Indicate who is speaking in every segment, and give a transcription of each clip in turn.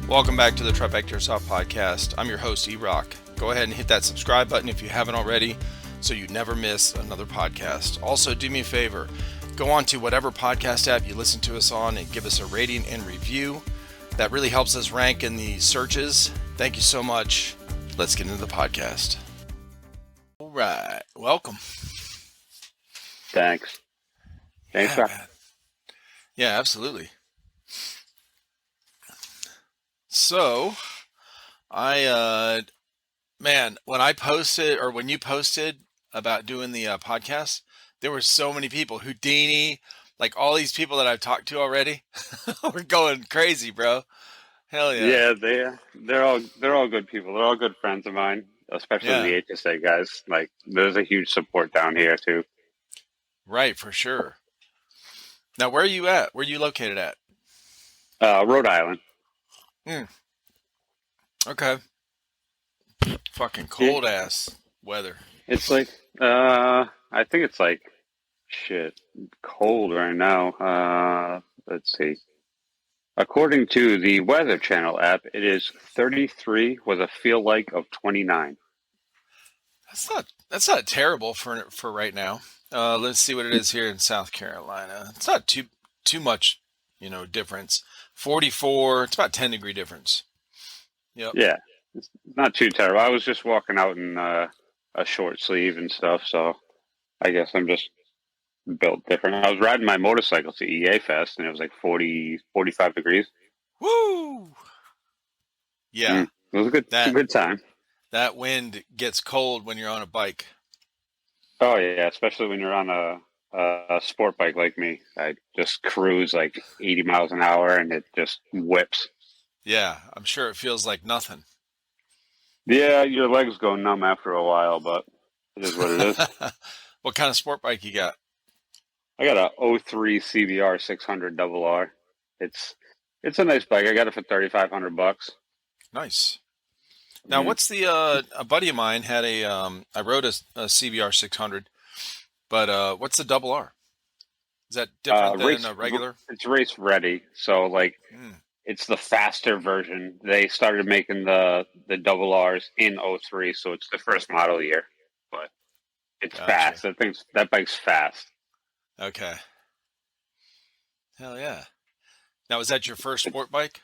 Speaker 1: Welcome back to the TriFecta Airsoft podcast. I'm your host, E-Rock. Go ahead and hit that subscribe button if you haven't already so you never miss another podcast. Also, do me a favor. Go on to whatever podcast app you listen to us on and give us a rating and review. That really helps us rank in the searches. Thank you so much. Let's get into the podcast. All right. Welcome.
Speaker 2: Thanks. Thanks,
Speaker 1: Yeah,
Speaker 2: sir.
Speaker 1: man. Yeah, absolutely. So, when I posted or when you posted about doing the podcast, there were so many people. Houdini, like all these people that I've talked to already, we're going crazy, bro. Hell yeah.
Speaker 2: Yeah, they're all good people. They're all good friends of mine, especially
Speaker 1: Yeah,
Speaker 2: the HSA guys. Like, there's a huge support down here too.
Speaker 1: right, for sure. Now, where are you at? Where are you located at?
Speaker 2: Rhode Island.
Speaker 1: Hmm. Okay. Fucking
Speaker 2: Yeah,
Speaker 1: cold ass weather.
Speaker 2: it's like I think it's like shit cold right now. Let's see. According to the Weather Channel app, it is 33 with a feel like of 29.
Speaker 1: That's not terrible for right now. Let's see what it is here in South Carolina. It's not too much, difference. 44. It's about 10-degree difference. Yep.
Speaker 2: Yeah, it's not too terrible. I was just walking out in a short sleeve and stuff, so I guess I'm just built different. I was riding my motorcycle to EA Fest, and it was like 40, 45 degrees.
Speaker 1: Woo! Yeah,
Speaker 2: It was a
Speaker 1: that
Speaker 2: good time.
Speaker 1: that wind gets cold when you're on a bike.
Speaker 2: Oh yeah, especially when you're on a sport bike like me. I just cruise like 80 miles an hour, and it just whips.
Speaker 1: Yeah, I'm sure it feels like nothing.
Speaker 2: Yeah, your legs go numb after a while, but it is what it is.
Speaker 1: What kind of sport bike you got?
Speaker 2: I got a '03 CBR 600 double R. It's a nice bike. I got it for $3,500.
Speaker 1: Nice. Now, what's the a buddy of mine had I rode a CBR 600, but what's the double R? Is that different than a regular?
Speaker 2: It's race ready, so like
Speaker 1: Mm,
Speaker 2: it's the faster version. They started making the double R's in '03, so it's the first model year, but it's
Speaker 1: gotcha.
Speaker 2: fast. That bike's fast.
Speaker 1: Okay. Hell yeah. Now, is that your first sport bike?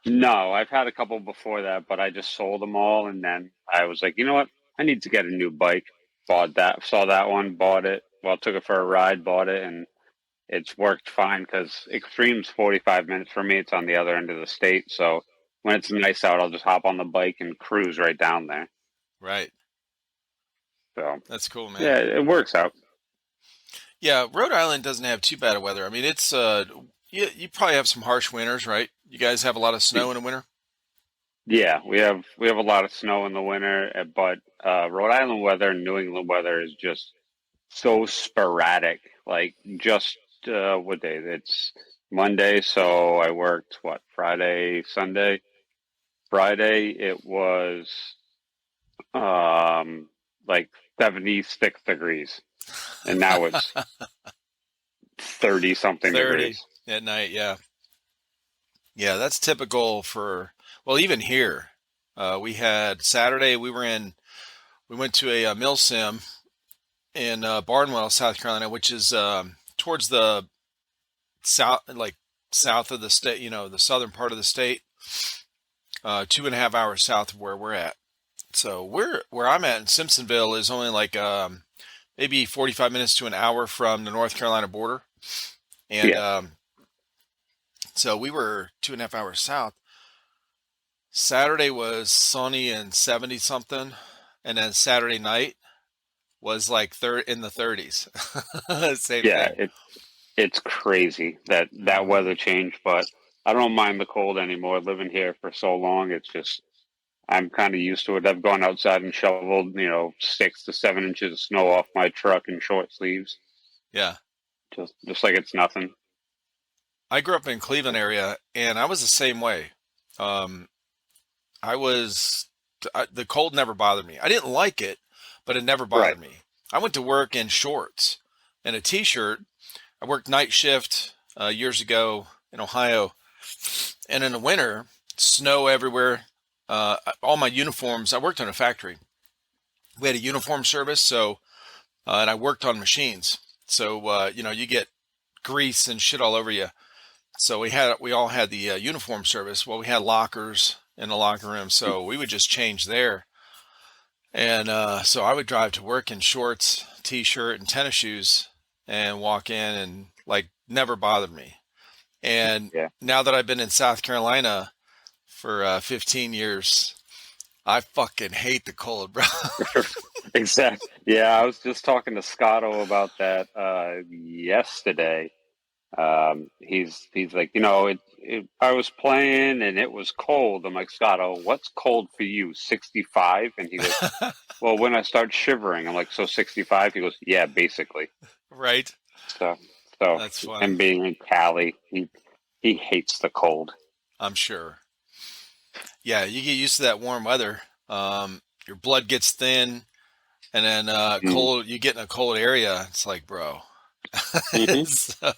Speaker 2: No, I've had a couple before that, but I just sold them all, and then I was like, you know what? I need to get a new bike. Bought that, saw that one, bought it. Well, took it for a ride, bought it, and it's worked fine because Extreme's 45 minutes for me. It's on the other end of the state, so when it's nice out, I'll just hop on the bike and cruise right down there.
Speaker 1: Right.
Speaker 2: So
Speaker 1: That's cool, man.
Speaker 2: yeah, it works out.
Speaker 1: Yeah, Rhode Island doesn't have too bad of weather. I mean, it's you probably have some harsh winters, right? You guys have a lot of snow in the winter?
Speaker 2: Yeah, we have a lot of snow in the winter, but Rhode Island weather and New England weather is just so sporadic. Like just what day? It's Monday, so I worked what Friday, Sunday. Friday it was like 76 degrees, and now it's 30 something
Speaker 1: 30
Speaker 2: degrees.
Speaker 1: at night, yeah. Yeah, that's typical well, even here. We had Saturday, we went to a mill sim in Barnwell, South Carolina, which is towards the south of the state, the southern part of the state, 2.5 hours south of where we're at. So where I'm at in Simpsonville is only like maybe 45 minutes to an hour from the North Carolina border. And
Speaker 2: Yeah,
Speaker 1: so we were 2.5 hours south. Saturday was sunny and 70 something. And then Saturday night was like in the 30s. Same
Speaker 2: yeah,
Speaker 1: thing.
Speaker 2: it's crazy that
Speaker 1: Hmm.
Speaker 2: weather change, but I don't mind the cold anymore. Living here for so long, it's just I'm kind of used to it. I've gone outside and shoveled, 6 to 7 inches of snow off my truck in short sleeves,
Speaker 1: Yeah.
Speaker 2: just like it's nothing.
Speaker 1: I grew up in Cleveland area and I was the same way. Um, the cold never bothered me. I didn't like it, but it never
Speaker 2: Right.
Speaker 1: bothered me. I went to work in shorts and a t-shirt. I worked night shift years ago in Ohio, and in the winter, snow everywhere. All my uniforms, I worked in a factory. We had a uniform service, so and I worked on machines. So you get grease and shit all over you. So we all had the uniform service. Well, we had lockers in the locker room, so we would just change there. And so I would drive to work in shorts, t-shirt, and tennis shoes, and walk in, and like never bothered me. And
Speaker 2: Yeah.
Speaker 1: now that I've been in South Carolina for 15 years, I fucking hate the cold, bro.
Speaker 2: Exactly. Yeah, I was just talking to Scotto about that yesterday. He's like, I was playing and it was cold. I'm like, Scotto, what's cold for you? 65? And he goes, well, when I start shivering. I'm like, so 65? He goes, yeah, basically.
Speaker 1: Right?
Speaker 2: So, so
Speaker 1: That's
Speaker 2: him
Speaker 1: funny.
Speaker 2: being in Cali, he hates the cold.
Speaker 1: I'm sure. Yeah, you get used to that warm weather. Your blood gets thin, and then
Speaker 2: Mm.
Speaker 1: cold. You get in a cold area. It's like, bro.
Speaker 2: Hmm.
Speaker 1: So,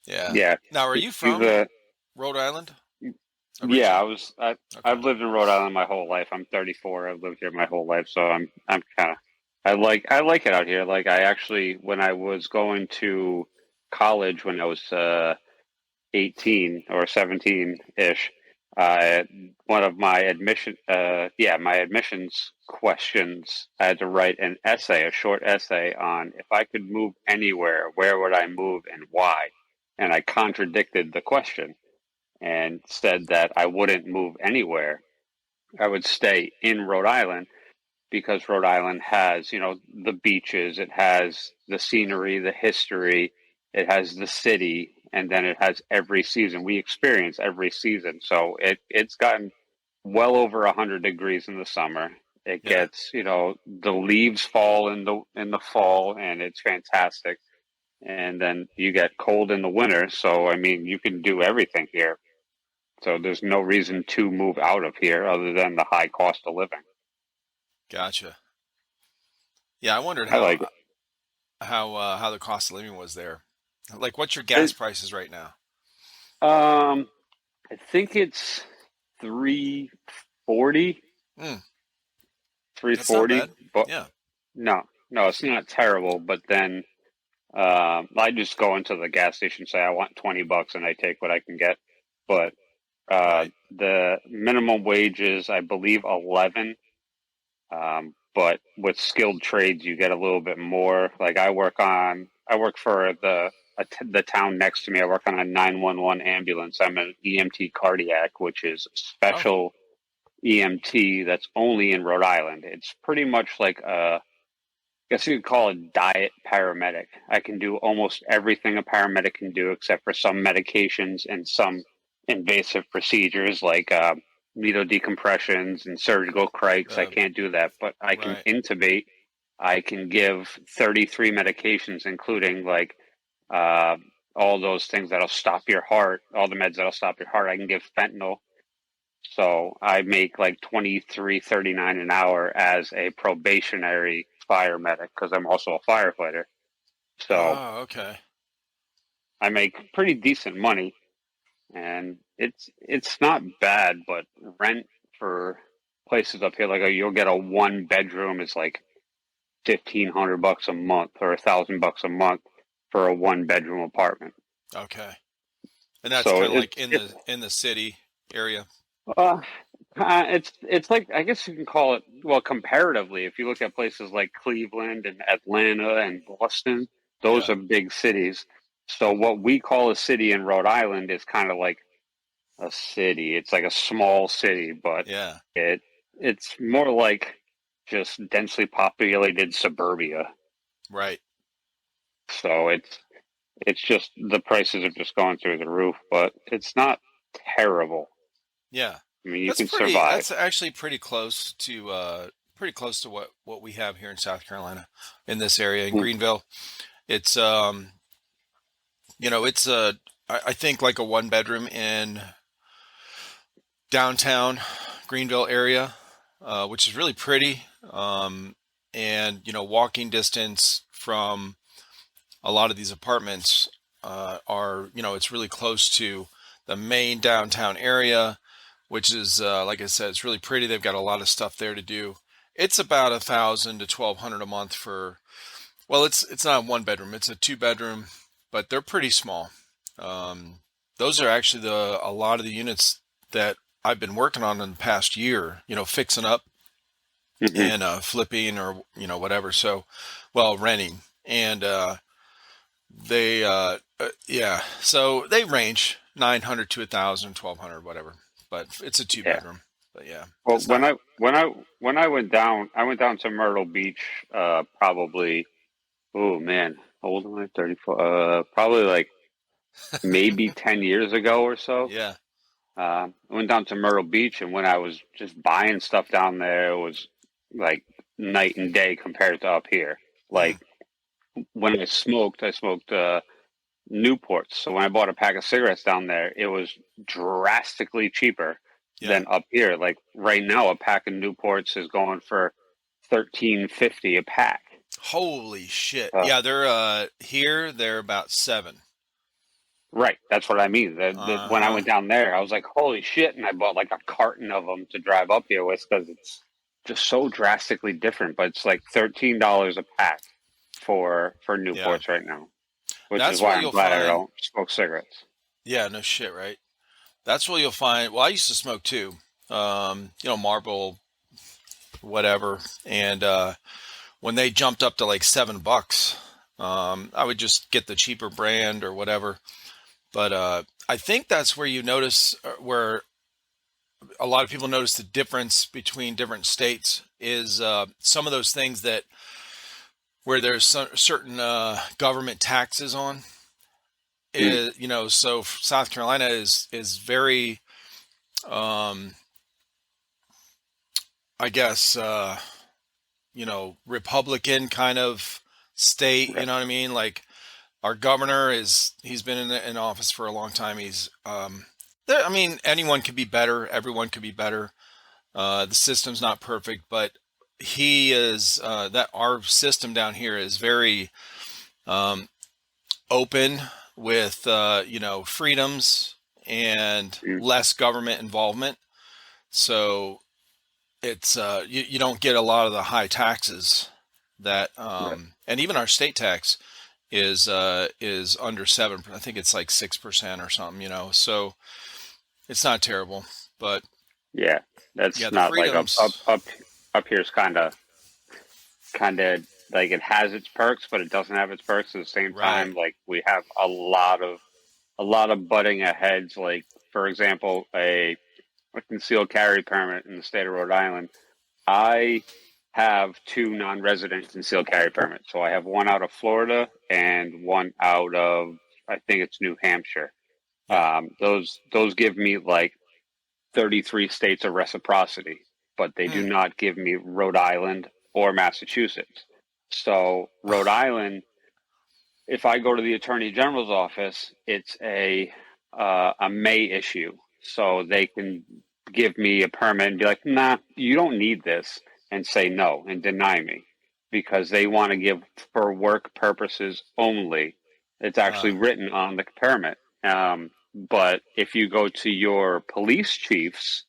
Speaker 1: yeah.
Speaker 2: Yeah,
Speaker 1: Now, are you
Speaker 2: he's
Speaker 1: from
Speaker 2: a
Speaker 1: Rhode Island
Speaker 2: yeah.
Speaker 1: originally?
Speaker 2: I've
Speaker 1: Okay.
Speaker 2: lived in Rhode Island my whole life. I'm 34. I've lived here my whole life, so I'm kind of I like it out here. Like I actually, when I was going to college when I was 18 or 17 ish, uh, one of my my admissions questions, I had to write an essay, a short essay on if I could move anywhere, where would I move and why? And I contradicted the question and said that I wouldn't move anywhere. I would stay in Rhode Island because Rhode Island has, the beaches, it has the scenery, the history, it has the city, and then it has every season. We experience every season. So it's gotten well over 100 degrees in the summer. It
Speaker 1: Yeah.
Speaker 2: gets, the leaves fall in the fall and it's fantastic. And then you get cold in the winter. So I mean, you can do everything here. So there's no reason to move out of here other than the high cost of living.
Speaker 1: Gotcha. Yeah, I wondered
Speaker 2: I like
Speaker 1: how the cost of living was there. Like, what's your gas
Speaker 2: it.
Speaker 1: prices right now?
Speaker 2: I think it's 340,
Speaker 1: Hmm,
Speaker 2: three
Speaker 1: that's not
Speaker 2: forty.
Speaker 1: bad.
Speaker 2: But
Speaker 1: Yeah.
Speaker 2: no, no, it's not terrible. But then I just go into the gas station, say I want $20, and I take what I can get. But
Speaker 1: Right.
Speaker 2: the minimum wage is, I believe, 11. But with skilled trades, you get a little bit more. Like I work for the town next to me. I work on a 911 ambulance. I'm an EMT Cardiac, which is a
Speaker 1: Oh,
Speaker 2: special EMT that's only in Rhode Island. It's pretty much like I guess you could call it diet paramedic. I can do almost everything a paramedic can do, except for some medications and some invasive procedures like needle decompressions and surgical crikes. I
Speaker 1: uh,
Speaker 2: can't do that, but I can
Speaker 1: right.
Speaker 2: intubate. I can give 33 medications, including like uh, all those things that'll stop your heart, all the meds that'll stop your heart. I can give fentanyl. So I make like 23.39 an hour as a probationary fire medic because I'm also a firefighter. So
Speaker 1: Oh, okay.
Speaker 2: I make pretty decent money, and it's not bad. But rent for places up here, like you'll get a one bedroom is like $1,500 a month or $1,000 a month for a one bedroom apartment.
Speaker 1: Okay. And that's
Speaker 2: So
Speaker 1: kind of
Speaker 2: it
Speaker 1: like in
Speaker 2: it
Speaker 1: the city area.
Speaker 2: uh, it's like, I guess you can call it, well, comparatively, if you look at places like Cleveland and Atlanta and Boston, those
Speaker 1: Yeah.
Speaker 2: are big cities. So what we call a city in Rhode Island is kind of like a city. It's like a small city, but
Speaker 1: Yeah.
Speaker 2: it it's more like just densely populated suburbia.
Speaker 1: Right.
Speaker 2: So it's just the prices are just going through the roof, but it's not terrible.
Speaker 1: Yeah.
Speaker 2: I mean, you can survive.
Speaker 1: That's actually pretty close to what we have here in South Carolina in this area in
Speaker 2: Mm.
Speaker 1: Greenville. It's it's I think like a one bedroom in downtown Greenville area, which is really pretty. And walking distance from a lot of these apartments are it's really close to the main downtown area. which is like I said, it's really pretty. They've got a lot of stuff there to do. It's about 1,000 to 1,200 a month for. Well, it's not a one bedroom; it's a two bedroom, but they're pretty small. Um, those are actually a lot of the units that I've been working on in the past year. Fixing up
Speaker 2: Hmm.
Speaker 1: and flipping or whatever. So, well, renting and yeah. So they range 900 to 1,000, 1,200, whatever. But it's a two
Speaker 2: Yeah.
Speaker 1: bedroom. But yeah,
Speaker 2: Well,
Speaker 1: it's not.
Speaker 2: when I went down to Myrtle Beach. Probably. Oh man, how old am I? 34. Probably like maybe 10 years ago or so.
Speaker 1: Yeah.
Speaker 2: I went down to Myrtle Beach, and when I was just buying stuff down there, it was like night and day compared to up here.
Speaker 1: Mm,
Speaker 2: Like when I smoked Newports. So when I bought a pack of cigarettes down there, it was drastically cheaper
Speaker 1: yeah.
Speaker 2: than up here. Like right now, a pack of Newports is going for $13.50 a pack.
Speaker 1: Holy shit.
Speaker 2: Uh,
Speaker 1: Yeah, they're here. They're about seven.
Speaker 2: right, that's what I mean. When I
Speaker 1: Uh-huh.
Speaker 2: went down there, I was like, "Holy shit!" And I bought like a carton of them to drive up here with because it's just so drastically different. But it's like $13 a pack for
Speaker 1: Yeah.
Speaker 2: Newports right now, which is
Speaker 1: That's
Speaker 2: why
Speaker 1: where
Speaker 2: I'm
Speaker 1: you'll
Speaker 2: glad I
Speaker 1: find.
Speaker 2: don't smoke cigarettes.
Speaker 1: Yeah, no shit, right? That's where you'll find. Well, I used to smoke too. Marble, whatever. And when they jumped up to like $7, I would just get the cheaper brand or whatever. But I think that's where you notice where a lot of people notice the difference between different states is some of those things that where there's certain government taxes on.
Speaker 2: Mm,
Speaker 1: So South Carolina is very, um, I guess, Republican kind of state. You
Speaker 2: right.
Speaker 1: know what I mean? Like our governor he's been in office for a long time. I mean, anyone could be better. Everyone could be better. The system's not perfect, but he is that our system down here is very um, open with freedoms and
Speaker 2: Mm,
Speaker 1: less government involvement. So it's you don't get a lot of the high taxes that
Speaker 2: right.
Speaker 1: and even our state tax is under 7. I think it's like 6% or something. So it's not terrible, but
Speaker 2: Yeah,
Speaker 1: yeah,
Speaker 2: that's
Speaker 1: the
Speaker 2: not like
Speaker 1: freedoms.
Speaker 2: up here's kind of like it has its perks, but it doesn't have its perks at the same
Speaker 1: Right.
Speaker 2: time. Like we have a lot of butting aheads. Like for example, a concealed carry permit in the state of Rhode Island. I have two non-resident concealed carry permits. So I have one out of Florida and one out of I think it's New Hampshire.
Speaker 1: Yeah.
Speaker 2: Those give me like 33 states of reciprocity, but they do
Speaker 1: Hmm.
Speaker 2: not give me Rhode Island or Massachusetts. So Rhode Island, if I go to the Attorney General's office, it's a May issue, so they can give me a permit and be like, "Nah, you don't need this," and say no and deny me because they want to give for work purposes only. It's actually
Speaker 1: Uh,
Speaker 2: written on the permit. But if you go to your police chiefs,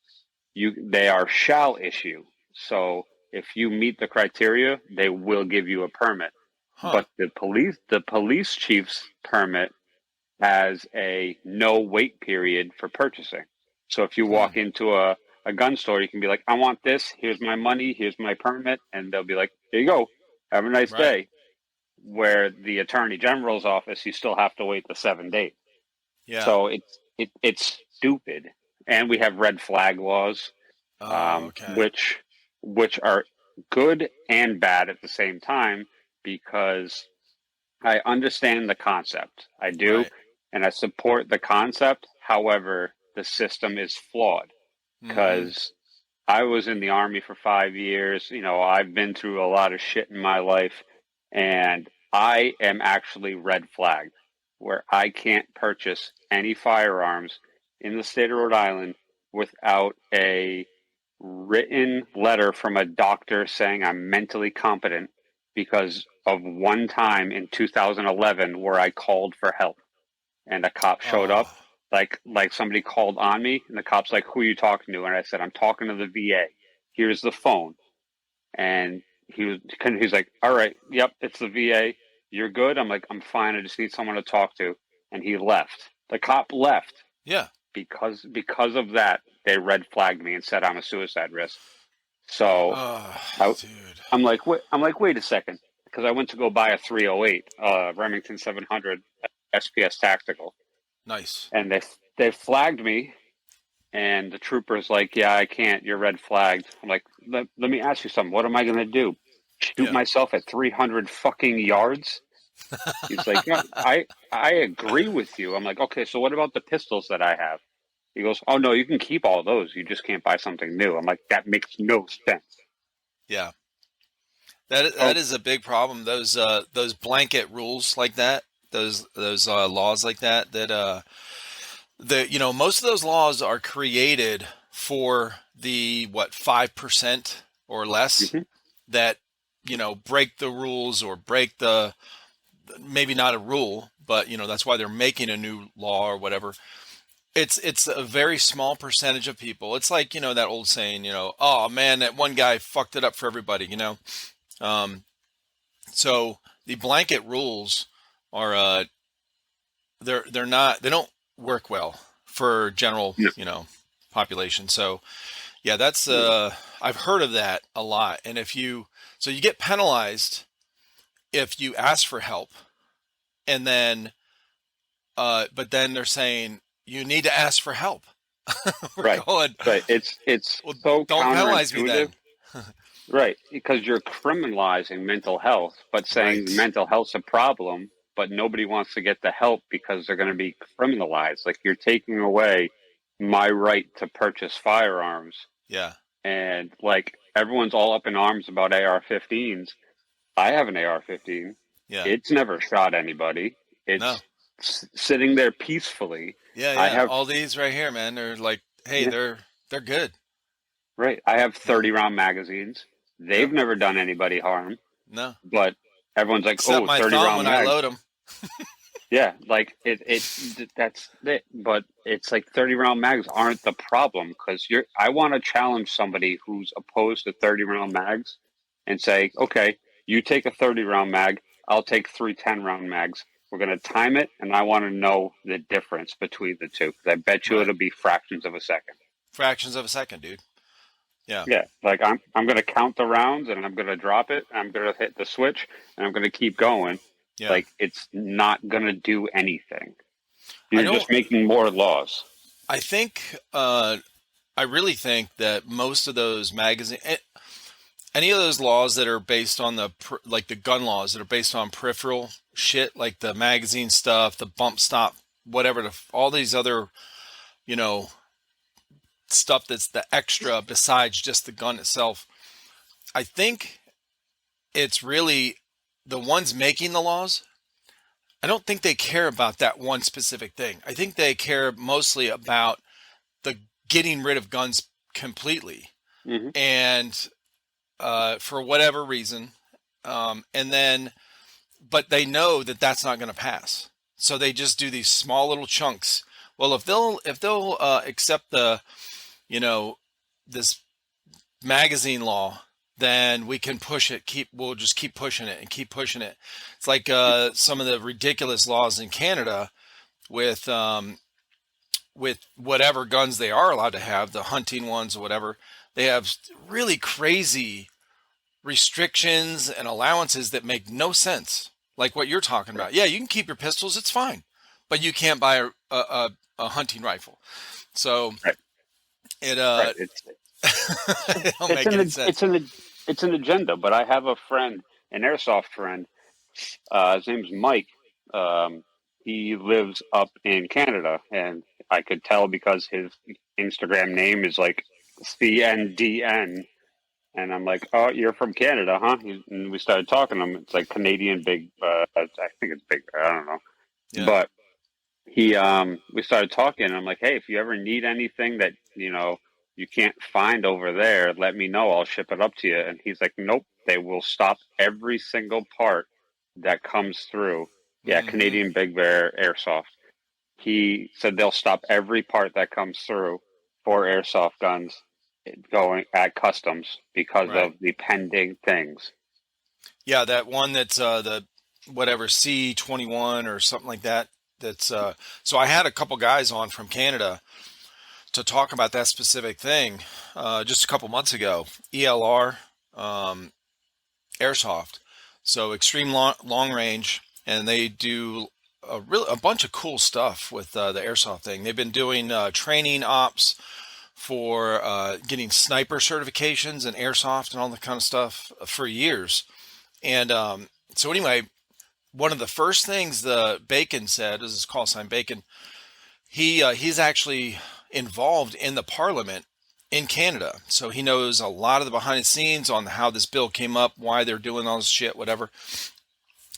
Speaker 2: they are shall issue. So if you meet the criteria, they will give you a permit.
Speaker 1: huh.
Speaker 2: But the police chief's permit has a no wait period for purchasing. So if you
Speaker 1: Hmm.
Speaker 2: walk into a gun store, you can be like, I want this. Here's my money. Here's my permit. And they'll be like, here you go. Have a nice
Speaker 1: Right.
Speaker 2: day. Where the attorney general's office, you still have to wait the 7 days.
Speaker 1: Yeah.
Speaker 2: So it's stupid. And we have red flag laws,
Speaker 1: Oh, okay.
Speaker 2: which are good and bad at the same time because I understand the concept. I do,
Speaker 1: Right.
Speaker 2: and I support the concept. However, the system is flawed
Speaker 1: Mm-hmm.
Speaker 2: because I was in the army for 5 years. I've been through a lot of shit in my life, and I am actually red flagged where I can't purchase any firearms in the state of Rhode Island without a written letter from a doctor saying I'm mentally competent because of one time in 2011 where I called for help and a cop showed
Speaker 1: Oh,
Speaker 2: up. like somebody called on me, and the cop's like, "Who are you talking to?" And I said, "I'm talking to the VA. Here's the phone." And he's like, "All right, yep, it's the VA. You're good." I'm like, "I'm fine. I just need someone to talk to." And he left. The cop left
Speaker 1: Yeah.
Speaker 2: because of that. They red flagged me and said I'm a suicide risk. So
Speaker 1: Oh,
Speaker 2: I,
Speaker 1: dude.
Speaker 2: wait a second, because I went to go buy a 308 Remington 700 SPS Tactical,
Speaker 1: Nice.
Speaker 2: and they flagged me. And the trooper's like, "Yeah, I can't. You're red flagged." I'm like, let me ask you something. What am I going to do? Shoot
Speaker 1: Yeah.
Speaker 2: myself at 300 fucking yards? He's like, "Yeah, I agree with you." I'm like, "Okay, so what about the pistols that I have?" He goes, "Oh, no, you can keep all those. You just can't buy something new." I'm like, "That makes no sense."
Speaker 1: Yeah.
Speaker 2: Oh,
Speaker 1: That is a big problem. Those blanket rules like that, those laws like that, most of those laws are created for the what 5% or less
Speaker 2: mhm.
Speaker 1: that break the rules or break the, maybe not a rule, but that's why they're making a new law or whatever. It's a very small percentage of people. It's like, that old saying, "Oh man, that one guy fucked it up for everybody." Um, so the blanket rules are they don't work well for general,
Speaker 2: No,
Speaker 1: population. So yeah, that's
Speaker 2: no.
Speaker 1: I've heard of that a lot. And you get penalized if you ask for help, and then but then they're saying you need to ask for help. We're
Speaker 2: Right,
Speaker 1: going,
Speaker 2: right. It's
Speaker 1: well,
Speaker 2: so
Speaker 1: don't penalize me
Speaker 2: counterintuitive.
Speaker 1: then.
Speaker 2: Right, because you're criminalizing mental health, but saying
Speaker 1: Right.
Speaker 2: mental health's a problem, but nobody wants to get the help because they're going to be criminalized. Like, you're taking away my right to purchase firearms,
Speaker 1: Yeah.
Speaker 2: and like everyone's all up in arms about AR-15s. I have an AR-15.
Speaker 1: Yeah.
Speaker 2: It's never shot anybody.
Speaker 1: No.
Speaker 2: It's sitting there peacefully.
Speaker 1: Yeah,
Speaker 2: I
Speaker 1: yeah.
Speaker 2: have,
Speaker 1: All these right here, man, they're like, hey,
Speaker 2: yeah,
Speaker 1: they're good.
Speaker 2: right. I have
Speaker 1: Yeah.
Speaker 2: 30 round magazines. They've
Speaker 1: Yep.
Speaker 2: never done anybody harm,
Speaker 1: No.
Speaker 2: but everyone's like,
Speaker 1: Except
Speaker 2: "Oh,
Speaker 1: my
Speaker 2: 30
Speaker 1: thumb
Speaker 2: round
Speaker 1: when I
Speaker 2: mag."
Speaker 1: load them.
Speaker 2: Yeah, like that's it. But it's like 30 round mags aren't the problem, because I want to challenge somebody who's opposed to 30 round mags and say, "Okay, you take a 30 round mag, I'll take three 10 round mags. We're going to time it, and I want to know the difference between the two, because I bet you
Speaker 1: Right.
Speaker 2: it'll be fractions of a second."
Speaker 1: Fractions of a second, dude. Yeah.
Speaker 2: Yeah, like I'm going to count the rounds, and I'm going to drop it, and I'm going to hit the switch, and I'm going to keep going.
Speaker 1: Yeah.
Speaker 2: Like, it's not going to do anything.
Speaker 1: I
Speaker 2: You're
Speaker 1: don't,
Speaker 2: just making more laws.
Speaker 1: I think, I really think that most of those any of those laws that are based on like the gun laws that are based on peripheral shit, like the magazine stuff, the bump stop, whatever, all these other, you know, stuff that's the extra besides just the gun itself. I think it's really the ones making the laws. I don't think they care about that one specific thing. I think they care mostly about the getting rid of guns completely,
Speaker 2: Hmm.
Speaker 1: and for whatever reason, and then, but they know that that's not going to pass, so they just do these small little chunks. Well, if they'll accept you know this magazine law, then we can push it. We'll just keep pushing it and keep pushing it. It's like some of the ridiculous laws in Canada with whatever guns they are allowed to have, the hunting ones or whatever. They have really crazy restrictions and allowances that make no sense. Like what you're talking
Speaker 2: Right.
Speaker 1: about. Yeah, you can keep your pistols, it's fine, but you can't buy a hunting rifle. So
Speaker 2: Right.
Speaker 1: it
Speaker 2: Right.
Speaker 1: it don't make any sense.
Speaker 2: It's an agenda. But I have a friend, an airsoft friend. His name's Mike. Um, he lives up in Canada, and I could tell because his Instagram name is like CNDN. And I'm like, "Oh, you're from Canada, huh?" And we started talking to him. It's like Canadian Big. I think it's Big. I don't know.
Speaker 1: Yeah.
Speaker 2: But we started talking, and I'm like, "Hey, if you ever need anything that you can't find over there, let me know. I'll ship it up to you." And he's like, "Nope, they will stop every single part that comes through." Yeah,
Speaker 1: Mm-hmm.
Speaker 2: Canadian Big Bear Airsoft. he said they'll stop every part that comes through for airsoft guns going at customs because
Speaker 1: Right.
Speaker 2: of the pending things.
Speaker 1: Yeah, that one that's the whatever C-21 or something like that. That's so I had a couple guys on from Canada to talk about that specific thing just a couple months ago. ELR airsoft, so extreme long range, and they do a bunch of cool stuff with the airsoft thing. They've been doing training ops for getting sniper certifications and airsoft and all that kind of stuff for years. And so anyway, one of the first things the Bacon said, this is call sign Bacon, he's actually involved in the parliament in Canada. So he knows a lot of the behind the scenes on how this bill came up, why they're doing all this shit, whatever.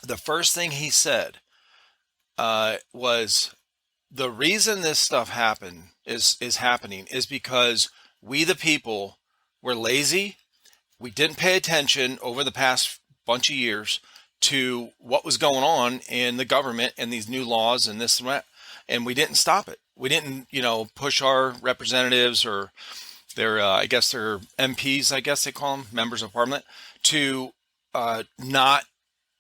Speaker 1: The first thing he said was the reason this stuff is happening is because we the people were lazy. We didn't pay attention over the past bunch of years to what was going on in the government and these new laws and this and that, and we didn't stop it. We didn't, push our representatives or their, I guess their MPs, I guess they call them, members of parliament, to not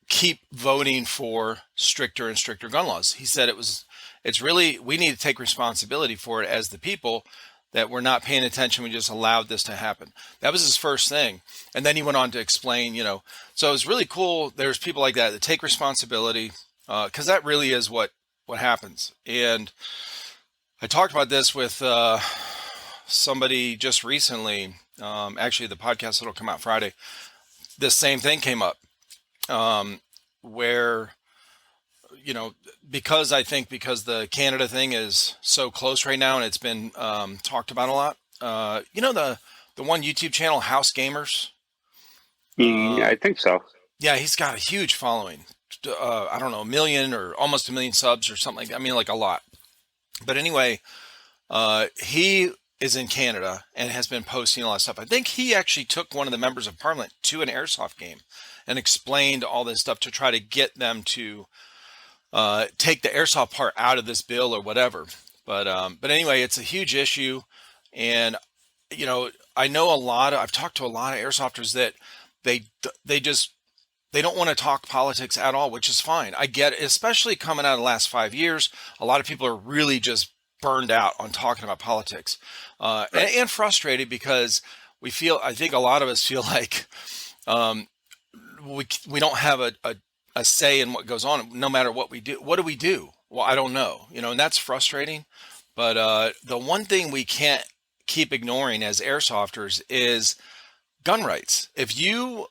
Speaker 1: keep voting for stricter and stricter gun laws. He said it's really, we need to take responsibility for it as the people, that we're not paying attention. We just allowed this to happen. That was his first thing. And then he went on to explain, so it was really cool. There's people like that take responsibility, because that really is what happens. And I talked about this with somebody just recently. Actually, the podcast that'll come out Friday, this same thing came up, where, because the Canada thing is so close right now and it's been talked about a lot. The one YouTube channel, House Gamers.
Speaker 2: Yeah, I think so.
Speaker 1: Yeah, he's got a huge following. I don't know, 1 million or almost 1 million subs or something like that. I mean, like a lot. But anyway, he is in Canada and has been posting a lot of stuff. I think he actually took one of the members of parliament to an airsoft game and explained all this stuff to try to get them to take the airsoft part out of this bill or whatever. But anyway, it's a huge issue. And, I know I've talked to a lot of airsofters that they don't want to talk politics at all, which is fine. I get it, especially coming out of the last 5 years. A lot of people are really just burned out on talking about politics,
Speaker 2: Right.
Speaker 1: and frustrated because I think a lot of us feel like we don't have a say in what goes on, no matter what we do. What do we do? Well, I don't know, and that's frustrating. But the one thing we can't keep ignoring as airsofters is gun rights. If you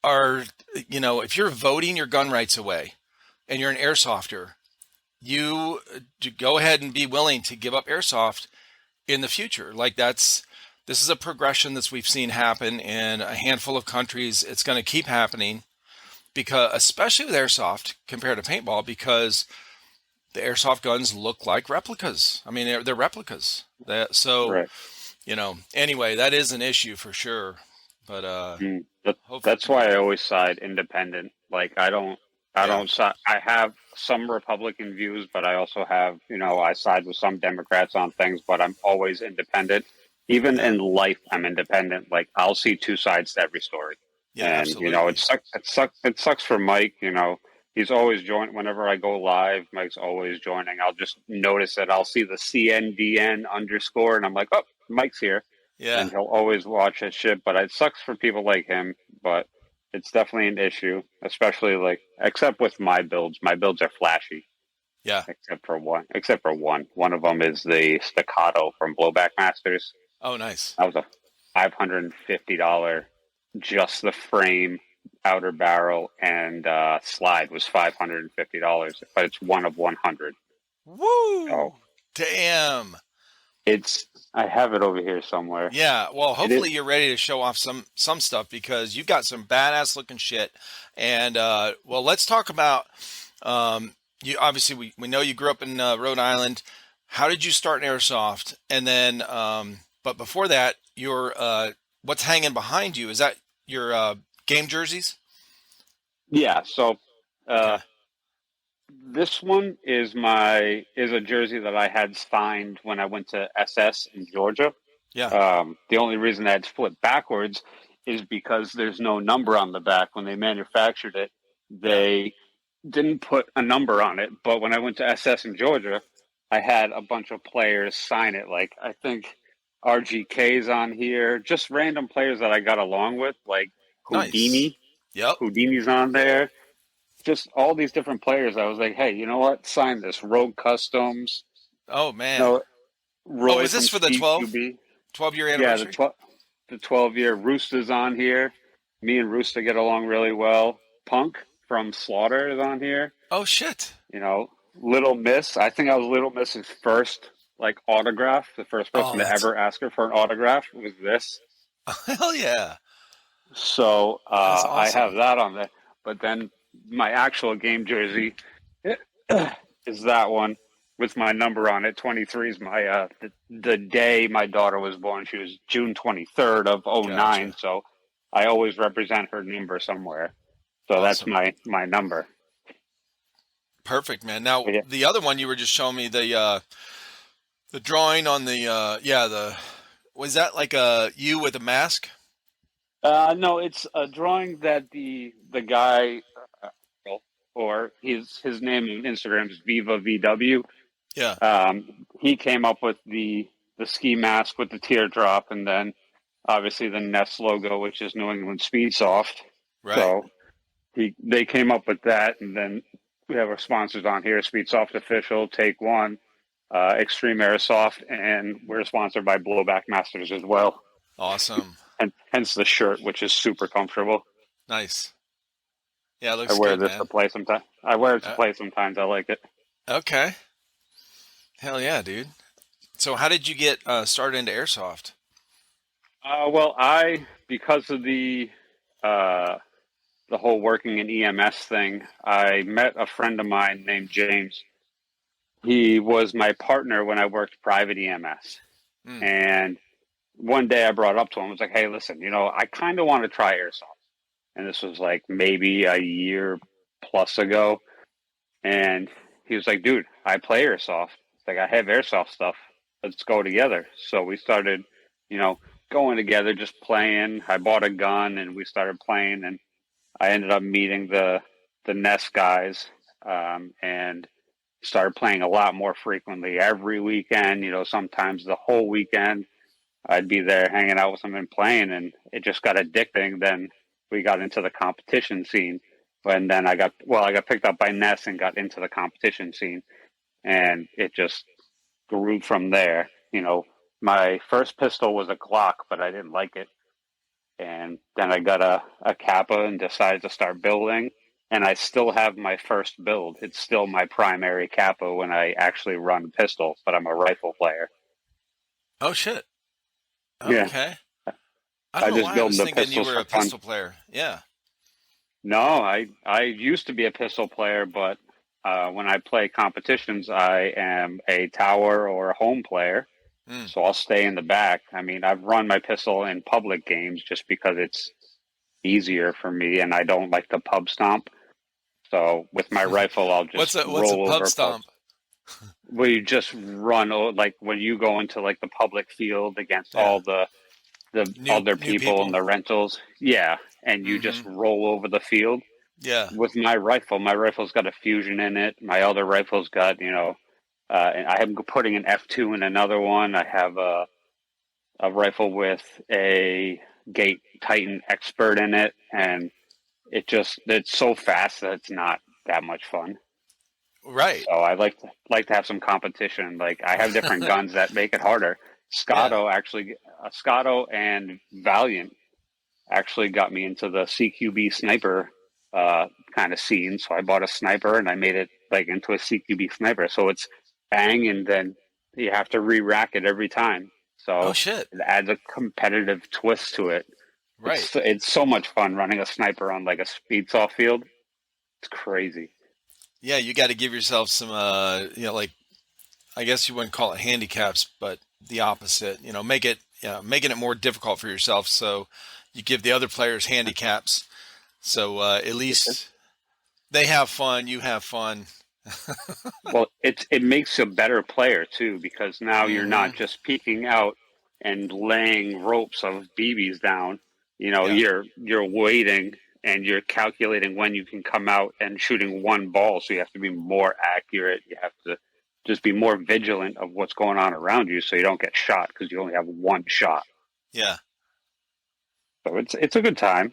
Speaker 1: are, if you're voting your gun rights away and you're an airsofter, you go ahead and be willing to give up airsoft in the future. Like this is a progression that we've seen happen in a handful of countries. It's going to keep happening because, especially with airsoft compared to paintball, because the airsoft guns look like replicas. I mean, they're replicas.
Speaker 2: Right.
Speaker 1: Anyway, that is an issue for sure. But
Speaker 2: That's why I always side independent. Like I don't side. I have some Republican views, but I also have, I side with some Democrats on things, but I'm always independent. Even in life, I'm independent. Like I'll see two sides to every story.
Speaker 1: Yeah,
Speaker 2: And
Speaker 1: absolutely.
Speaker 2: it sucks for Mike. He's always joining whenever I go live. Mike's always joining. I'll just notice that I'll see the CNDN _ and I'm like, oh, Mike's here.
Speaker 1: Yeah.
Speaker 2: And he'll always watch that shit. But it sucks for people like him. But it's definitely an issue, especially except with my builds. My builds are flashy.
Speaker 1: Yeah.
Speaker 2: Except for one. One of them is the Staccato from Blowback Masters.
Speaker 1: Oh, nice.
Speaker 2: That was a $550. Just the frame, outer barrel, and slide was $550. But it's one of 100.
Speaker 1: Woo!
Speaker 2: So
Speaker 1: damn.
Speaker 2: I have it over here somewhere.
Speaker 1: Yeah. Well, hopefully you're ready to show off some stuff because you've got some badass looking shit. And well, let's talk about you. Obviously, we know you grew up in Rhode Island. How did you start in airsoft? And then, but before that, your what's hanging behind you? Is that your game jerseys?
Speaker 2: Yeah. So
Speaker 1: Okay.
Speaker 2: This one is a jersey that I had signed when I went to SS in Georgia.
Speaker 1: Yeah.
Speaker 2: The only reason that it's flipped backwards is because there's no number on the back. When they manufactured it,
Speaker 1: Yeah.
Speaker 2: they didn't put a number on it. But when I went to SS in Georgia, I had a bunch of players sign it. Like I think RGK's on here, just random players that I got along with, like
Speaker 1: Nice.
Speaker 2: Houdini.
Speaker 1: Yep.
Speaker 2: Houdini's on there. Just all these different players. I was like, hey, you know what? Sign this. Rogue Customs.
Speaker 1: Oh man.
Speaker 2: No,
Speaker 1: Oh,
Speaker 2: Roy
Speaker 1: was this
Speaker 2: from
Speaker 1: for the
Speaker 2: CQB.
Speaker 1: 12 year
Speaker 2: Yeah,
Speaker 1: anniversary?
Speaker 2: the 12-year Rooster's on here. Me and Rooster get along really well. Punk from Slaughter is on here.
Speaker 1: Oh shit.
Speaker 2: You know, Little Miss. I think I was Little Miss's first like autograph. The first
Speaker 1: Oh,
Speaker 2: person to
Speaker 1: that's
Speaker 2: ever ask her for an autograph was this.
Speaker 1: hell yeah.
Speaker 2: So
Speaker 1: That's
Speaker 2: I have
Speaker 1: awesome.
Speaker 2: that on there. But then my actual game jersey is that one with my number on it. 23 is my the day my daughter was born. She was June 23rd of '09.
Speaker 1: Gotcha.
Speaker 2: So I always represent her number somewhere. So that's
Speaker 1: Awesome.
Speaker 2: my number.
Speaker 1: Perfect, man. Now
Speaker 2: But yeah.
Speaker 1: the other one you were just showing me the drawing on the the was that like a you with a mask?
Speaker 2: No, it's a drawing that the guy, or his name on Instagram is Viva VW.
Speaker 1: Yeah.
Speaker 2: He came up with the ski mask with the teardrop, and then obviously the Nest logo, which is New England Speedsoft.
Speaker 1: Right.
Speaker 2: So they came up with that, and then we have our sponsors on here: Speedsoft Official, Take One, Extreme Airsoft, and we're sponsored by Blowback Masters as well.
Speaker 1: Awesome.
Speaker 2: And hence the shirt, which is super comfortable.
Speaker 1: Nice. Yeah, it
Speaker 2: I
Speaker 1: looks
Speaker 2: wear
Speaker 1: good,
Speaker 2: this to
Speaker 1: man.
Speaker 2: play sometimes. I wear it to
Speaker 1: Uh,
Speaker 2: play sometimes. I like it.
Speaker 1: okay. Hell yeah, dude. So how did you get started into airsoft?
Speaker 2: Well, because of the whole working in EMS thing, I met a friend of mine named James. He was my partner when I worked private EMS.
Speaker 1: Mm,
Speaker 2: And one day I brought up to him, I was like, hey, listen, I kind of want to try airsoft. And this was like maybe a year plus ago. And he was like, dude, I play airsoft. It's like, I have airsoft stuff. Let's go together. So we started, you know, going together, just playing. I bought a gun and we started playing. And I ended up meeting the Nest guys, and started playing a lot more frequently every weekend. Sometimes the whole weekend I'd be there hanging out with them and playing, and it just got addicting. Then we got into the competition scene, and then I got picked up by Nest and got into the competition scene, and it just grew from there. My first pistol was a Glock, but I didn't like it. And then I got a Kappa and decided to start building. And I still have my first build. It's still my primary Kappa when I actually run pistol, but I'm a rifle player.
Speaker 1: oh shit.
Speaker 2: Yeah.
Speaker 1: Okay. I don't
Speaker 2: I
Speaker 1: know
Speaker 2: just
Speaker 1: why I
Speaker 2: build
Speaker 1: was
Speaker 2: the
Speaker 1: thinking you
Speaker 2: pistols
Speaker 1: were
Speaker 2: for
Speaker 1: a
Speaker 2: fun.
Speaker 1: pistol player. Yeah.
Speaker 2: No, I used to be a pistol player, but when I play competitions, I am a tower or a home player.
Speaker 1: Mm,
Speaker 2: So I'll stay in the back. I mean, I've run my pistol in public games just because it's easier for me and I don't like to pub stomp. So with my rifle, I'll
Speaker 1: what's
Speaker 2: just
Speaker 1: a
Speaker 2: roll
Speaker 1: pub
Speaker 2: over
Speaker 1: stomp?
Speaker 2: folks. Where you just run, like when you go into like the public field against
Speaker 1: Yeah.
Speaker 2: all the
Speaker 1: New
Speaker 2: other
Speaker 1: new
Speaker 2: people and
Speaker 1: people.
Speaker 2: the rentals. Yeah, and you
Speaker 1: Mm-hmm.
Speaker 2: just roll over the field.
Speaker 1: Yeah.
Speaker 2: With my rifle's got a fusion in it. My other rifle's got, and I am putting an F2 in another one. I have a rifle with a Gate Titan Expert in it, and it's so fast that it's not that much fun.
Speaker 1: Right.
Speaker 2: So I like to have some competition. Like I have different guns that make it harder.
Speaker 1: Yeah.
Speaker 2: Scotto and Valiant actually got me into the CQB sniper kind of scene. So I bought a sniper and I made it like into a CQB sniper. So it's bang, and then you have to re-rack it every time.
Speaker 1: Oh
Speaker 2: So
Speaker 1: shit.
Speaker 2: it adds a competitive twist to it.
Speaker 1: Right.
Speaker 2: It's so much fun running a sniper on like a speed soft field. It's crazy.
Speaker 1: Yeah, you got to give yourself some like I guess you wouldn't call it handicaps, but the opposite. Making it more difficult for yourself. So you give the other players handicaps. So at least they have fun, you have fun,
Speaker 2: Well, it makes you a better player too, because now you're
Speaker 1: Hmm.
Speaker 2: not just peeking out and laying ropes of BBs down. You know,
Speaker 1: Yeah.
Speaker 2: you're waiting and you're calculating when you can come out and shooting one ball. So you have to be more accurate. You have to just be more vigilant of what's going on around you, so you don't get shot because you only have one shot.
Speaker 1: Yeah.
Speaker 2: So it's a good time.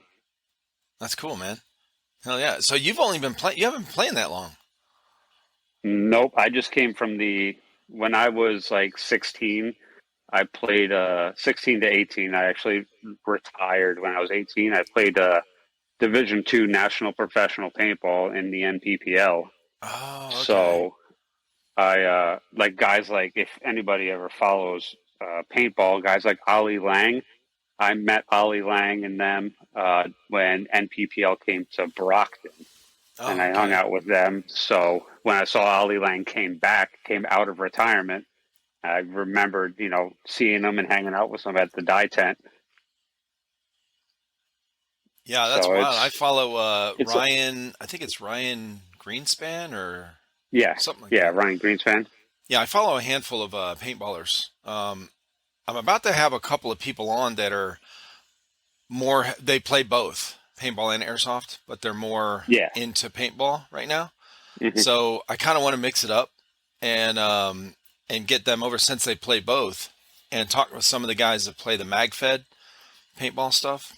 Speaker 1: That's cool, man. Hell yeah. So you've only been playing, you haven't been playing that long.
Speaker 2: Nope, I just came from the when I was like 16. I played 16 to 18. I actually retired when I was 18. I played Division II National Professional Paintball in the NPPL.
Speaker 1: Oh, okay.
Speaker 2: So I like guys like if anybody ever follows paintball, guys like Ollie Lang. I met Ollie Lang and them when NPPL came to Brockton, and
Speaker 1: Oh,
Speaker 2: I hung
Speaker 1: okay.
Speaker 2: out with them. So when I saw Ollie Lang came out of retirement, I remembered, seeing them and hanging out with them at the die tent.
Speaker 1: Yeah, that's
Speaker 2: So
Speaker 1: wild. I follow
Speaker 2: it's
Speaker 1: Ryan, I think it's Ryan Greenspan or
Speaker 2: yeah,
Speaker 1: something like
Speaker 2: yeah,
Speaker 1: that.
Speaker 2: Ryan Greenspan.
Speaker 1: Yeah, I follow a handful of paintballers. I'm about to have a couple of people on that are more, they play both paintball and airsoft, but they're more
Speaker 2: Yeah.
Speaker 1: into paintball right now.
Speaker 2: Hmm.
Speaker 1: So I kind of want to mix it up and get them over since they play both and talk with some of the guys that play the MagFed paintball stuff.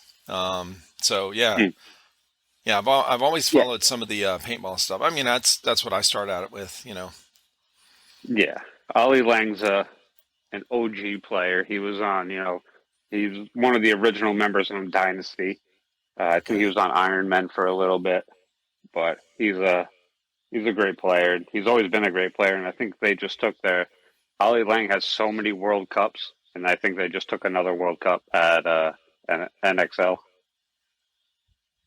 Speaker 1: So yeah, yeah, I've always
Speaker 2: Yeah,
Speaker 1: followed some of the paintball stuff. I mean, that's what I start out with, you know.
Speaker 2: yeah. Ollie Lang's an OG player. He was on, he's one of the original members on Dynasty. I think he
Speaker 1: Okay.
Speaker 2: was on Iron Men for a little bit, but he's a great player. He's always been a great player, and I think they just took their Ollie Lang has so many World Cups, and I think they just took another World Cup at NXL.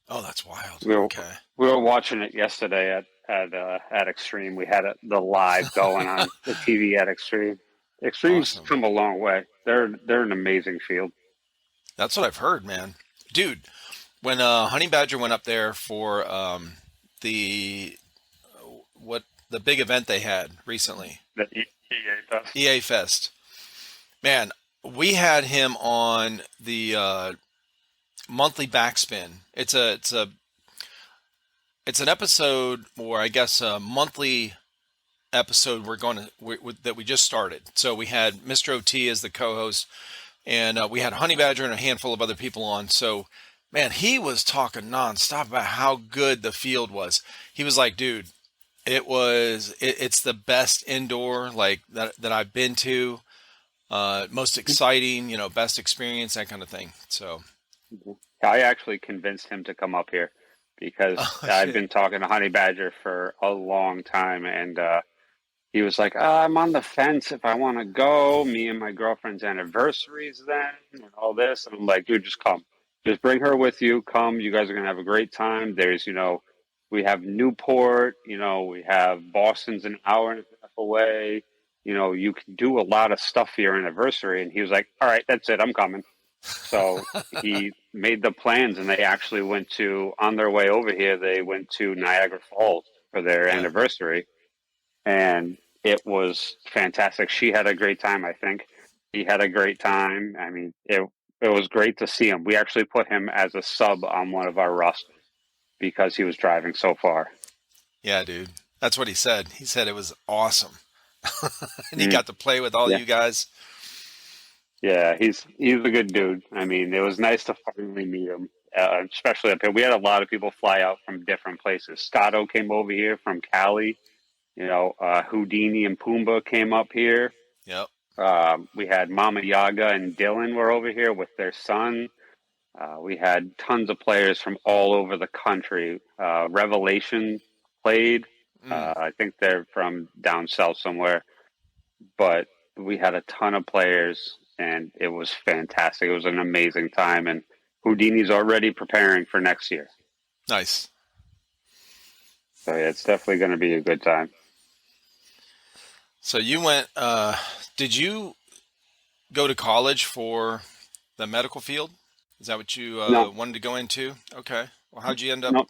Speaker 1: Oh, that's wild.
Speaker 2: We were
Speaker 1: Okay.
Speaker 2: we were watching it yesterday at Extreme. We had the live going on the TV at Extreme. Extreme's
Speaker 1: Awesome.
Speaker 2: come a long way. They're an amazing field.
Speaker 1: That's what I've heard, man. Dude, when Honey Badger went up there for the what the big event they had recently,
Speaker 2: The EA does.
Speaker 1: EA Fest. Man, we had him on the monthly backspin. It's an episode, or I guess a monthly episode that we just started. So we had Mr. OT as the co-host, and we had Honey Badger and a handful of other people on. So, man, he was talking nonstop about how good the field was. He was like, "Dude, it's the best indoor like that I've been to. Most exciting, best experience, that kind of thing." So,
Speaker 2: I actually convinced him to come up here because
Speaker 1: oh
Speaker 2: I've
Speaker 1: shit,
Speaker 2: been talking to Honey Badger for a long time, and he was like, "I'm on the fence if I want to go. Me and my girlfriend's anniversaries then, and all this." And I'm like, "Dude, just come. Just bring her with you. Come. You guys are gonna have a great time. We have Newport. We have Boston's an hour and a half away. You can do a lot of stuff for your anniversary." And he was like, "All right, that's it. I'm coming." So he made the plans, and they actually on their way over here, they went to Niagara Falls for their
Speaker 1: yeah,
Speaker 2: anniversary, and it was fantastic. She had a great time, I think. He had a great time. I mean, it was great to see him. We actually put him as a sub on one of our rosters because he was driving so far.
Speaker 1: yeah, dude. That's what he said. He said it was awesome, and he
Speaker 2: Mm,
Speaker 1: got to play with all
Speaker 2: yeah,
Speaker 1: you guys.
Speaker 2: yeah, he's a good dude. I mean, it was nice to finally meet him, especially up here. We had a lot of people fly out from different places. Scotto came over here from Cali. Houdini and Pumbaa came up here.
Speaker 1: Yep.
Speaker 2: We had Mama Yaga and Dylan were over here with their son. We had tons of players from all over the country. Revelation played.
Speaker 1: Mm,
Speaker 2: I think they're from down south somewhere, but we had a ton of players, and it was fantastic. It was an amazing time, and Houdini's already preparing for next year.
Speaker 1: nice.
Speaker 2: So yeah, it's definitely going to be a good time.
Speaker 1: So you went. Did you go to college for the medical field? Is that what you
Speaker 2: No,
Speaker 1: wanted to go into? Okay. Well, how'd you end up?
Speaker 2: no.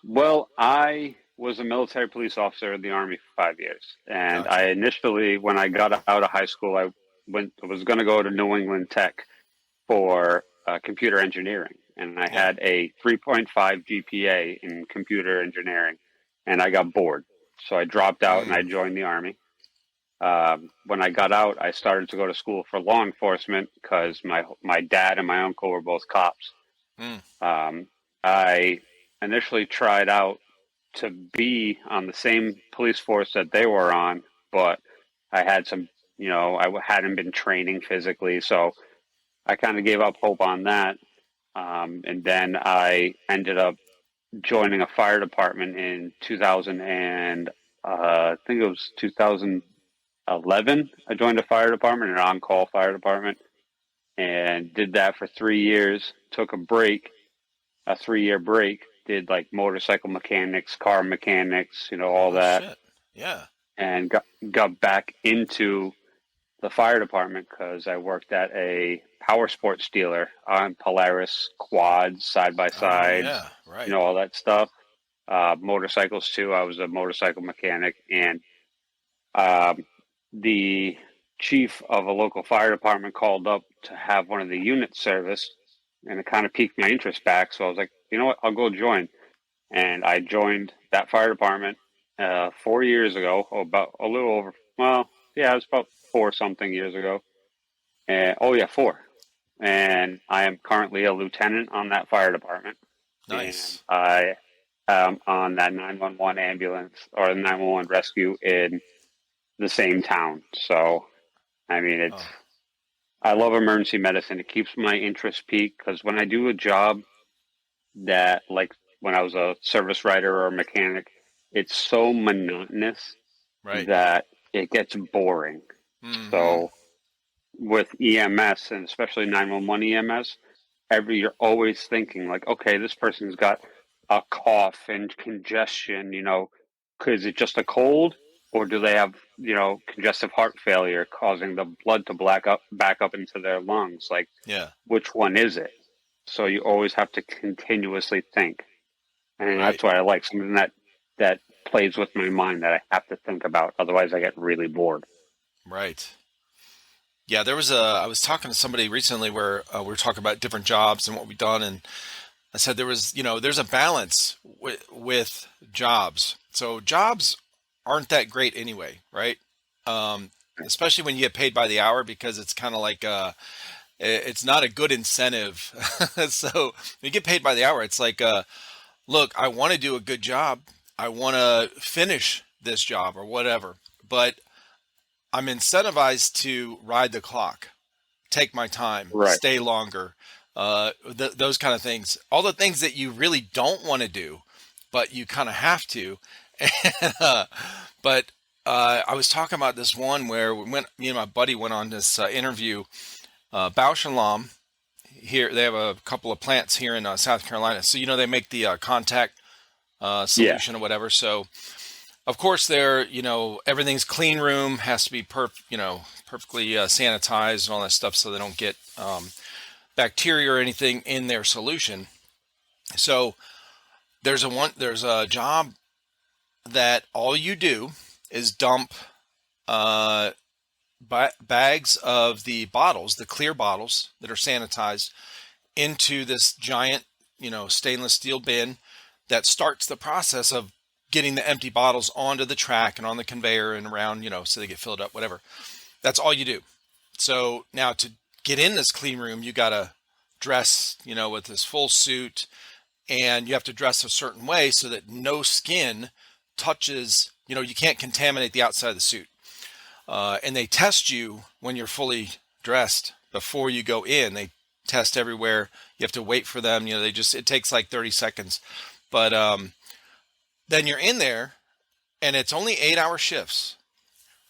Speaker 2: Well, I was a military police officer in the Army for 5 years. And
Speaker 1: Gotcha.
Speaker 2: I initially, when I got out of high school, I was going to go to New England Tech for computer engineering. And I
Speaker 1: Yeah.
Speaker 2: had a 3.5 GPA in computer engineering, and I got bored. So I dropped out and I
Speaker 1: Mm.
Speaker 2: joined the Army. When I got out, I started to go to school for law enforcement because my dad and my uncle were both cops.
Speaker 1: Mm.
Speaker 2: I initially tried out to be on the same police force that they were on, but I had some, I hadn't been training physically, so I kind of gave up hope on that. And then I ended up joining a fire department in 2000 and I think it was 2011. I joined a fire department, an on-call fire department, and did that for 3 years. Took a 3-year break, did like motorcycle mechanics, car mechanics, all
Speaker 1: Oh
Speaker 2: that,
Speaker 1: shit. Yeah.
Speaker 2: and got back into the fire department because I worked at a power sports dealer on Polaris quads, side by
Speaker 1: Oh
Speaker 2: sides,
Speaker 1: yeah. Right.
Speaker 2: all that stuff. Motorcycles too. I was a motorcycle mechanic, and um, the chief of a local fire department called up to have one of the units serviced, and it kind of piqued my interest back. So I was like, you know what, I'll go join. And I joined that fire department 4 years ago, about a little over, well, yeah, it was about 4 something years ago. And oh yeah, 4. And I am currently a lieutenant on that fire department, and
Speaker 1: Nice.
Speaker 2: I am on that 911 ambulance or 911 rescue in the same town. So, I mean,
Speaker 1: Oh.
Speaker 2: I love emergency medicine. It keeps my interest peaked because when I do a job that, like when I was a service writer or a mechanic, it's so monotonous
Speaker 1: Right.
Speaker 2: that it gets boring.
Speaker 1: Mm-hmm.
Speaker 2: So with EMS, and especially 911 EMS, you're always thinking like, okay, this person's got a cough and congestion, is it just a cold, or do they have, congestive heart failure causing the blood to back up into their lungs? Like,
Speaker 1: Yeah.
Speaker 2: which one is it? So you always have to continuously think. And
Speaker 1: Right.
Speaker 2: that's what I like, something that plays with my mind that I have to think about. Otherwise I get really bored.
Speaker 1: Right. Yeah, I was talking to somebody recently where we were talking about different jobs and what we've done, and I said there's a balance with jobs. So jobs aren't that great anyway, right? Um, Especially when you get paid by the hour, because it's kind of like it's not a good incentive. So when you get paid by the hour, it's like, look, I want to do a good job. I want to finish this job or whatever, but I'm incentivized to ride the clock, take my time,
Speaker 2: Right.
Speaker 1: stay longer, those kind of things. All the things that you really don't want to do, but you kind of have to. But I was talking about this one where me and my buddy went on this interview. Bausch and Lomb here, they have a couple of plants here in South Carolina. So they make the contact
Speaker 2: Yeah.
Speaker 1: solution or whatever. So of course, everything's clean room, has to be perfectly sanitized and all that stuff, so they don't get bacteria or anything in their solution. So there's a job that all you do is dump uh, bags of the bottles, the clear bottles that are sanitized, into this giant, stainless steel bin that starts the process of getting the empty bottles onto the track and on the conveyor and around, so they get filled up, whatever. That's all you do. So now to get in this clean room, you got to dress, with this full suit, and you have to dress a certain way so that no skin touches, you can't contaminate the outside of the suit. And they test you when you're fully dressed before you go in. They test everywhere. You have to wait for them. It takes like 30 seconds. But then you're in there, and it's only 8-hour shifts,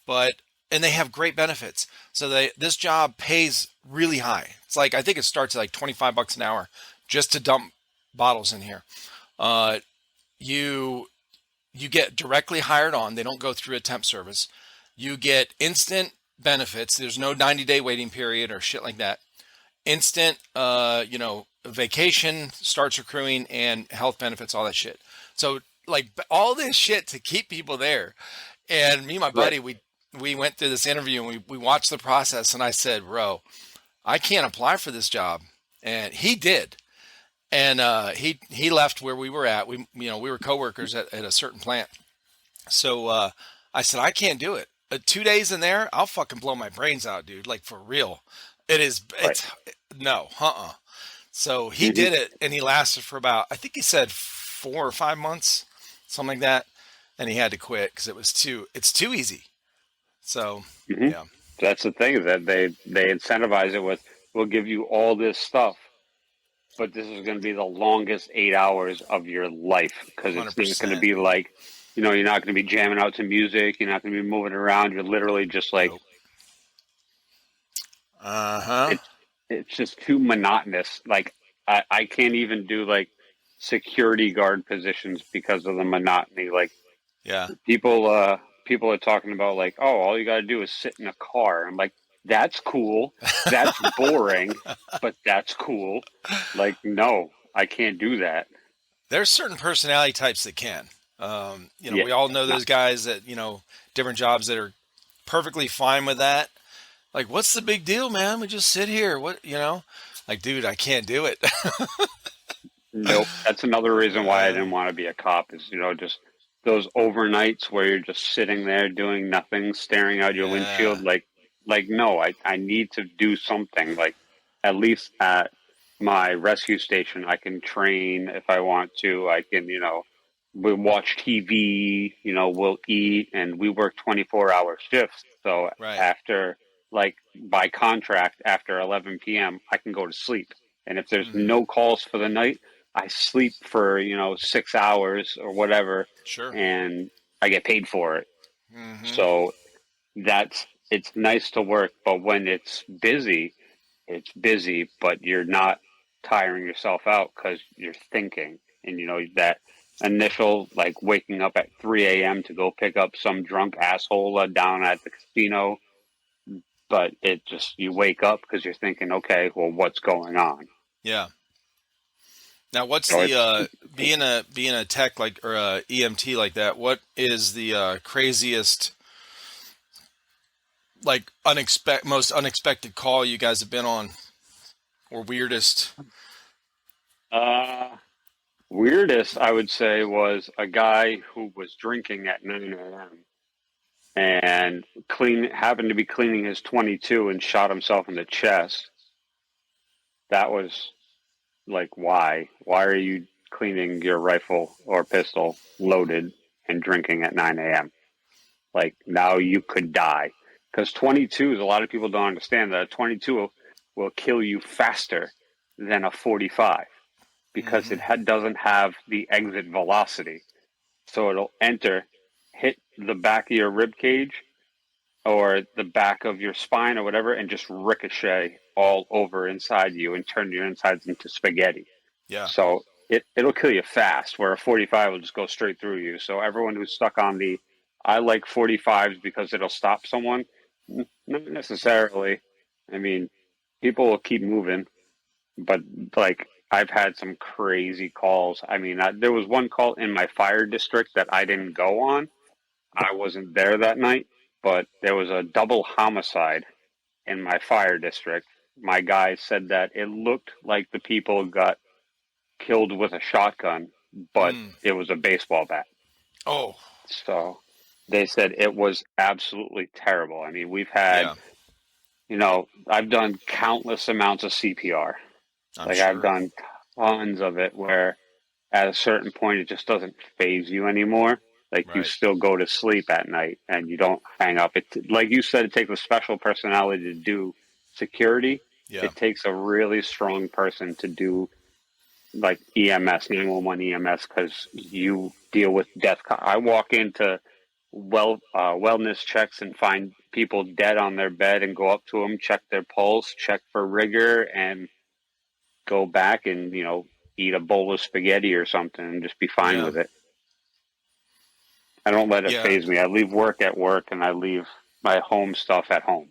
Speaker 1: and they have great benefits. So this job pays really high. It's like, I think it starts at like $25 an hour just to dump bottles in here. You get directly hired on. They don't go through a temp service. You get instant benefits. There's no 90-day waiting period or shit like that. Instant, vacation starts accruing, and health benefits, all that shit. So like all this shit to keep people there. And me and my
Speaker 2: Right.
Speaker 1: buddy, we went through this interview and we watched the process. And I said, bro, I can't apply for this job. And he did. And he left where we were at. We were coworkers at a certain plant. So I said, I can't do it. 2 days in there, I'll fucking blow my brains out, dude. Like for real.
Speaker 2: Right.
Speaker 1: It's no, So he
Speaker 2: Hmm.
Speaker 1: did it, and he lasted for about, I think he said 4 or 5 months, something like that, and he had to quit because it's too easy. So
Speaker 2: Hmm.
Speaker 1: yeah,
Speaker 2: That's the thing, is that they incentivize it with, we'll give you all this stuff, but this is going to be the longest 8 hours of your life, because
Speaker 1: hundred
Speaker 2: it's not going to
Speaker 1: percent.
Speaker 2: be like, you're not going to be jamming out to music. You're not going to be moving around. You're literally just like,
Speaker 1: Nope. Uh huh.
Speaker 2: it's it's just too monotonous. Like I can't even do like security guard positions because of the monotony. Like
Speaker 1: Yeah.
Speaker 2: people are talking about like, oh, all you got to do is sit in a car. I'm like, that's cool. That's boring, but that's cool. Like, no, I can't do that.
Speaker 1: There's certain personality types that can.
Speaker 2: Yeah,
Speaker 1: We all know
Speaker 2: no,
Speaker 1: those guys that different jobs that are perfectly fine with that. Like, what's the big deal, man? We just sit here. Like, dude, I can't do it.
Speaker 2: nope. That's another reason why I didn't want to be a cop, is just those overnights where you're just sitting there doing nothing, staring out your
Speaker 1: Yeah.
Speaker 2: windshield. Like no, I need to do something. Like at least at my rescue station, I can train if I want to. I can, we watch TV, we'll eat, and we work 24-hour shifts. So
Speaker 1: Right.
Speaker 2: after, like, by contract, after 11 p.m., I can go to sleep. And if there's
Speaker 1: Hmm.
Speaker 2: no calls for the night, I sleep for, 6 hours or whatever,
Speaker 1: Sure.
Speaker 2: and I get paid for it.
Speaker 1: Hmm.
Speaker 2: So it's nice to work, but when it's busy, but you're not tiring yourself out because you're thinking. And that initial, like, waking up at 3 a.m. to go pick up some drunk asshole down at the casino, but it just, you wake up because you're thinking, okay, well, what's going on?
Speaker 1: Yeah. Now, what's
Speaker 2: So
Speaker 1: the
Speaker 2: it's
Speaker 1: being a tech like or a EMT like that? What is the craziest, like most unexpected call you guys have been on, or weirdest?
Speaker 2: uh weirdest, I would say, was a guy who was drinking at 9 a.m. and happened to be cleaning his 22 and shot himself in the chest. That was like, why? Why are you cleaning your rifle or pistol loaded and drinking at 9 a.m.? Like, now you could die. Because 22s, a lot of people don't understand that a 22 will kill you faster than a 45, because
Speaker 1: Hmm.
Speaker 2: doesn't have the exit velocity. So it'll hit the back of your rib cage or the back of your spine or whatever, and just ricochet all over inside you and turn your insides into spaghetti.
Speaker 1: Yeah.
Speaker 2: So it'll kill you fast, where a 45 will just go straight through you. So everyone who's stuck on the, I like 45s because it'll stop someone, not necessarily. I mean, people will keep moving, but like, I've had some crazy calls. I mean, there was one call in my fire district that I didn't go on. I wasn't there that night, but there was a double homicide in my fire district. My guy said that it looked like the people got killed with a shotgun, but
Speaker 1: Mm.
Speaker 2: it was a baseball bat.
Speaker 1: Oh.
Speaker 2: So they said it was absolutely terrible. I mean, we've had,
Speaker 1: Yeah.
Speaker 2: I've done countless amounts of CPR.
Speaker 1: I'm
Speaker 2: Like, I've
Speaker 1: sure.
Speaker 2: done tons of it, where at a certain point it just doesn't phase you anymore. Like, you
Speaker 1: Right.
Speaker 2: still go to sleep at night and you don't hang up. It, like you said, it takes a special personality to do security.
Speaker 1: Yeah.
Speaker 2: It takes a really strong person to do like EMS, 911 EMS, because you deal with death. I walk into wellness checks and find people dead on their bed and go up to them, check their pulse, check for rigor, and go back and eat a bowl of spaghetti or something and just be fine
Speaker 1: Yeah.
Speaker 2: with it. I don't let it
Speaker 1: Yeah.
Speaker 2: phase me. I leave work at work and I leave my home stuff at home.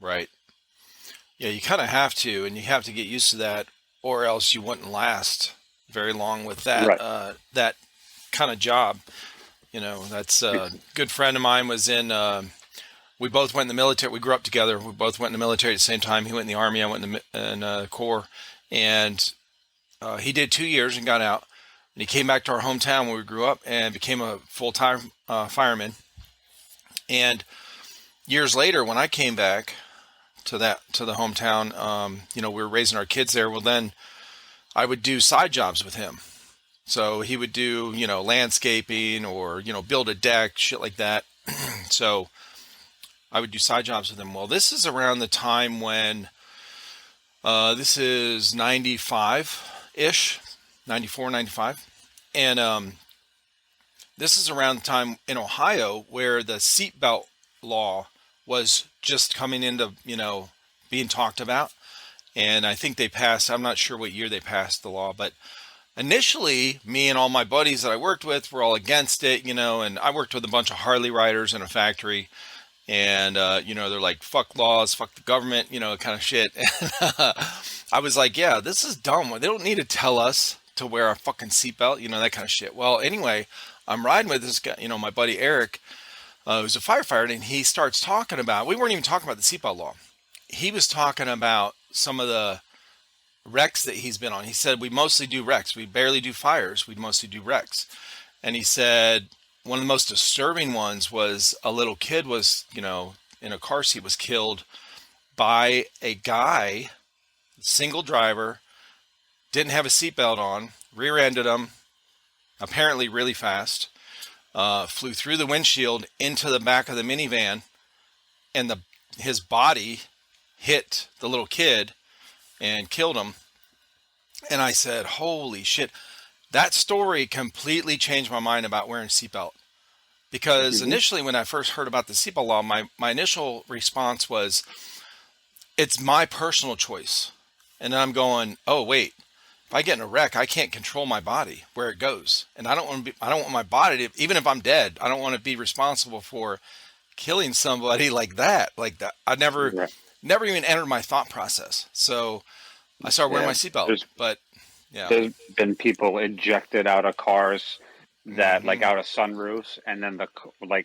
Speaker 1: Right. Yeah. You kind of have to, and you have to get used to that, or else you wouldn't last very long with that.
Speaker 2: Right.
Speaker 1: That kind of job. That's a good friend of mine was in, we both went in the military. We grew up together. We both went in the military at the same time. He went in the Army. I went in the Corps. And he did 2 years and got out. And he came back to our hometown where we grew up and became a full-time fireman. And years later, when I came back to the hometown, we were raising our kids there. Well, then I would do side jobs with him. So he would do, landscaping or, build a deck, shit like that. So I would do side jobs with him. Well, this is around the time when, this is 95-ish, 94, 95. And this is around the time in Ohio where the seatbelt law was just coming into, being talked about. And I think they passed, I'm not sure what year they passed the law, but initially, me and all my buddies that I worked with were all against it, and I worked with a bunch of Harley riders in a factory, and, they're like, fuck laws, fuck the government, kind of shit. And I was like, yeah, this is dumb. They don't need to tell us to wear a fucking seatbelt, that kind of shit. Well, anyway, I'm riding with this guy, my buddy Eric, who's a firefighter, and he starts talking about, we weren't even talking about the seatbelt law. He was talking about some of the wrecks that he's been on. He said, we mostly do wrecks. We barely do fires. We mostly do wrecks. And he said, one of the most disturbing ones was a little kid was, in a car seat, was killed by a guy, single driver, didn't have a seatbelt on, rear-ended him, apparently really fast, flew through the windshield into the back of the minivan, and his body hit the little kid and killed him. And I said, holy shit. That story completely changed my mind about wearing seatbelt. Because initially when I first heard about the seatbelt law, my initial response was, it's my personal choice. And then I'm going, oh wait, if I get in a wreck, I can't control my body where it goes. And I don't want my body to, even if I'm dead, I don't want to be responsible for killing somebody like that. I never even entered my thought process. So I started wearing my seatbelt. But yeah,
Speaker 2: there's been people ejected out of cars that like out of sunroofs, and then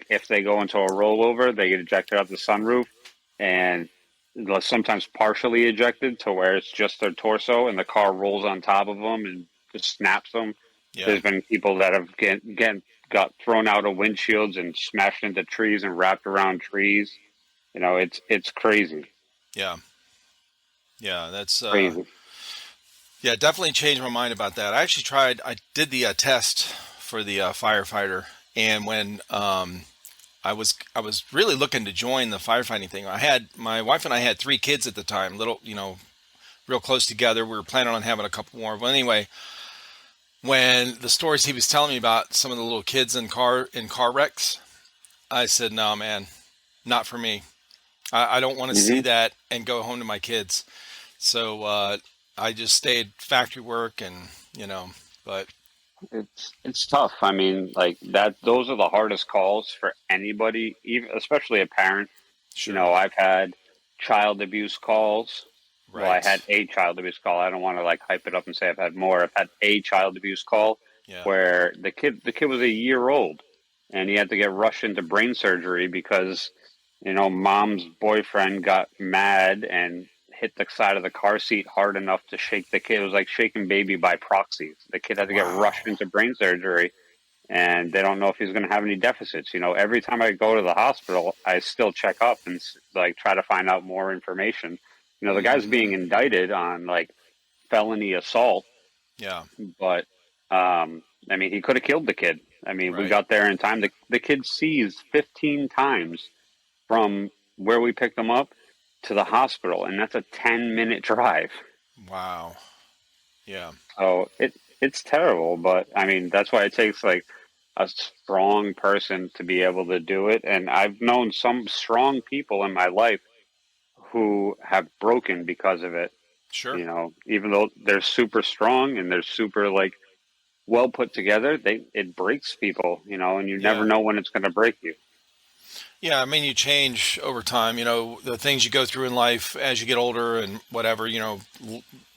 Speaker 2: if they go into a rollover, they get ejected out the sunroof, and sometimes partially ejected to where it's just their torso, and the car rolls on top of them and just snaps them. Yeah. There's been people that have got thrown out of windshields and smashed into trees and wrapped around trees. It's crazy.
Speaker 1: Yeah. Yeah, that's
Speaker 2: crazy.
Speaker 1: Yeah, definitely changed my mind about that. I did the test for the firefighter, and when I was really looking to join the firefighting thing. My wife and I had 3 kids at the time, little, real close together. We were planning on having a couple more. But anyway, when the stories he was telling me about some of the little kids in car wrecks, I said, no, man, not for me. I don't want to see that and go home to my kids. So I just stayed factory work, and but
Speaker 2: it's tough. I mean, like that. Those are the hardest calls for anybody, even especially a parent. Sure. I've had child abuse calls. Right. Well, I had a child abuse call. I don't want to hype it up and say I've had more. I've had a child abuse call where the kid was a year old, and he had to get rushed into brain surgery because mom's boyfriend got mad and hit the side of the car seat hard enough to shake the kid. It was like shaking baby by proxy. The kid had to get rushed into brain surgery, and they don't know if he's going to have any deficits. Every time I go to the hospital, I still check up and try to find out more information. The guy's being indicted on felony assault.
Speaker 1: Yeah.
Speaker 2: But, he could have killed the kid. We got there in time. The kid seized 15 times from where we picked him up to the hospital, and that's a 10-minute drive.
Speaker 1: Wow. Yeah.
Speaker 2: So it's terrible, but that's why it takes a strong person to be able to do it. And I've known some strong people in my life who have broken because of it.
Speaker 1: Sure.
Speaker 2: Even though they're super strong and they're super well put together, it breaks people, and you never know when it's going to break you.
Speaker 1: Yeah, you change over time, the things you go through in life as you get older and whatever,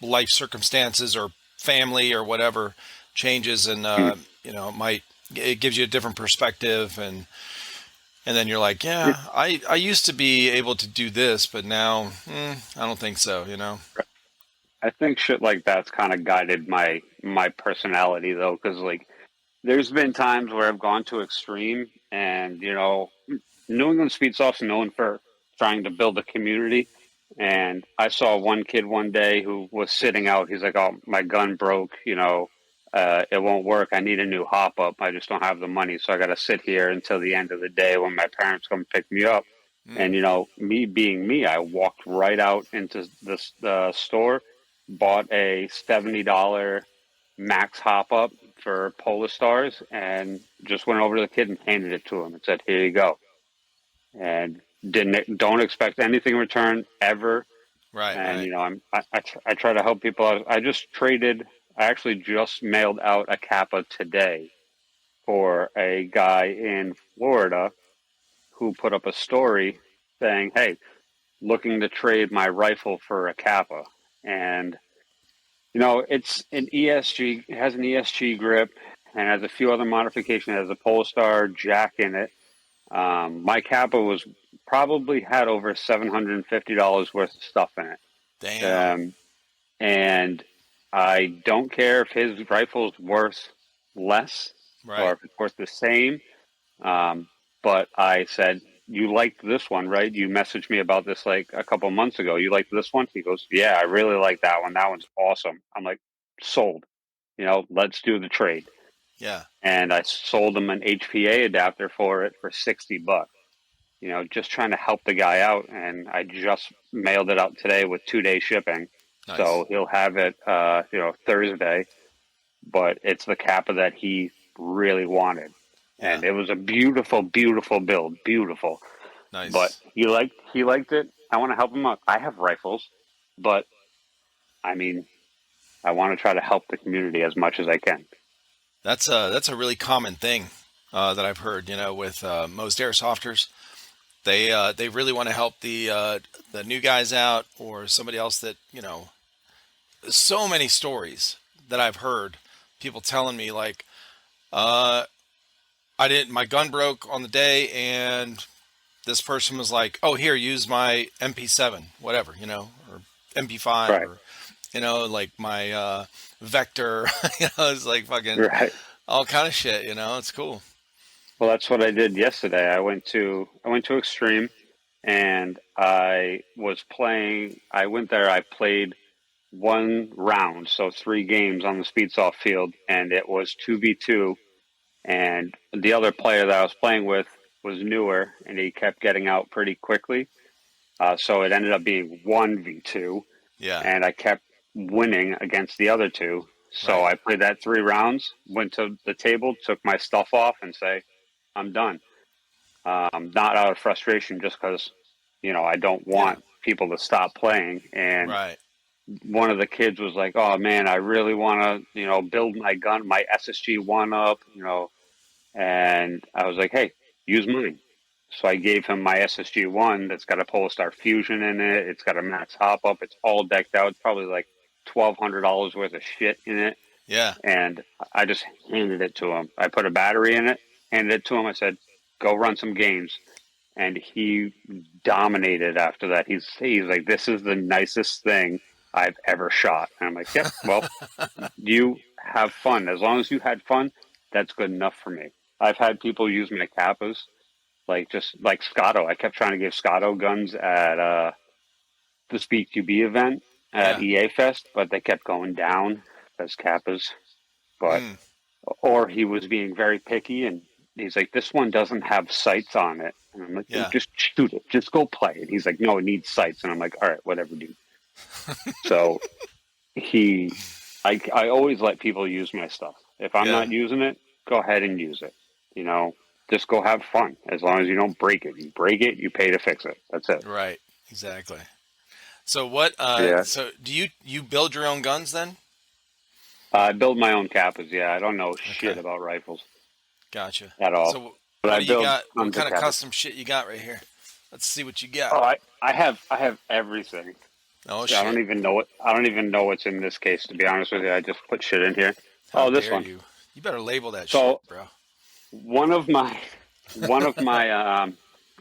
Speaker 1: life circumstances or family or whatever changes, and, it it gives you a different perspective, and then you're like,
Speaker 2: It,
Speaker 1: yeah, I used to be able to do this, but now I don't think so, you know?
Speaker 2: I think shit like that's kind of guided my personality though, because like there's been times where I've gone to extreme, and New England Speedsoft's known for trying to build a community. And I saw one kid one day who was sitting out. He's like, "Oh, my gun broke. It won't work. I need a new hop up. I just don't have the money, so I got to sit here until the end of the day when my parents come pick me up."
Speaker 1: Mm,
Speaker 2: And me being me, I walked right out into the store, bought a $70 max hop up for Polar Stars, and just went over to the kid and handed it to him and said, "Here you go." And don't expect anything in return ever.
Speaker 1: right,
Speaker 2: And
Speaker 1: right.
Speaker 2: I try to help people out. I actually just mailed out a Kappa today for a guy in Florida who put up a story saying, "Hey, looking to trade my rifle for a Kappa." And it's an ESG. It has an ESG grip and has a few other modifications. It has a Polestar jack in it. My Kappa was probably had over $750 worth of stuff in it.
Speaker 1: Damn.
Speaker 2: And I don't care if his rifle is worth less or
Speaker 1: Right.
Speaker 2: if it's worth the same. Um, but I said, "You liked this one, right? You messaged me about this like a couple months ago. You liked this one?" He goes, "Yeah, I really like that one. That one's awesome." I'm like, "Sold. Let's do the trade."
Speaker 1: Yeah.
Speaker 2: And I sold him an HPA adapter for it for $60. Just trying to help the guy out. And I just mailed it out today with 2-day shipping.
Speaker 1: Nice.
Speaker 2: So he'll have it, Thursday, but it's the Kappa that he really wanted.
Speaker 1: Yeah.
Speaker 2: And it was a beautiful, beautiful build, beautiful. But
Speaker 1: Nice.
Speaker 2: he liked it. I want to help him out. I have rifles, but I mean, I want to try to help the community as much as I can.
Speaker 1: That's a really common thing that I've heard. You know, with most airsofters, they really want to help the new guys out or somebody else that so many stories that I've heard people telling me like, uh, I didn't my gun broke on the day and this person was like, oh, here, use my MP7, whatever, or MP5
Speaker 2: Right,
Speaker 1: or like my Vector. It's like fucking
Speaker 2: right.
Speaker 1: all kind of shit. It's cool.
Speaker 2: Well, that's what I did yesterday. I went to Extreme, and I was playing. I went there. I played one round, so 3 games on the Speedsoft field, and it was 2v2. And the other player that I was playing with was newer, and he kept getting out pretty quickly. So it ended up being 1v2,
Speaker 1: Yeah.
Speaker 2: and I kept winning against the other two. So
Speaker 1: Right.
Speaker 2: I played that 3 rounds, went to the table, took my stuff off, and say, "I'm done." Not out of frustration, just because I don't
Speaker 1: Yeah.
Speaker 2: want people to stop playing. And
Speaker 1: Right.
Speaker 2: one of the kids was like, "Oh man, I really want to build my gun, my SSG one up." And I was like, "Hey, use mine." So I gave him my SSG one that's got a Polestar Fusion in it. It's got a max hop up. It's all decked out. It's probably like $1,200 worth of shit in it.
Speaker 1: Yeah.
Speaker 2: And I just handed it to him. I put a battery in it, handed it to him. I said, "Go run some games." And he dominated after that. He's like, "This is the nicest thing I've ever shot." And I'm like, "Yep, well, you have fun. As long as you had fun, that's good enough for me." I've had people use my Kappas, like just like Scotto. I kept trying to give Scotto guns at the Speed QB event at
Speaker 1: Yeah.
Speaker 2: EA Fest, but they kept going down as Kappas. But
Speaker 1: Mm.
Speaker 2: or he was being very picky, and he's like, "This one doesn't have sights on it." And I'm like, "Dude,
Speaker 1: Yeah.
Speaker 2: just shoot it. Just go play it." He's like, "No, it needs sights." And I'm like, "All right, whatever, dude." So he, I always let people use my stuff. If I'm
Speaker 1: Yeah.
Speaker 2: not using it, go ahead and use it. You know, just go have fun. As long as you don't break it. You break it, you pay to fix it. That's it.
Speaker 1: Right. Exactly. So what?
Speaker 2: Yeah.
Speaker 1: So do you build your own guns then?
Speaker 2: I build my own Kappas. Yeah, I don't know shit
Speaker 1: Okay.
Speaker 2: about rifles
Speaker 1: Gotcha.
Speaker 2: at all,
Speaker 1: So
Speaker 2: but
Speaker 1: what
Speaker 2: I
Speaker 1: do you
Speaker 2: build
Speaker 1: got? What
Speaker 2: tons of
Speaker 1: kind of
Speaker 2: Kappas.
Speaker 1: custom shit you got right here? Let's see what you got.
Speaker 2: Oh, I have everything.
Speaker 1: Oh
Speaker 2: I don't
Speaker 1: shit.
Speaker 2: even know what I don't even know what's in this case, to be honest with you. I just put shit in here.
Speaker 1: How
Speaker 2: Oh, this
Speaker 1: dare
Speaker 2: one.
Speaker 1: you? You better label that shit,
Speaker 2: So
Speaker 1: bro.
Speaker 2: one of my one of my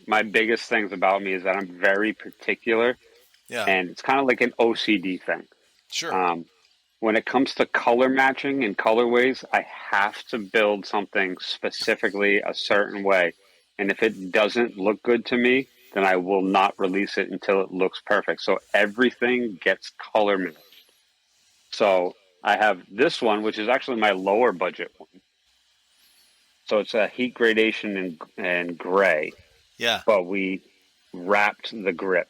Speaker 2: my biggest things about me is that I'm very particular,
Speaker 1: Yeah.
Speaker 2: and it's kind of like an OCD thing.
Speaker 1: Sure.
Speaker 2: Um, when it comes to color matching and colorways, I have to build something specifically a certain way. And if it doesn't look good to me, then I will not release it until it looks perfect. So everything gets color matched. So I have this one, which is actually my lower budget one. So it's a heat gradation in gray,
Speaker 1: Yeah.
Speaker 2: but we wrapped the grip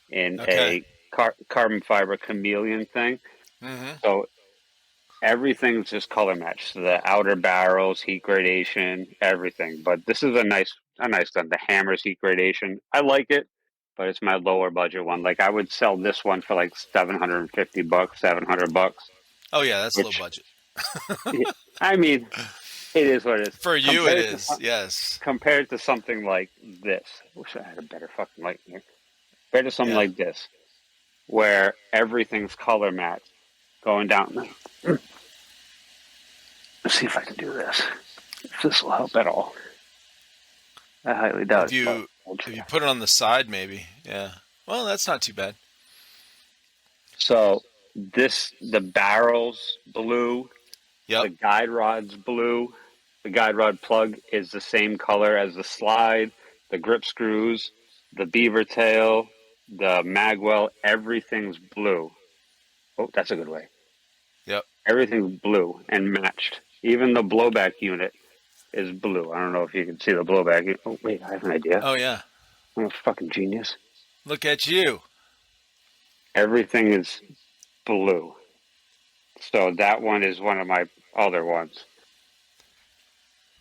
Speaker 2: in
Speaker 1: Okay.
Speaker 2: a carbon fiber chameleon thing.
Speaker 1: Mm-hmm.
Speaker 2: So everything's just color matched. So the outer barrels, heat gradation, everything. But this is a nice gun. The hammer's heat gradation. I like it, but it's my lower budget one. Like I would sell this one for like $750, $700,
Speaker 1: Oh yeah, that's low
Speaker 2: which
Speaker 1: budget.
Speaker 2: I mean, it is what it is.
Speaker 1: For you, it is. Yes.
Speaker 2: Compared to something like this. I wish I had a better fucking light here. Compared to something
Speaker 1: Yeah.
Speaker 2: like this, where everything's color matched, going down. Let's see if I can do this. If this will help at all. I highly doubt it.
Speaker 1: If you put it on the side, maybe. Yeah. Well, that's not too bad.
Speaker 2: So the barrel's blue.
Speaker 1: Yep.
Speaker 2: The guide rod's blue. The guide rod plug is the same color as the slide, the grip screws, the beaver tail, the magwell. Everything's blue. Oh, that's a good way.
Speaker 1: Yep.
Speaker 2: Everything's blue and matched. Even the blowback unit is blue. I don't know if you can see the blowback. Oh, wait, I have an idea.
Speaker 1: Oh yeah.
Speaker 2: I'm a fucking genius.
Speaker 1: Look at you.
Speaker 2: Everything is blue. So that one is one of my other ones.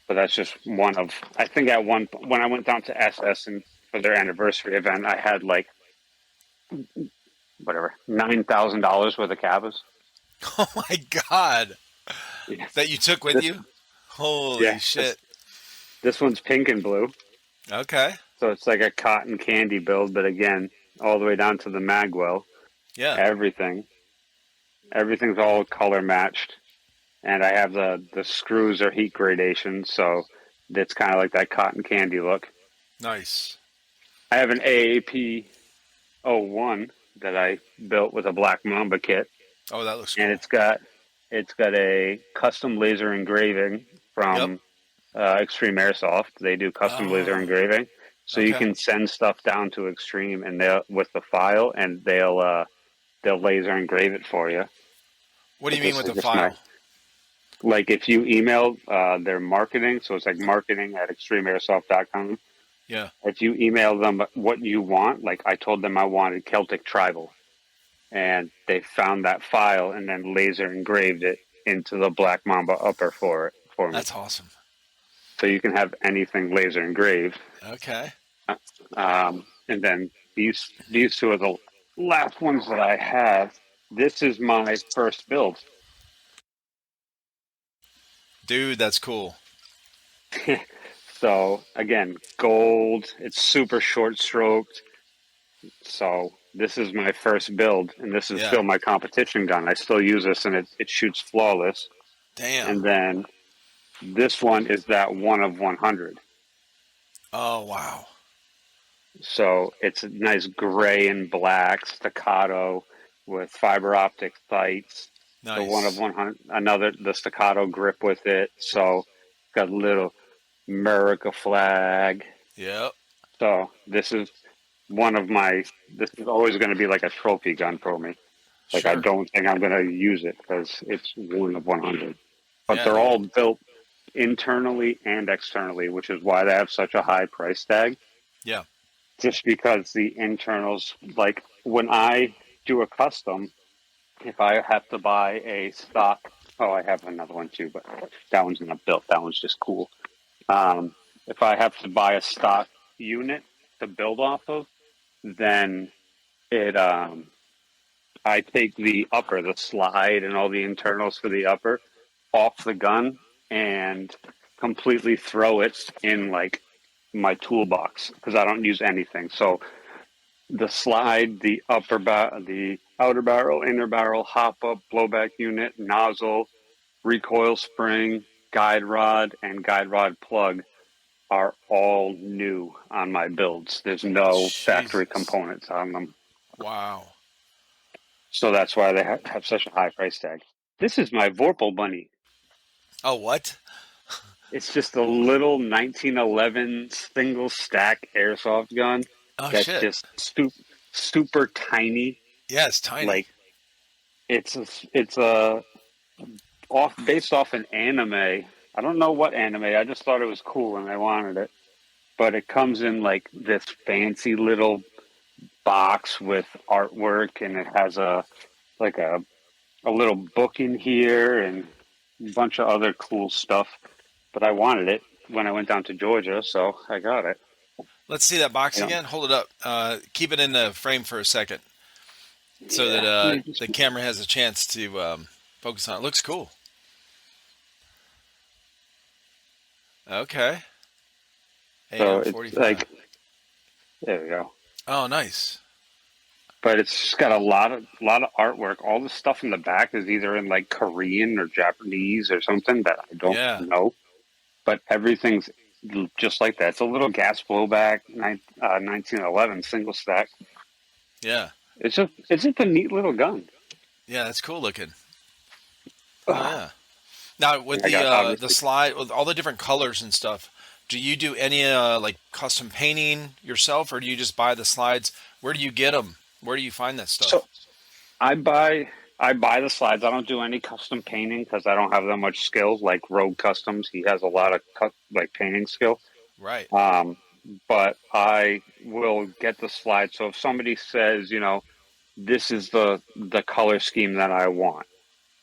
Speaker 2: But that's just one of, I think at one, when I went down to SS and for their anniversary event, I had like, whatever, $9,000 worth of cabas.
Speaker 1: Oh my God.
Speaker 2: Yeah.
Speaker 1: That you took with you? Holy shit.
Speaker 2: This one's pink and blue.
Speaker 1: Okay.
Speaker 2: So it's like a cotton candy build, but again, all the way down to the magwell.
Speaker 1: Yeah.
Speaker 2: Everything's all color matched. And I have the screws are heat gradation, so it's kind of like that cotton candy look.
Speaker 1: Nice.
Speaker 2: I have an AAP 01 that I built with a Black Mamba kit.
Speaker 1: Oh, that looks cool.
Speaker 2: And it's got a custom laser engraving from Extreme Airsoft. They do custom laser engraving, so you can send stuff down to Extreme and they'll with the file, and they'll laser engrave it for you.
Speaker 1: What do you mean with the file?
Speaker 2: Like if you email their marketing, so it's like marketing@extremeairsoft.com.
Speaker 1: Yeah.
Speaker 2: If you email them what you want, like I told them I wanted Celtic Tribal, and they found that file and then laser engraved it into the Black Mamba upper for me.
Speaker 1: That's awesome.
Speaker 2: So you can have anything laser engraved.
Speaker 1: Okay.
Speaker 2: And then these two are the last ones that I have. This is my first build.
Speaker 1: Dude, that's cool.
Speaker 2: So again, gold. It's super short stroked. So this is my first build, and this is still my competition gun. I still use this, and it shoots flawless.
Speaker 1: Damn.
Speaker 2: And then this one is that 1 of 100.
Speaker 1: Oh, wow.
Speaker 2: So it's a nice gray and black staccato with fiber optic sights.
Speaker 1: Nice.
Speaker 2: The 1 of 100, the staccato grip with it. So got a little America flag.
Speaker 1: Yep.
Speaker 2: So this is always going to be like a trophy gun for me. Like sure. I don't think I'm going to use it because it's 1 of 100. But they're all built internally and externally, which is why they have such a high price tag.
Speaker 1: Yeah.
Speaker 2: Just because the internals, like when I do a custom, if I have to buy a stock, I have another one too, but that one's not built. That one's just cool. If I have to buy a stock unit to build off of, then I take the upper, the slide and all the internals for the upper off the gun and completely throw it in like my toolbox because I don't use anything. So the slide, the the outer barrel, inner barrel, hop up, blowback unit, nozzle, recoil spring, guide rod and guide rod plug are all new on my builds. There's no factory
Speaker 1: Jesus.
Speaker 2: components on them.
Speaker 1: Wow.
Speaker 2: So that's why they have such a high price tag. This is my Vorpal bunny.
Speaker 1: Oh, what?
Speaker 2: It's just a little 1911 single stack airsoft gun
Speaker 1: Oh,
Speaker 2: that's
Speaker 1: shit.
Speaker 2: just super tiny.
Speaker 1: Yeah, it's tiny.
Speaker 2: Like it's a off based off an anime. I don't know what anime. I just thought it was cool and I wanted it. But it comes in like this fancy little box with artwork, and it has like a little book in here and a bunch of other cool stuff. But I wanted it when I went down to Georgia, so I got it.
Speaker 1: Let's see that box
Speaker 2: You know,
Speaker 1: again. Hold it up. Keep it in the frame for a second so that
Speaker 2: yeah. Let me just,
Speaker 1: the camera has a chance to focus on it. Looks cool. Okay.
Speaker 2: so
Speaker 1: AM
Speaker 2: it's
Speaker 1: 45.
Speaker 2: like there we go.
Speaker 1: Oh, nice.
Speaker 2: But it's got a lot of artwork. All the stuff in the back is either in like Korean or Japanese or something that I don't
Speaker 1: Yeah.
Speaker 2: know. But everything's just like that. It's a little gas blowback, 1911 single stack.
Speaker 1: Yeah.
Speaker 2: It's just a neat little gun.
Speaker 1: Yeah, that's cool looking. Oh, yeah. Now with
Speaker 2: I got
Speaker 1: the
Speaker 2: obviously.
Speaker 1: slide with all the different colors and stuff, do you do any like custom painting yourself, or do you just buy the slides? Where do you get them? Where do you find that
Speaker 2: So
Speaker 1: stuff?
Speaker 2: I buy the slides. I don't do any custom painting because I don't have that much skills. Like Rogue Customs, he has a lot of like painting skill.
Speaker 1: Right.
Speaker 2: Um, but I will get the slide. So if somebody says, this is the color scheme that I want,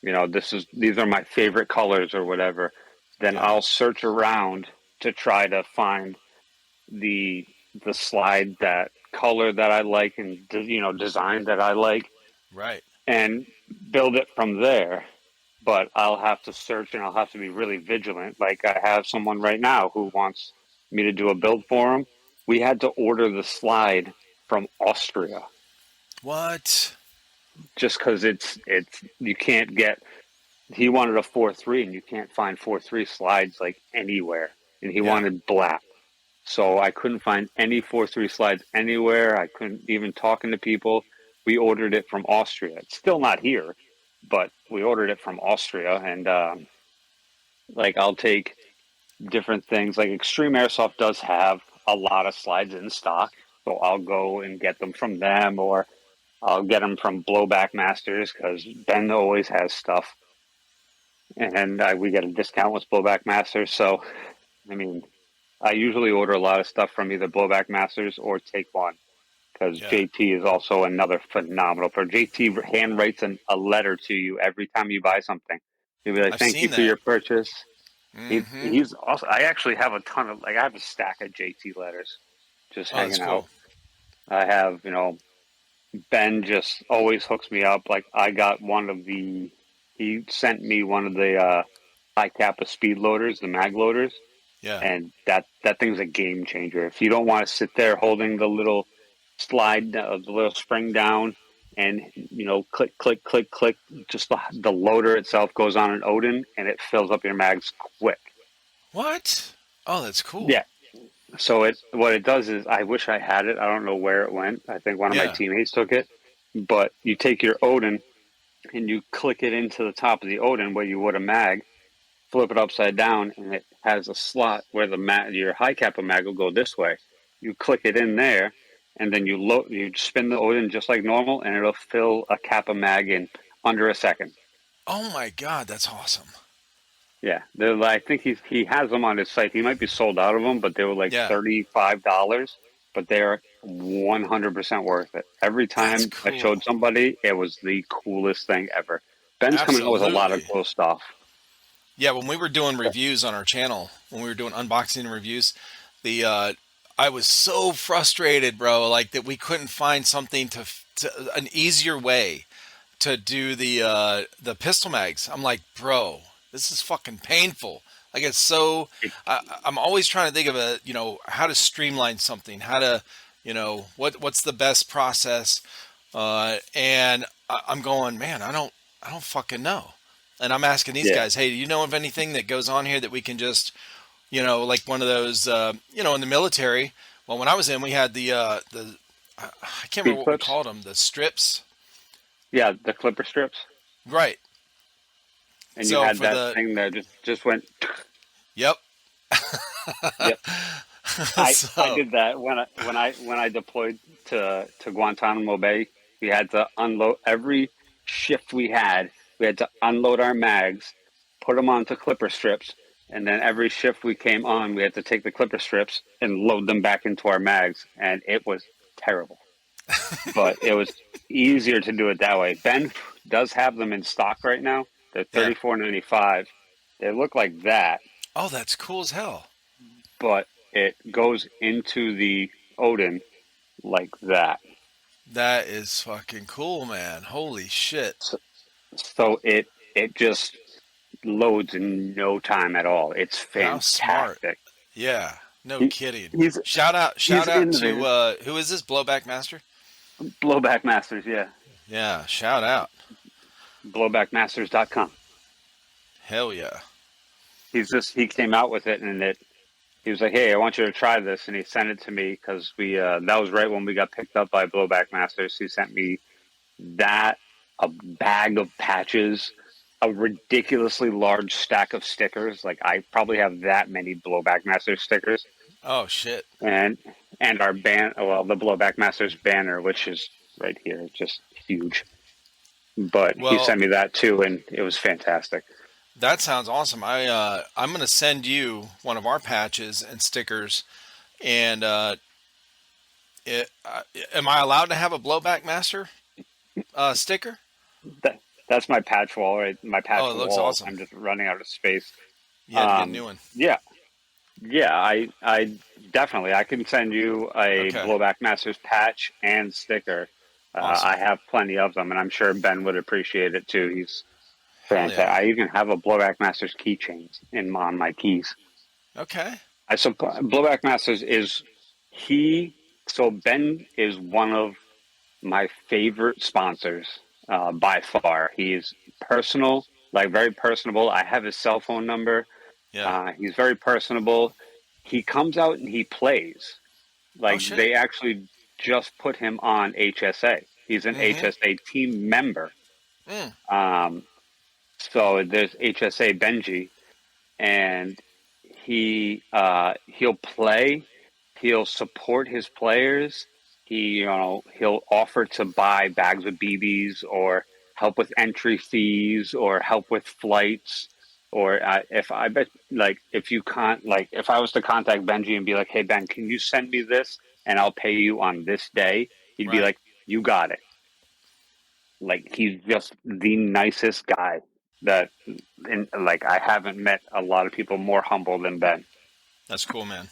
Speaker 2: these are my favorite colors or whatever, then
Speaker 1: Yeah.
Speaker 2: I'll search around to try to find the the slide that color that I like and design that I like
Speaker 1: Right.
Speaker 2: and build it from there. But I'll have to search and I'll have to be really vigilant. Like I have someone right now who wants me to do a build for him. We had to order the slide from Austria
Speaker 1: What?
Speaker 2: just because it's you can't get. He wanted a 4.3 and you can't find 4.3 slides like anywhere, and he
Speaker 1: Yeah.
Speaker 2: wanted black. So I couldn't find any 4.3 slides anywhere. I couldn't even talking to people. We ordered it from Austria. It's still not here, but we ordered it from Austria. And like I'll take different things. Like Extreme Airsoft does have a lot of slides in stock, so I'll go and get them from them, or I'll get them from Blowback Masters because Ben always has stuff, and we get a discount with Blowback Masters. So, I mean, I usually order a lot of stuff from either Blowback Masters or Take One because
Speaker 1: Yeah.
Speaker 2: JT is also another phenomenal. For JT hand writes a letter to you every time you buy something. He'll be like,
Speaker 1: I've
Speaker 2: "Thank you
Speaker 1: seen
Speaker 2: for
Speaker 1: that.
Speaker 2: your purchase."
Speaker 1: Mm-hmm.
Speaker 2: He's also. I actually have a ton of I have a stack of JT letters just
Speaker 1: Oh, that's
Speaker 2: hanging out.
Speaker 1: cool.
Speaker 2: I have Ben just always hooks me up. Like I got he sent me one of the high kappa speed loaders, the mag loaders,
Speaker 1: Yeah.
Speaker 2: and that thing's a game changer. If you don't want to sit there holding the little slide, the little spring down, and click click click click, just the loader itself goes on an Odin and it fills up your mags quick.
Speaker 1: What? Oh, that's cool.
Speaker 2: Yeah. So what it does is I wish I had it. I don't know where it went. I think one of my
Speaker 1: Yeah.
Speaker 2: teammates took it. But you take your Odin and you click it into the top of the Odin where you would a mag, flip it upside down, and it has a slot where your high kappa mag will go this way. You click it in there, and then you spin the Odin just like normal, and it'll fill a kappa mag in under a second.
Speaker 1: Oh my God, that's awesome.
Speaker 2: Yeah, I think he has them on his site. He might be sold out of them, but they were like
Speaker 1: Yeah.
Speaker 2: $35. But they're 100% worth it. Every
Speaker 1: That's
Speaker 2: time I
Speaker 1: cool.
Speaker 2: showed somebody, it was the coolest thing ever. Ben's coming out with a lot of
Speaker 1: Absolutely.
Speaker 2: cool stuff.
Speaker 1: Yeah, when we were doing reviews on our channel, when we were doing unboxing and reviews, the I was so frustrated, bro, like that we couldn't find something to an easier way to do the pistol mags. I'm like, bro, this is fucking painful. Like it's so. I'm always trying to think of how to streamline something, how to, what's the best process, and I'm going, man, I don't fucking know. and I'm asking these
Speaker 2: Yeah.
Speaker 1: guys, hey, do you know of anything that goes on here that we can just, like one of those, in the military. Well, when I was in, we had I can't remember
Speaker 2: Speed
Speaker 1: what we
Speaker 2: clips.
Speaker 1: called them, the strips.
Speaker 2: Yeah, the clipper strips.
Speaker 1: Right.
Speaker 2: And you
Speaker 1: So
Speaker 2: had
Speaker 1: for
Speaker 2: that
Speaker 1: the,
Speaker 2: thing that just went.
Speaker 1: yep.
Speaker 2: Yep. I
Speaker 1: So,
Speaker 2: did that when I deployed to Guantanamo Bay. We had to unload every shift we had. We had to unload our mags, put them onto clipper strips, and then every shift we came on, we had to take the clipper strips and load them back into our mags, and it was terrible. But it was easier to do it that way. Ben does have them in stock right now. They're
Speaker 1: yeah.
Speaker 2: $34.95. They look like that,
Speaker 1: Oh, that's cool as hell.
Speaker 2: but it goes into the Odin like that.
Speaker 1: That is fucking cool, man. Holy shit.
Speaker 2: So, so it just loads in no time at all. It's
Speaker 1: How smart.
Speaker 2: fantastic.
Speaker 1: Yeah. No
Speaker 2: He,
Speaker 1: kidding.
Speaker 2: he's
Speaker 1: Shout
Speaker 2: he's
Speaker 1: out to,
Speaker 2: innovative.
Speaker 1: who is this? Blowback Master?
Speaker 2: Blowback Masters, yeah.
Speaker 1: Yeah. Shout out.
Speaker 2: Blowbackmasters.com.
Speaker 1: Hell yeah.
Speaker 2: He came out with it, and he was like, "Hey, I want you to try this," and he sent it to me because that was right when we got picked up by Blowback Masters. He sent me that, a bag of patches, a ridiculously large stack of stickers. Like, I probably have that many Blowback Masters stickers,
Speaker 1: Oh shit.
Speaker 2: and our the Blowback Masters banner, which is right here, just huge. But he
Speaker 1: Well,
Speaker 2: sent me that too, and it was fantastic.
Speaker 1: that sounds awesome. I'm gonna send you one of our patches and stickers. And am I allowed to have a Blowback Master sticker?
Speaker 2: That that's my patch wall, right? My patch
Speaker 1: Oh, it looks
Speaker 2: wall.
Speaker 1: awesome.
Speaker 2: I'm just running out of space.
Speaker 1: You had to get a new one.
Speaker 2: Yeah, yeah. I definitely I can send you a
Speaker 1: Okay.
Speaker 2: Blowback Masters patch and sticker.
Speaker 1: Awesome.
Speaker 2: I have plenty of them, and I'm sure Ben would appreciate it too. He's
Speaker 1: Hell
Speaker 2: fantastic.
Speaker 1: yeah.
Speaker 2: I even have a Blowback Masters keychain on my keys.
Speaker 1: Okay.
Speaker 2: I suppose Blowback Masters is he. So Ben is one of my favorite sponsors by far. He's personal, like very personable. I have his cell phone number.
Speaker 1: Yeah.
Speaker 2: He's very personable. He comes out and he plays.
Speaker 1: Oh
Speaker 2: Like,
Speaker 1: shit.
Speaker 2: they actually just put him on HSA. He's an
Speaker 1: Mm-hmm.
Speaker 2: HSA team member.
Speaker 1: Mm.
Speaker 2: Um, so there's HSA Benji, and he'll play. He'll support his players. He'll offer to buy bags of BBs, or help with entry fees, or help with flights. Or if I was to contact Benji and be like, "Hey Ben, can you send me this and I'll pay you on this day?" He'd be
Speaker 1: Right.
Speaker 2: like, "You got it." Like, he's just the nicest guy that, and like, I haven't met a lot of people more humble than Ben.
Speaker 1: That's cool, man.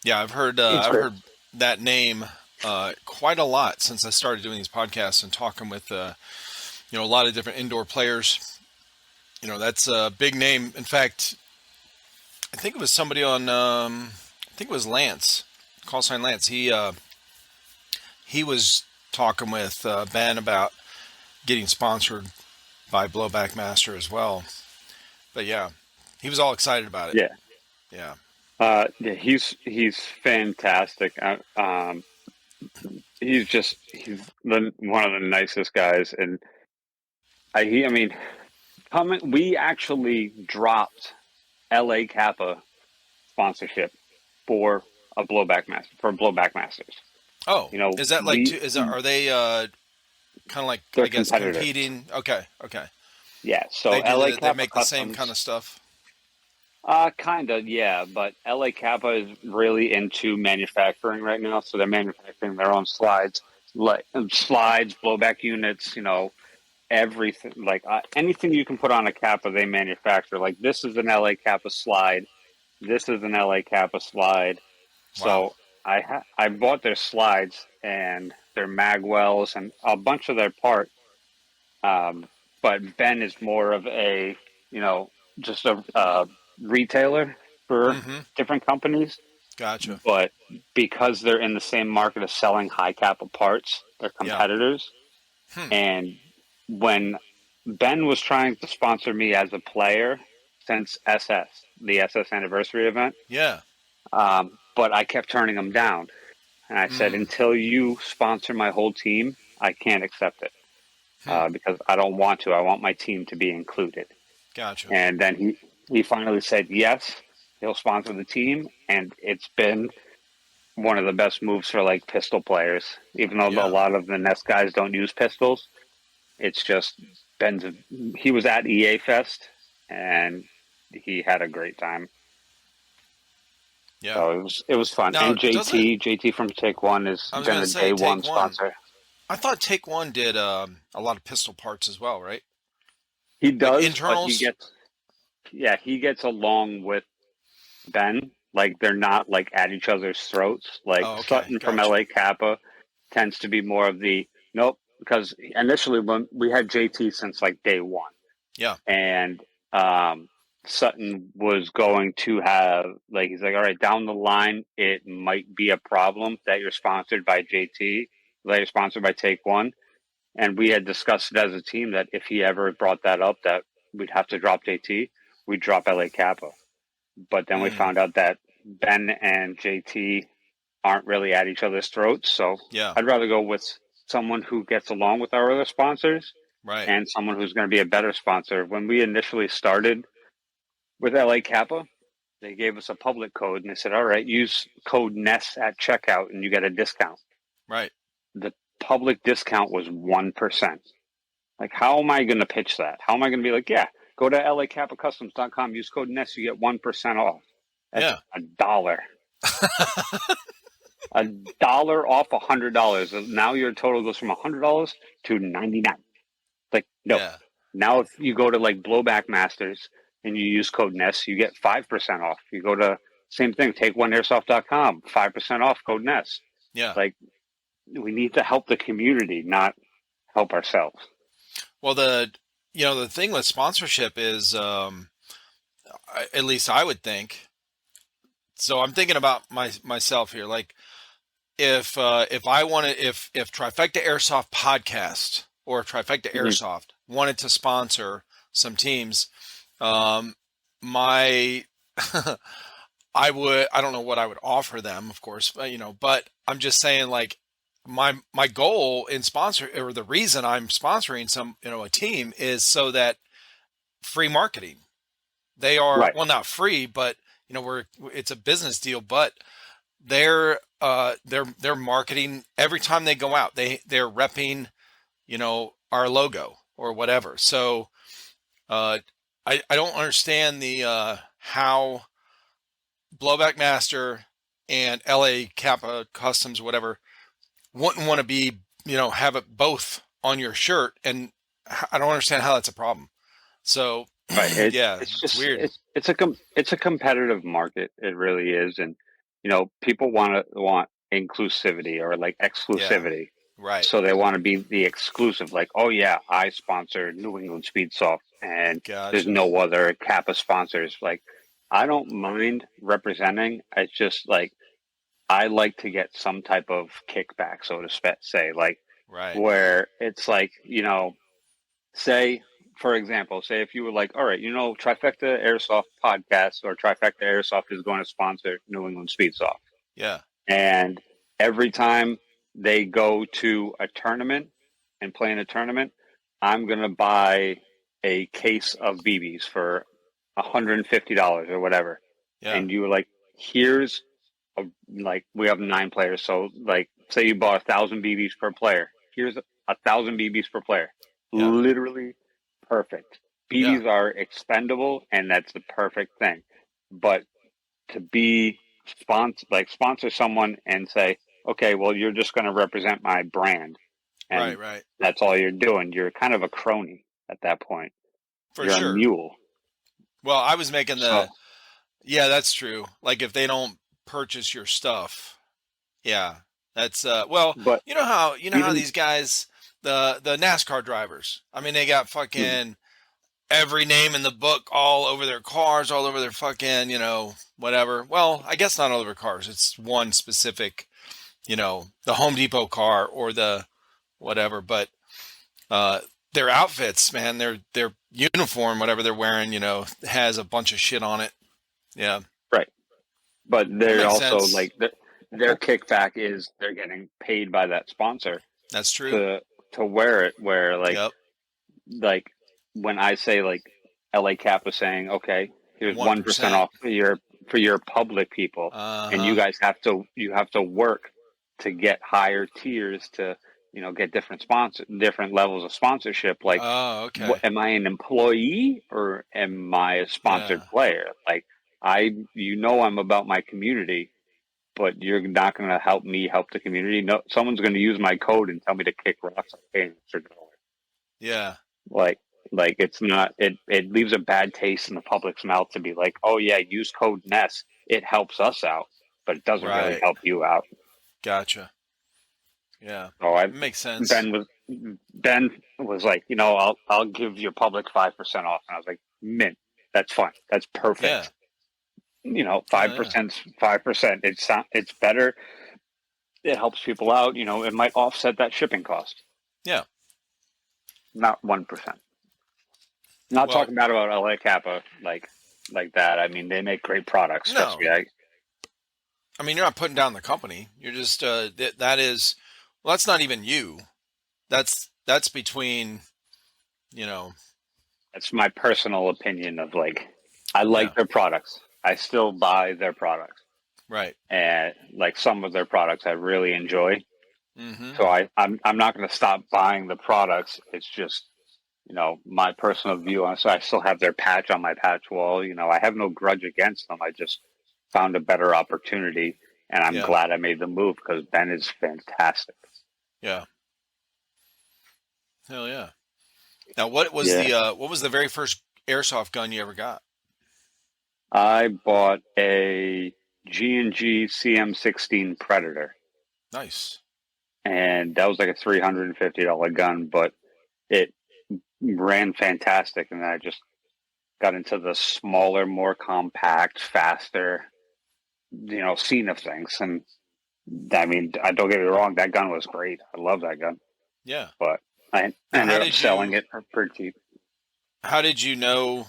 Speaker 1: Yeah,
Speaker 2: It's
Speaker 1: I've
Speaker 2: great.
Speaker 1: heard that name quite a lot since I started doing these podcasts and talking with a lot of different indoor players. That's a big name. In fact, I think it was somebody on I think it was Lance, call sign Lance. He was talking with Ben about getting sponsored by Blowback Master as well. But yeah, he was all excited about it.
Speaker 2: Yeah.
Speaker 1: Yeah.
Speaker 2: Yeah, he's fantastic. He's one of the nicest guys, and I mean, we actually dropped LA Kappa sponsorship for Blowback Masters.
Speaker 1: Oh,
Speaker 2: You know,
Speaker 1: is that like
Speaker 2: we
Speaker 1: are they kind of like,
Speaker 2: they're
Speaker 1: I guess,
Speaker 2: competitors.
Speaker 1: competing? Okay, okay.
Speaker 2: Yeah, so LA
Speaker 1: They
Speaker 2: Kappa
Speaker 1: make the same kind
Speaker 2: Customs.
Speaker 1: of stuff.
Speaker 2: Kind of, yeah, but LA Kappa is really into manufacturing right now, so they're manufacturing their own slides, blowback units, everything, like, anything you can put on a Kappa, they manufacture. Like, this is an LA Kappa slide, this is an LA Kappa slide.
Speaker 1: Wow.
Speaker 2: So I bought their slides and their magwells and a bunch of their parts. But Ben is more of a, just a retailer for
Speaker 1: Mm-hmm.
Speaker 2: different companies.
Speaker 1: Gotcha.
Speaker 2: But because they're in the same market of selling high Kappa parts, they're
Speaker 1: Yeah.
Speaker 2: competitors.
Speaker 1: Hmm.
Speaker 2: And when Ben was trying to sponsor me as a player since the SS anniversary event.
Speaker 1: Yeah.
Speaker 2: But I kept turning him down. And I said,
Speaker 1: Mm.
Speaker 2: until you sponsor my whole team, I can't accept it
Speaker 1: Hmm.
Speaker 2: because I don't want to. I want my team to be included.
Speaker 1: Gotcha.
Speaker 2: And then he finally said yes, he'll sponsor the team, and it's been one of the best moves for like pistol players. Even though a
Speaker 1: Yeah.
Speaker 2: lot of the Nest guys don't use pistols, it's just Ben's. He was at EA Fest and he had a great time.
Speaker 1: Yeah.
Speaker 2: So it was fun.
Speaker 1: Now,
Speaker 2: And
Speaker 1: doesn't
Speaker 2: JT from Take One has
Speaker 1: I was
Speaker 2: been
Speaker 1: gonna
Speaker 2: a
Speaker 1: say
Speaker 2: day one
Speaker 1: Take One?
Speaker 2: sponsor.
Speaker 1: I thought Take One did a lot of pistol parts as well, right?
Speaker 2: He
Speaker 1: Like
Speaker 2: does, but
Speaker 1: internals.
Speaker 2: he gets along with Ben. Like they're not like at each other's throats. Like
Speaker 1: Oh, okay.
Speaker 2: Sutton from
Speaker 1: Gotcha.
Speaker 2: LA Kappa tends to be more of the nope. Because initially when we had JT since like day one,
Speaker 1: Yeah.
Speaker 2: and um, Sutton was going to have like he's like, all right, down the line it might be a problem that you're sponsored by JT, that you're sponsored by Take One, and we had discussed it as a team that if he ever brought that up, that we'd have to drop JT, we'd drop LA Kappa. But then we
Speaker 1: Mm.
Speaker 2: found out that Ben and JT aren't really at each other's throats. So
Speaker 1: Yeah.
Speaker 2: I'd rather go with someone who gets along with our other sponsors
Speaker 1: Right.
Speaker 2: and someone who's going to be a better sponsor. When we initially started with LA Kappa, they gave us a public code and they said, all right, use code NESS at checkout and you get a discount.
Speaker 1: Right.
Speaker 2: The public discount was 1%. Like, how am I going to pitch that? How am I going to be like, yeah, go to lakappacustoms.com, use code NESS, you get 1% off. That's
Speaker 1: Yeah.
Speaker 2: $1. $1 off $100. Now your total goes from $100 to 99. Like, no.
Speaker 1: Yeah.
Speaker 2: Now if you go to like Blowback Masters and you use code NESS, you get 5% off. You go to same thing, takeoneairsoft.com, 5% off code NESS.
Speaker 1: Yeah.
Speaker 2: Like, we need to help the community, not help ourselves.
Speaker 1: Well, the thing with sponsorship is, at least I would think. So I'm thinking about myself here. Like, if I wanted, if Trifecta Airsoft podcast or Trifecta
Speaker 2: Mm-hmm.
Speaker 1: Airsoft wanted to sponsor some teams, my I don't know what I would offer them, of course, but I'm just saying, like, my goal in sponsor, or the reason I'm sponsoring a team, is so that free marketing. They are,
Speaker 2: Right.
Speaker 1: well, not free, but it's a business deal, but they're marketing every time they go out. They're repping, our logo or whatever. So I don't understand the how Blowback Master and LA Kappa Customs, whatever, wouldn't want to be, have it both on your shirt. And I don't understand how that's a problem. So
Speaker 2: Right.
Speaker 1: yeah,
Speaker 2: It's
Speaker 1: it's
Speaker 2: just
Speaker 1: weird.
Speaker 2: it's a competitive market. It really is, and people want inclusivity or like
Speaker 1: Yeah,
Speaker 2: exclusivity.
Speaker 1: right.
Speaker 2: So they want to be the exclusive. Like, oh yeah, I sponsor New England Speed Soft, and there's
Speaker 1: Gotcha.
Speaker 2: no other Kappa sponsors. Like, I don't mind representing. It's just like I like to get some type of kickback, so to say, like
Speaker 1: Right.
Speaker 2: where it's like say, for example, say if you were like, all right, Trifecta Airsoft podcast or Trifecta Airsoft is going to sponsor New England Speed Soft.
Speaker 1: Yeah.
Speaker 2: And every time they go to a tournament and play in a tournament, I'm going to buy a case of BBs for $150 or whatever.
Speaker 1: Yeah.
Speaker 2: And you were like, here's like, we have 9 players. So like, say you bought 1,000 BBs per player. Here's 1,000 BBs per player.
Speaker 1: Yeah.
Speaker 2: Literally perfect.
Speaker 1: Yeah.
Speaker 2: BBs are expendable, and that's the perfect thing. But to be sponsor someone and say, okay, well, you're just going to represent my brand,
Speaker 1: Right.
Speaker 2: and
Speaker 1: Right.
Speaker 2: that's all you're doing. You're kind of a crony at that point.
Speaker 1: For
Speaker 2: You're a
Speaker 1: sure.
Speaker 2: mule.
Speaker 1: Well, I was making
Speaker 2: So
Speaker 1: yeah, that's true. Like, if they don't purchase your stuff, yeah, that's, well,
Speaker 2: but
Speaker 1: you know how
Speaker 2: even
Speaker 1: these guys, the NASCAR drivers, I mean, they got fucking every name in the book all over their cars, all over their fucking, whatever. Well, I guess not all over their cars. It's one specific, the Home Depot car or the whatever. But their outfits, man, their uniform, whatever they're wearing, has a bunch of shit on it. Yeah,
Speaker 2: Right. But
Speaker 1: that
Speaker 2: they're
Speaker 1: makes
Speaker 2: also
Speaker 1: sense.
Speaker 2: like their kickback is they're getting paid by that sponsor
Speaker 1: That's true.
Speaker 2: to wear it. Where
Speaker 1: Yep.
Speaker 2: like when I say like LA Cap was saying, okay, here's 1%
Speaker 1: 1%.
Speaker 2: off for your public people, and you
Speaker 1: Uh-huh.
Speaker 2: guys have to work to get higher tiers to get different levels of sponsorship. Like,
Speaker 1: Oh, okay.
Speaker 2: am I an employee or am I a
Speaker 1: Yeah.
Speaker 2: sponsored player? Like, I'm about my community, but you're not going to help me help the community. No, someone's going to use my code and tell me to kick rocks. I'm paying an extra dollar.
Speaker 1: Yeah.
Speaker 2: Like, it's not. It leaves a bad taste in the public's mouth to be like, oh yeah, use code NESS. It helps us out, but it doesn't really
Speaker 1: Right.
Speaker 2: help you out.
Speaker 1: Gotcha. Yeah.
Speaker 2: So
Speaker 1: It makes sense.
Speaker 2: Ben was like, I'll give your public 5% off, and I was like, mint. That's fine. That's
Speaker 1: Yeah.
Speaker 2: perfect.
Speaker 1: Hell yeah.
Speaker 2: 5%. It's better. It helps people out. It might offset that shipping cost.
Speaker 1: Yeah.
Speaker 2: Not 1%. Not
Speaker 1: Well,
Speaker 2: talking bad about LA Kappa like that. I mean, they make great products. Trust
Speaker 1: no.
Speaker 2: me.
Speaker 1: I mean, you're not putting down the company. You're just that is well, that's not even you. That's between, you know,
Speaker 2: That's my personal opinion of like, I
Speaker 1: yeah.
Speaker 2: like their products. I still buy their products,
Speaker 1: Right.
Speaker 2: and like some of their products I really enjoy.
Speaker 1: Mhm.
Speaker 2: So I'm not going to stop buying the products. It's just my personal view on it. So I still have their patch on my patch wall. I have no grudge against them. I just found a better opportunity, and I'm
Speaker 1: Yeah.
Speaker 2: glad I made the move because Ben is fantastic.
Speaker 1: Yeah. Hell yeah. Now,
Speaker 2: Yeah,
Speaker 1: what was the very first airsoft gun you ever got?
Speaker 2: I bought a G&G CM16 Predator,
Speaker 1: Nice.
Speaker 2: and that was like a $350 gun, but it ran fantastic. And I just got into the smaller, more compact, faster, scene of things. And I mean, I don't get me wrong, that gun was great. I love that gun,
Speaker 1: Yeah.
Speaker 2: but I
Speaker 1: Now,
Speaker 2: ended up selling it for pretty cheap.
Speaker 1: how did you know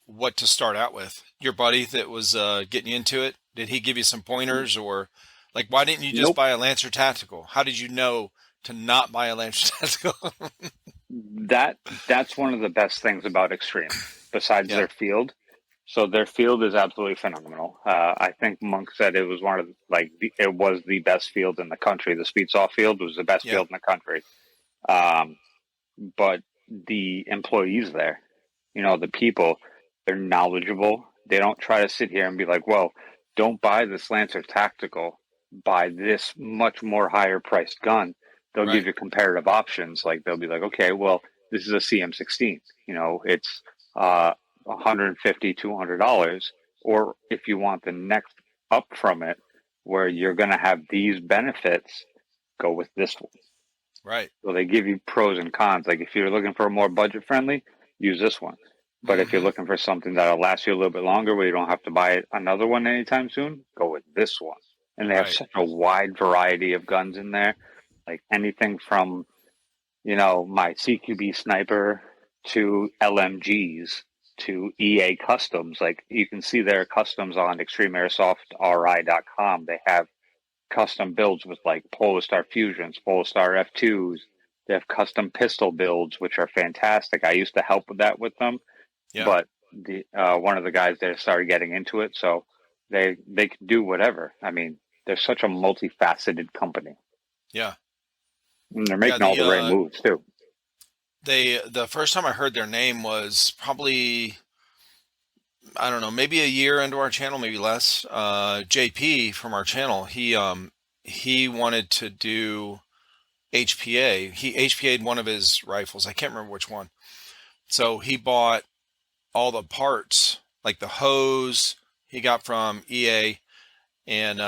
Speaker 1: what to start out with? Your buddy that was getting you into it, did he give you some pointers, or like why didn't you just
Speaker 2: Nope.
Speaker 1: buy a Lancer Tactical? How did you know to not buy a Lancer Tactical?
Speaker 2: That's one of the best things about Extreme, besides
Speaker 1: Yeah.
Speaker 2: their field. So their field is absolutely phenomenal. I think Monk said it was it was the best field in the country. The speed soft field was the best
Speaker 1: Yeah.
Speaker 2: field in the country. Um, but the employees there, the people, they're knowledgeable. They don't try to sit here and be like, well, don't buy this Lancer Tactical, buy this much more higher priced gun. They'll give
Speaker 1: Right.
Speaker 2: you comparative options. Like they'll be like, okay, well, this is a CM16. It's $150, $200. Or if you want the next up from it, where you're going to have these benefits, go with this one.
Speaker 1: Right.
Speaker 2: So they give you pros and cons. Like if you're looking for a more budget friendly, use this one. But if you're
Speaker 1: Mm-hmm.
Speaker 2: looking for something that'll last you a little bit longer, where you don't have to buy another one anytime soon, go with this one. And they have
Speaker 1: Right.
Speaker 2: such a wide variety of guns in there, like anything from my CQB sniper to LMGs to EA customs. Like you can see their customs on extremeairsoftri.com. They have custom builds with like Polestar Fusions, Polestar F2s. They have custom pistol builds, which are fantastic. I used to help with that with them,
Speaker 1: Yeah.
Speaker 2: but the one of the guys there started getting into it, so they can do whatever. I mean, they're such a multifaceted company,
Speaker 1: Yeah.
Speaker 2: and they're
Speaker 1: Yeah.
Speaker 2: making all the right moves too.
Speaker 1: The first time I heard their name was probably, I don't know, maybe a year into our channel, maybe less. JP from our channel, he wanted to do HPA. He HPA'd one of his rifles. I can't remember which one. So he bought all the parts, like the hose he got from EA, and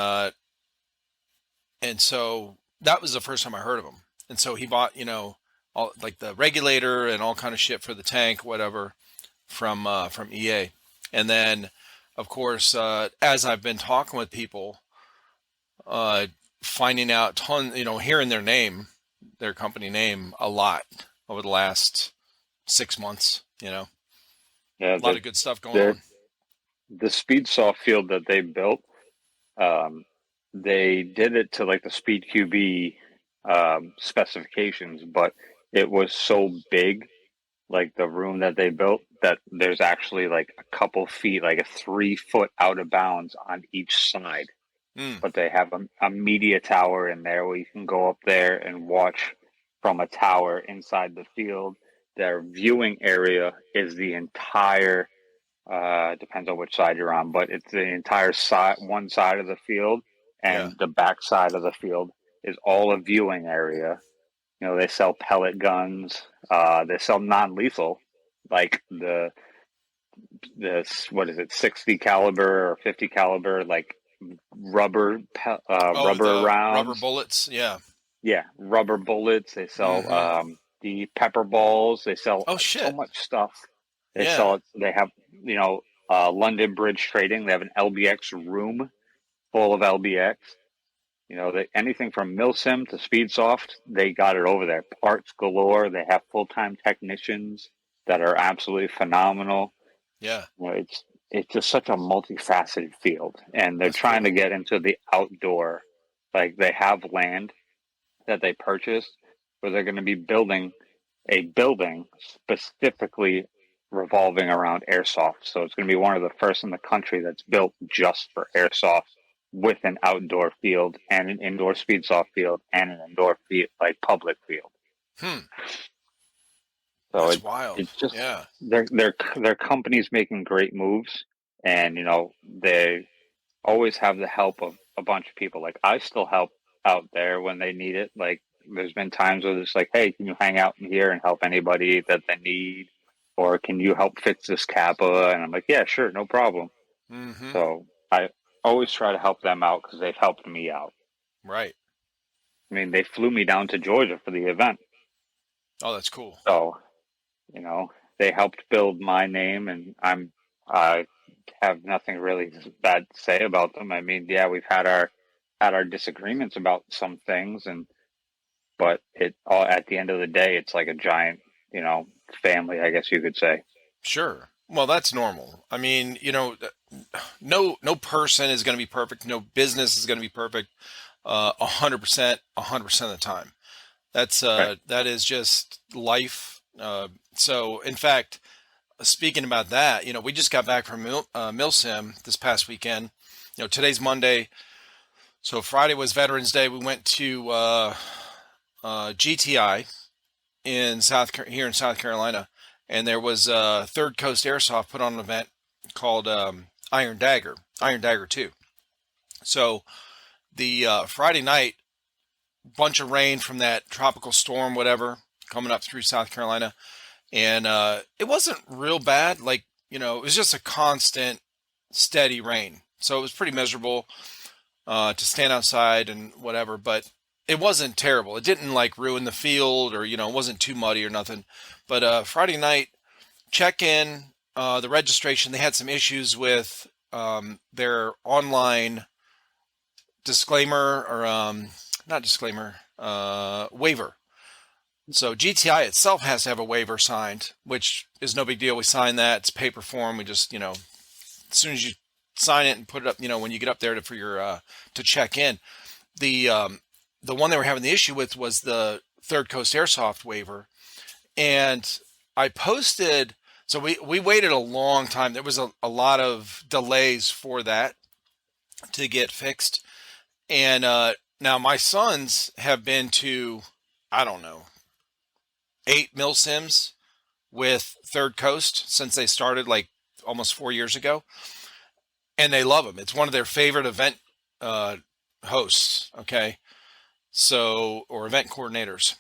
Speaker 1: so that was the first time I heard of him. And so he bought, all like the regulator and all kind of shit for the tank, whatever, from EA. And then, of course, as I've been talking with people, uh, finding out hearing their name, their company name a lot. over the last 6 months.
Speaker 2: Yeah,
Speaker 1: A lot of good stuff going
Speaker 2: the
Speaker 1: on.
Speaker 2: the speed soft field that they built, um, they did it to like the Speed QB specifications, but it was so big, like the room that they built, that there's actually like a couple feet, like a 3 foot out of bounds on each side.
Speaker 1: Mm,
Speaker 2: But they have a media tower in there where you can go up there and watch from a tower inside the field. Their viewing area is the entire, depends on which side you're on, but it's the entire side, one side of the field,
Speaker 1: yeah.
Speaker 2: and the back side of the field is all a viewing area. They sell pellet guns. They sell non-lethal, like this, what is it, 60 caliber or 50 caliber, like
Speaker 1: Oh,
Speaker 2: rubber
Speaker 1: the rubber
Speaker 2: rounds.
Speaker 1: bullets. Yeah.
Speaker 2: Yeah, rubber bullets. They sell
Speaker 1: Mm-hmm.
Speaker 2: the pepper balls. They sell
Speaker 1: Oh
Speaker 2: so
Speaker 1: shit.
Speaker 2: much stuff. They
Speaker 1: Yeah.
Speaker 2: sell it. They have, London Bridge Trading. They have an LBX room full of LBX. Anything from Milsim to Speedsoft, they got it over there. Parts galore. They have full-time technicians that are absolutely phenomenal.
Speaker 1: Yeah.
Speaker 2: It's just such a multifaceted field, and they're
Speaker 1: That's
Speaker 2: trying
Speaker 1: cool.
Speaker 2: to get into the outdoor. Like, they have land that they purchased where they're going to be building a building specifically revolving around airsoft. So it's going to be one of the first in the country that's built just for airsoft, with an outdoor field and an indoor speed soft field and an indoor field, like public field.
Speaker 1: Hmm.
Speaker 2: So
Speaker 1: That's
Speaker 2: it
Speaker 1: wild.
Speaker 2: it's just,
Speaker 1: Yeah.
Speaker 2: their company's making great moves, and they always have the help of a bunch of people. Like, I still help out there when they need it. Like, there's been times where it's like, hey, can you hang out in here and help anybody that they need? Or can you help fix this Kappa? And I'm like, yeah, sure, no problem.
Speaker 1: Mm-hmm.
Speaker 2: So I always try to help them out because they've helped me out.
Speaker 1: Right.
Speaker 2: I mean, they flew me down to Georgia for the event.
Speaker 1: Oh, that's cool.
Speaker 2: So, you know, they helped build my name, and I have nothing really bad to say about them. I mean, yeah, we've had our disagreements about some things, but it all, at the end of the day, it's like a giant, family, I guess you could say.
Speaker 1: Sure. Well, that's normal. I mean, no person is going to be perfect. No business is going to be perfect. 100%, 100% of the time.
Speaker 2: Right.
Speaker 1: That is just life. So in fact, speaking about that, we just got back from Milsim this past weekend. Today's Monday. So Friday was Veterans Day. We went to GTI here in South Carolina, and there was Third Coast Airsoft put on an event called Iron Dagger 2. So the Friday night, bunch of rain from that tropical storm, whatever, coming up through South Carolina, and it wasn't real bad. Like, it was just a constant, steady rain, so it was pretty miserable to stand outside and whatever, but it wasn't terrible. It didn't like ruin the field, or it wasn't too muddy or nothing. But Friday night check in, the registration, they had some issues with their online disclaimer, or not disclaimer, waiver. So GTI itself has to have a waiver signed, which is no big deal. We sign that. It's paper form. We just, as soon as you sign it and put it up, when you get up there for your to check in, the one they were having the issue with was the Third Coast Airsoft waiver, and I posted. So we waited a long time. There was a lot of delays for that to get fixed, and now my sons have been to, I don't know, 8 mil sims with Third Coast since they started like almost 4 years ago, and they love them. It's one of their favorite event hosts. Okay, so, or event coordinators,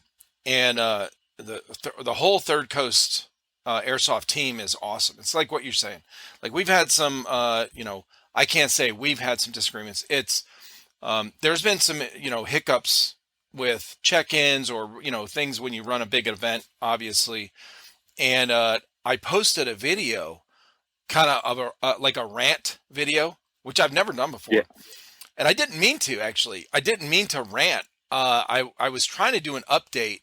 Speaker 1: and the whole Third Coast Airsoft team is awesome. It's like what you're saying. Like, we've had some, I can't say we've had some disagreements. It's there's been some hiccups with check-ins, or things when you run a big event, obviously. And I posted a video, kind of like a rant video, which I've never done
Speaker 2: Yeah.
Speaker 1: before. And I didn't mean to, actually. I didn't mean to rant. I was trying to do an update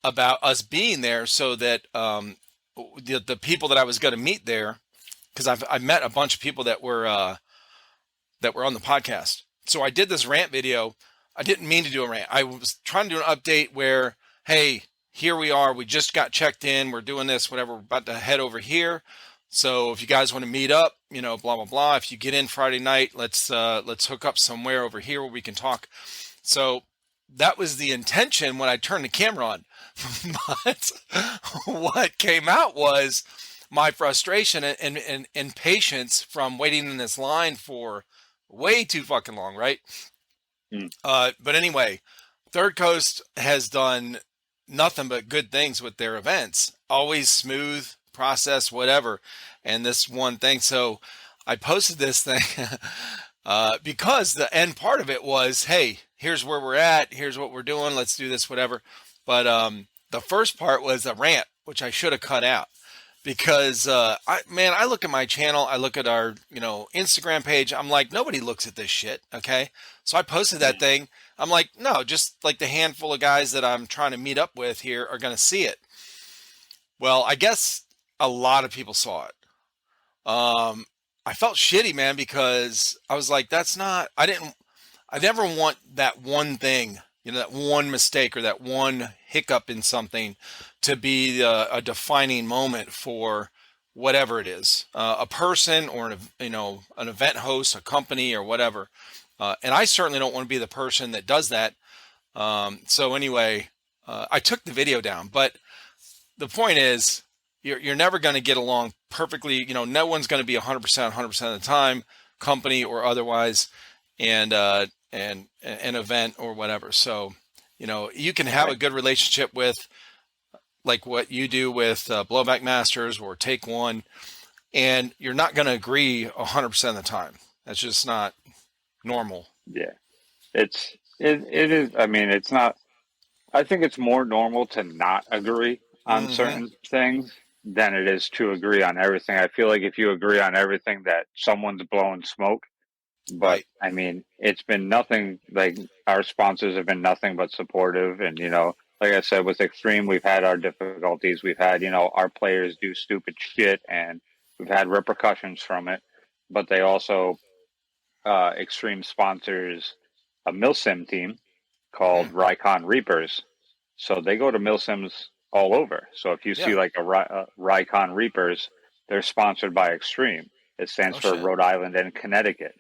Speaker 1: about us being there so that the people that I was going to meet there, because I've met a bunch of people that were on the podcast. So I did this rant video. I didn't mean to do a rant. I was trying to do an update where, hey, here we are. We just got checked in. We're doing this, whatever. We're about to head over here. So if you guys want to meet up, blah, blah, blah. If you get in Friday night, let's hook up somewhere over here where we can talk. So that was the intention when I turned the camera on. But what came out was my frustration and impatience from waiting in this line for way too fucking long, right? But anyway, Third Coast has done nothing but good things with their events. Always smooth process, whatever. And this one thing, so I posted this thing because the end part of it was, hey, here's where we're at. Here's what we're doing. Let's do this, whatever. But the first part was a rant, which I should have cut out. Because I look at my channel, I look at our Instagram page. I'm like, nobody looks at this shit, okay? So I posted that thing. I'm like, no, just like the handful of guys that I'm trying to meet up with here are going to see it. Well, I guess a lot of people saw it. I felt shitty, man, because I was like, I never want that one thing, that one mistake or that one hiccup in something to be a defining moment for whatever it is, a person or an event host, a company or whatever. And I certainly don't want to be the person that does that. So anyway, I took the video down, but the point is you're never going to get along perfectly. No one's going to be 100% of the time, company or otherwise, and an event or whatever. So, you can have a good relationship with, like what you do with Blowback Masters or Take One, and you're not going to agree 100% of the time. That's just not normal.
Speaker 2: Yeah, it is. I mean, it's not. I think it's more normal to not agree on certain things than it is to agree on everything. I feel like if you agree on everything, that someone's blowing smoke. But
Speaker 1: Right.
Speaker 2: I mean, it's been nothing. Like, our sponsors have been nothing but supportive, and like I said, with Extreme, we've had our difficulties. We've had, our players do stupid shit, and we've had repercussions from it. But they also, Extreme sponsors a milsim team called Rycon Reapers. So they go to milsims all over. So if you see like a Rycon Reapers, they're sponsored by Extreme. It stands for
Speaker 1: shit.
Speaker 2: Rhode Island and Connecticut.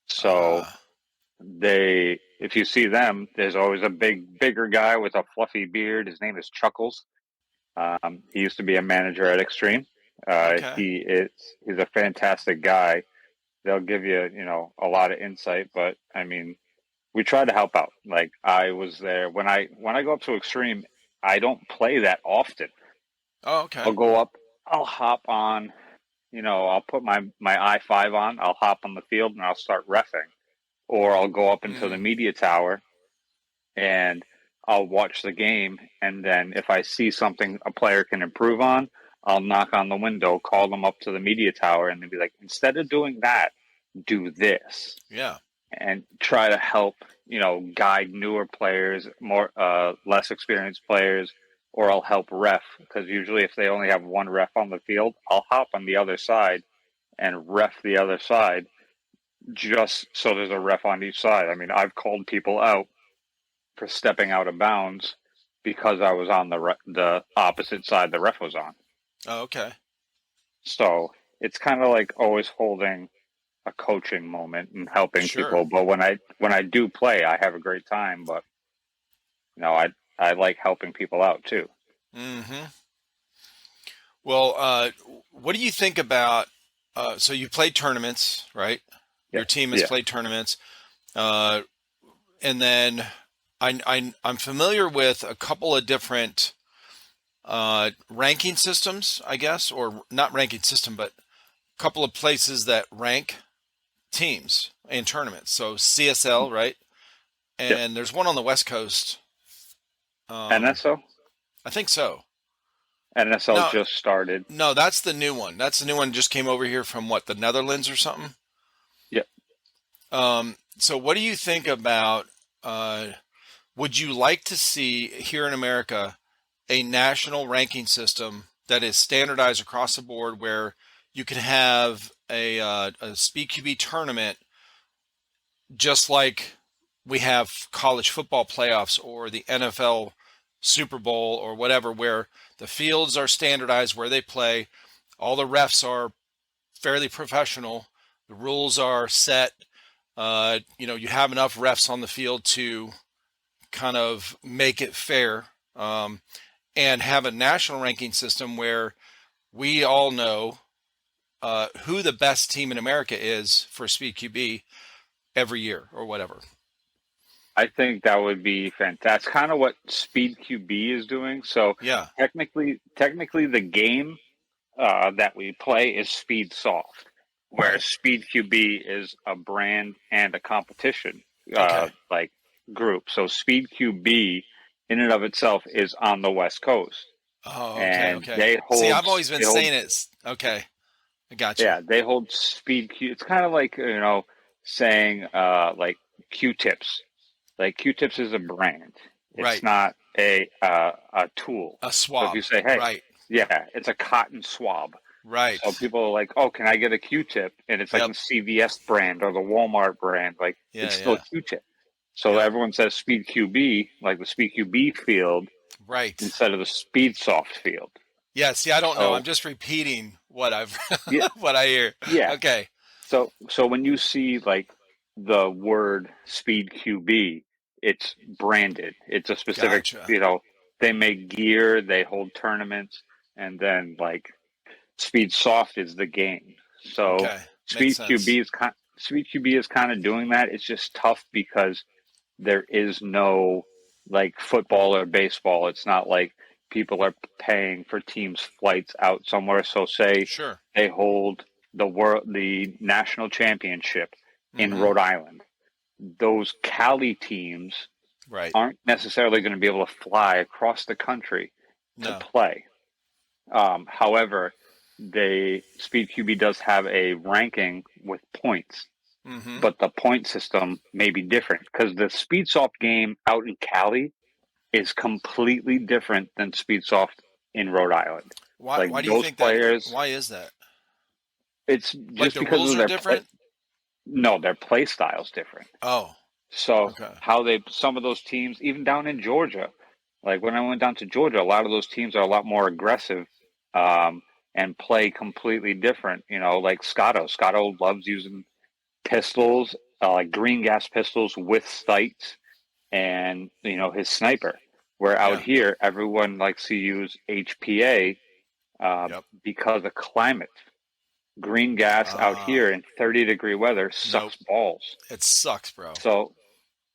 Speaker 2: So if you see them, there's always a bigger guy with a fluffy beard. His name is Chuckles. He used to be a manager at Extreme. He's a fantastic guy. They'll give you, a lot of insight, but I mean, we try to help out. Like, I was there when I go up to Extreme, I don't play that often.
Speaker 1: Oh, okay.
Speaker 2: I'll go up, I'll hop on, I'll put my i5 on, I'll hop on the field and I'll start reffing. Or I'll go up into the media tower and I'll watch the game. And then if I see something a player can improve on, I'll knock on the window, call them up to the media tower, and they'll be like, instead of doing that, do this.
Speaker 1: Yeah.
Speaker 2: And try to help, guide newer players, more less experienced players, or I'll help ref, because usually if they only have one ref on the field, I'll hop on the other side and ref the other side, just so there's a ref on each side. I mean, I've called people out for stepping out of bounds because I was on the opposite side the ref was on.
Speaker 1: Oh, okay.
Speaker 2: So it's kind of like always holding a coaching moment and helping people. But when I do play, I have a great time. But I like helping people out too.
Speaker 1: Mm-hmm. Well, what do you think about? So you played tournaments, right?
Speaker 2: Yeah.
Speaker 1: Your team has played tournaments, and then I'm familiar with a couple of different ranking systems, I guess, or not ranking system, but a couple of places that rank teams in tournaments. So CSL, right? And there's one on the West Coast.
Speaker 2: NSO?
Speaker 1: I think so.
Speaker 2: NSL just started.
Speaker 1: No, that's the new one. That's the new one. Just came over here from the Netherlands or something?
Speaker 2: Yep.
Speaker 1: So what do you think about, would you like to see here in America a national ranking system that is standardized across the board, where you can have a Speed QB tournament just like we have college football playoffs or the NFL Super Bowl or whatever, where the fields are standardized where they play, all the refs are fairly professional, the rules are set. You have enough refs on the field to kind of make it fair, and have a national ranking system where we all know who the best team in America is for Speed QB every year or whatever.
Speaker 2: I think that would be fantastic. That's kind of what Speed QB is doing. So
Speaker 1: Yeah.
Speaker 2: technically, the game that we play is Speed Soft, whereas
Speaker 1: Right.
Speaker 2: Speed QB is a brand and a competition
Speaker 1: Okay.
Speaker 2: like group. So Speed QB, in and of itself, is on the West Coast,
Speaker 1: Oh, okay.
Speaker 2: and
Speaker 1: Okay. See, I've always been
Speaker 2: they hold
Speaker 1: saying it's okay. I got you.
Speaker 2: yeah, they hold Speed Q. It's kind of like saying Q-tips. Like Q-tips is a brand. It's
Speaker 1: Right.
Speaker 2: not a tool.
Speaker 1: A
Speaker 2: So if you
Speaker 1: swab.
Speaker 2: say, hey,
Speaker 1: Right.
Speaker 2: yeah, it's a cotton swab.
Speaker 1: Right.
Speaker 2: So people are like, oh, can I get a Q-tip? And it's like
Speaker 1: Yep.
Speaker 2: the CVS brand or the Walmart brand. Like
Speaker 1: Yeah.
Speaker 2: it's still a
Speaker 1: Yeah.
Speaker 2: Q-tip. So
Speaker 1: Yep.
Speaker 2: everyone says Speed QB, like the Speed QB field,
Speaker 1: Right.
Speaker 2: instead of the Speed Soft field.
Speaker 1: Yeah. See, I don't know. I'm
Speaker 2: So
Speaker 1: just repeating what I've
Speaker 2: yeah,
Speaker 1: what I hear.
Speaker 2: yeah.
Speaker 1: Okay.
Speaker 2: So when you see like the word Speed QB, it's branded. It's a specific,
Speaker 1: Gotcha.
Speaker 2: they make gear, they hold tournaments, and then like Speed Soft is the game. So
Speaker 1: Okay. Makes sense.
Speaker 2: Speed QB is kind of doing that. It's just tough because there is no like football or baseball. It's not like people are paying for teams' flights out somewhere. So say
Speaker 1: Sure.
Speaker 2: they hold the national championship in
Speaker 1: Mm-hmm.
Speaker 2: Rhode Island. Those Cali teams
Speaker 1: Right.
Speaker 2: aren't necessarily going to be able to fly across the country to
Speaker 1: No.
Speaker 2: play. However, Speed QB does have a ranking with points,
Speaker 1: Mm-hmm.
Speaker 2: but the point system may be different because the Speedsoft game out in Cali is completely different than Speedsoft in Rhode Island.
Speaker 1: Why?
Speaker 2: Like
Speaker 1: Why do you
Speaker 2: those
Speaker 1: think that?
Speaker 2: players,
Speaker 1: Why is that?
Speaker 2: it's
Speaker 1: Like
Speaker 2: just
Speaker 1: the
Speaker 2: because
Speaker 1: rules
Speaker 2: of
Speaker 1: are different?
Speaker 2: their play style's different.
Speaker 1: Oh.
Speaker 2: So
Speaker 1: Okay.
Speaker 2: some of those teams, even down in Georgia, like when I went down to Georgia, a lot of those teams are a lot more aggressive, um, and play completely different. Like Scotto. Scotto loves using pistols, like green gas pistols with sights, and his sniper. Where out
Speaker 1: Yeah.
Speaker 2: here, everyone likes to use HPA
Speaker 1: Yep.
Speaker 2: because of climate. Green gas out
Speaker 1: Ah.
Speaker 2: here in 30-degree weather
Speaker 1: Nope.
Speaker 2: sucks balls.
Speaker 1: It sucks, bro.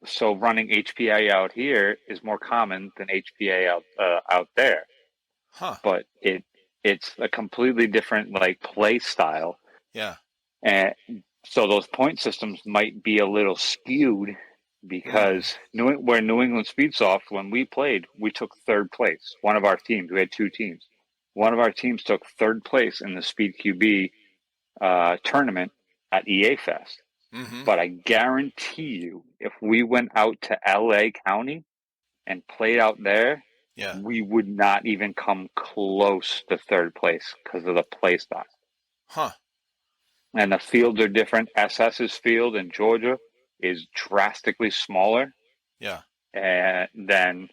Speaker 2: So running HPA out here is more common than HPA out there,
Speaker 1: Huh.
Speaker 2: but it's a completely different like play style,
Speaker 1: Yeah.
Speaker 2: and so those point systems might be a little skewed
Speaker 1: Mm.
Speaker 2: because where New England Speedsoft, when we played, we took third place. One of our teams, we had two teams. One of our teams took third place in the Speed QB tournament at EA Fest.
Speaker 1: Mm-hmm.
Speaker 2: But I guarantee you, if we went out to LA County and played out there,
Speaker 1: Yeah.
Speaker 2: we would not even come close to third place because of the play style.
Speaker 1: Huh.
Speaker 2: And the fields are different. SS's field in Georgia is drastically smaller
Speaker 1: Yeah.
Speaker 2: than,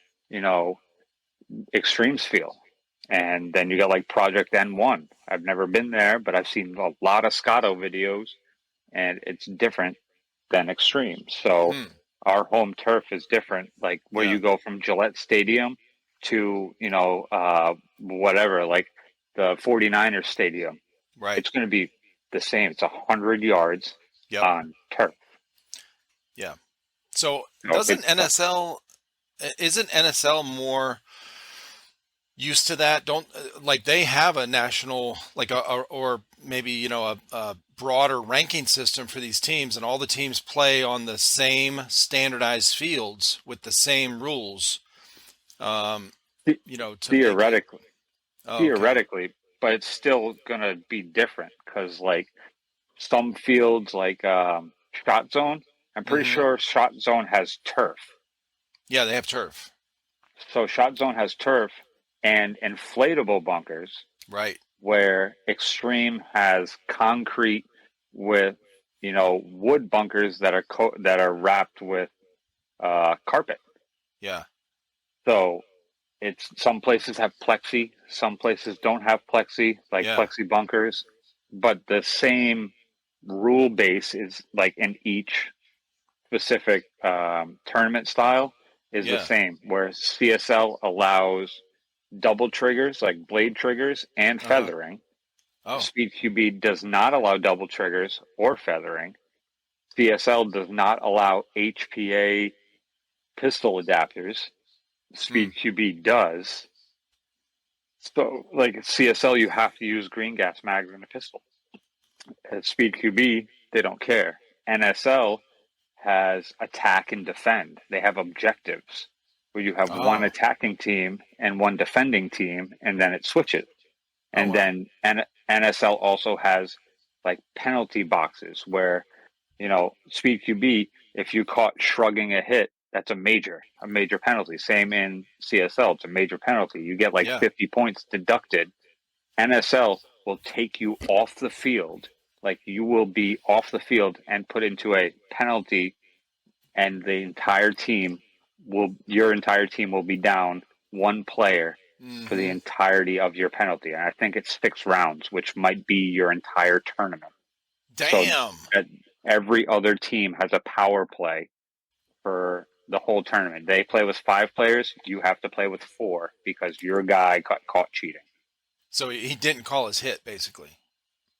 Speaker 2: Extreme's field. And then you got like Project N1. I've never been there, but I've seen a lot of Scotto videos, and it's different than Extreme. So
Speaker 1: Hmm.
Speaker 2: our home turf is different. Like where
Speaker 1: Yeah.
Speaker 2: you go from Gillette Stadium to, whatever, like the 49ers Stadium,
Speaker 1: Right.
Speaker 2: it's going to be the same. It's 100 yards
Speaker 1: Yep.
Speaker 2: on turf.
Speaker 1: Yeah. So
Speaker 2: So it's tough.
Speaker 1: isn't NSL more used to that? Don't like they have a national like or maybe a broader ranking system for these teams, and all the teams play on the same standardized fields with the same rules. Um, to make it.
Speaker 2: Theoretically,
Speaker 1: Oh, okay.
Speaker 2: theoretically, but it's still going to be different because like some fields like Shot Zone, I'm pretty
Speaker 1: Mm-hmm.
Speaker 2: sure Shot Zone has turf.
Speaker 1: Yeah, they have turf.
Speaker 2: So Shot Zone has turf, and inflatable bunkers,
Speaker 1: Right.
Speaker 2: where extreme has concrete with, wood bunkers that are wrapped with carpet.
Speaker 1: Yeah.
Speaker 2: So it's, some places have plexi, some places don't have plexi, like
Speaker 1: Yeah.
Speaker 2: plexi bunkers, but the same rule base is like in each specific tournament style is the
Speaker 1: Yeah.
Speaker 2: same, where CSL allows double triggers, like blade triggers and
Speaker 1: Uh-huh.
Speaker 2: feathering.
Speaker 1: Oh.
Speaker 2: Speed QB does not allow double triggers or feathering. CSL does not allow HPA pistol adapters.
Speaker 1: Hmm.
Speaker 2: Speed QB does. So, like CSL, you have to use green gas mags in a pistol. At Speed QB, they don't care. NSL has attack and defend. They have objectives where you have one
Speaker 1: Oh.
Speaker 2: attacking team and one defending team, and then it switches.
Speaker 1: Oh,
Speaker 2: And
Speaker 1: wow.
Speaker 2: then NSL also has like penalty boxes where, Speed QB, if you caught shrugging a hit, that's a major penalty. Same in CSL, it's a major penalty. You get like
Speaker 1: Yeah.
Speaker 2: 50 points deducted. NSL will take you off the field. Like, you will be off the field and put into a penalty, and your entire team will be down one player for the
Speaker 1: Mm-hmm.
Speaker 2: entirety of your penalty. And I think it's 6 rounds, which might be your entire tournament. So
Speaker 1: Damn.
Speaker 2: every other team has a power play for the whole tournament. They play with 5 players. You have to play with 4 because your guy got caught cheating.
Speaker 1: So he didn't call his hit, basically.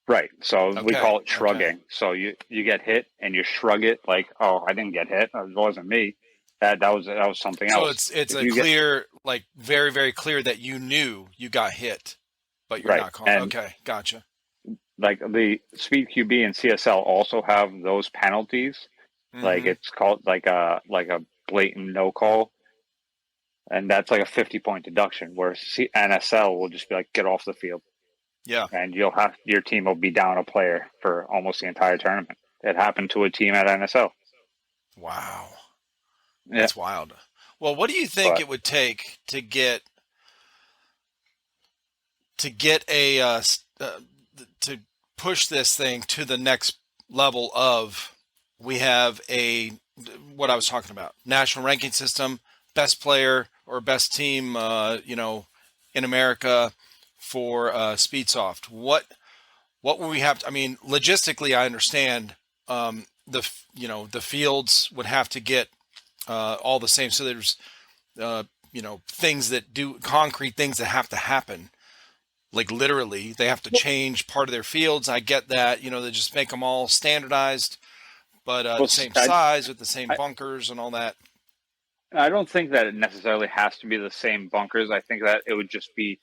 Speaker 2: Right. So we
Speaker 1: Okay.
Speaker 2: call it
Speaker 1: Okay.
Speaker 2: shrugging. So you get hit and you shrug it like, oh, I didn't get hit. It wasn't me. That was something
Speaker 1: So
Speaker 2: else.
Speaker 1: it's
Speaker 2: If
Speaker 1: a
Speaker 2: you get
Speaker 1: clear, like very, very clear that you knew you got hit, but you're
Speaker 2: right,
Speaker 1: not calling.
Speaker 2: and
Speaker 1: Okay. Gotcha.
Speaker 2: like the Speed QB and CSL also have those penalties. Like,
Speaker 1: Mm-hmm.
Speaker 2: it's called like a blatant no call, and that's like a 50-point deduction. Where NSL will just be like, get off the field,
Speaker 1: Yeah.
Speaker 2: and your team will be down a player for almost the entire tournament. It happened to a team at NSL.
Speaker 1: Wow.
Speaker 2: Yeah,
Speaker 1: That's wild. Well, what do you think
Speaker 2: but
Speaker 1: it would take to get to push this thing to the next level of, we have a, what I was talking about, national ranking system, best player or best team, in America for Speedsoft. What would we have to, I mean, logistically, I understand, the fields would have to get all the same. So there's, things that do, concrete things that have to happen. Like, literally, they have to change part of their fields. I get that, they just make them all standardized, but
Speaker 2: well,
Speaker 1: the same size with the same
Speaker 2: I
Speaker 1: bunkers and all that.
Speaker 2: I don't think that it necessarily has to be the same bunkers. I think that it would just be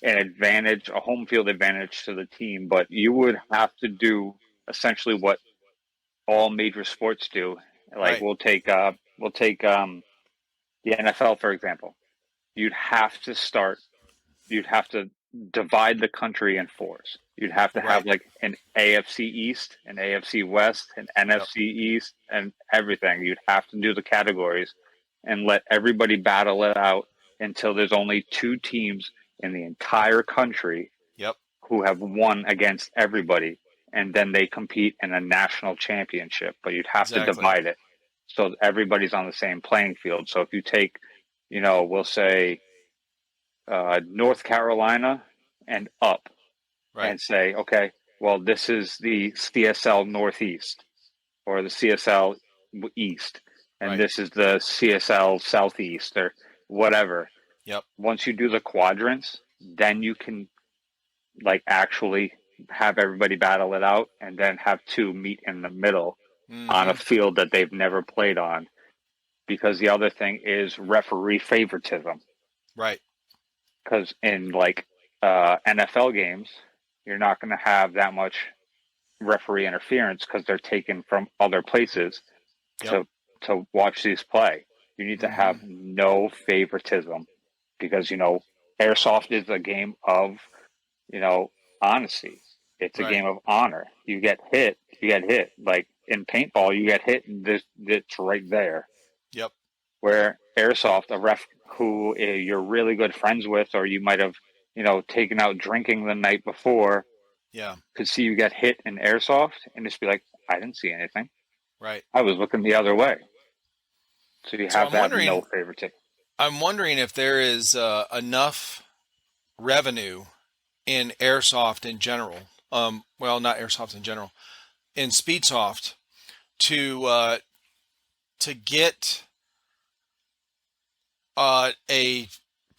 Speaker 2: an advantage, a home field advantage to the team. But you would have to do essentially what all major sports do. Like,
Speaker 1: Right.
Speaker 2: we'll take the NFL, for example. You'd have to start. You'd have to divide the country in fours. You'd have to have
Speaker 1: Right.
Speaker 2: like an AFC East, an AFC West, an
Speaker 1: Yep.
Speaker 2: NFC East, and everything. You'd have to do the categories and let everybody battle it out until there's only 2 teams in the entire country
Speaker 1: Yep.
Speaker 2: who have won against everybody. And then they compete in a national championship, but you'd have to
Speaker 1: Exactly.
Speaker 2: divide it so everybody's on the same playing field. So if you take, we'll say North Carolina and up,
Speaker 1: Right.
Speaker 2: and say, okay, well, this is the CSL Northeast or the CSL East, and
Speaker 1: Right.
Speaker 2: this is the CSL Southeast or whatever.
Speaker 1: Yep.
Speaker 2: Once you do the quadrants, then you can like actually have everybody battle it out, and then have 2 meet in the middle on a
Speaker 1: Mm-hmm.
Speaker 2: field that they've never played on. Because the other thing is referee favoritism.
Speaker 1: Right.
Speaker 2: Because in like NFL games, you're not going to have that much referee interference because they're taken from other places
Speaker 1: Yep.
Speaker 2: to watch these play. You need to
Speaker 1: Mm-hmm.
Speaker 2: have no favoritism because airsoft is a game of honesty. It's a
Speaker 1: Right.
Speaker 2: game of honor. You get hit, you get hit. Like in paintball, you get hit, and it's right there.
Speaker 1: Yep.
Speaker 2: Where airsoft, a ref who you're really good friends with, or you might have, taken out drinking the night before,
Speaker 1: Yeah.
Speaker 2: could see you get hit in airsoft and just be like, I didn't see anything.
Speaker 1: Right.
Speaker 2: I was looking the other way. So you
Speaker 1: So
Speaker 2: have to have no favoritism.
Speaker 1: I'm wondering if there is enough revenue in airsoft in general. Well, not airsoft in general, in Speedsoft to get a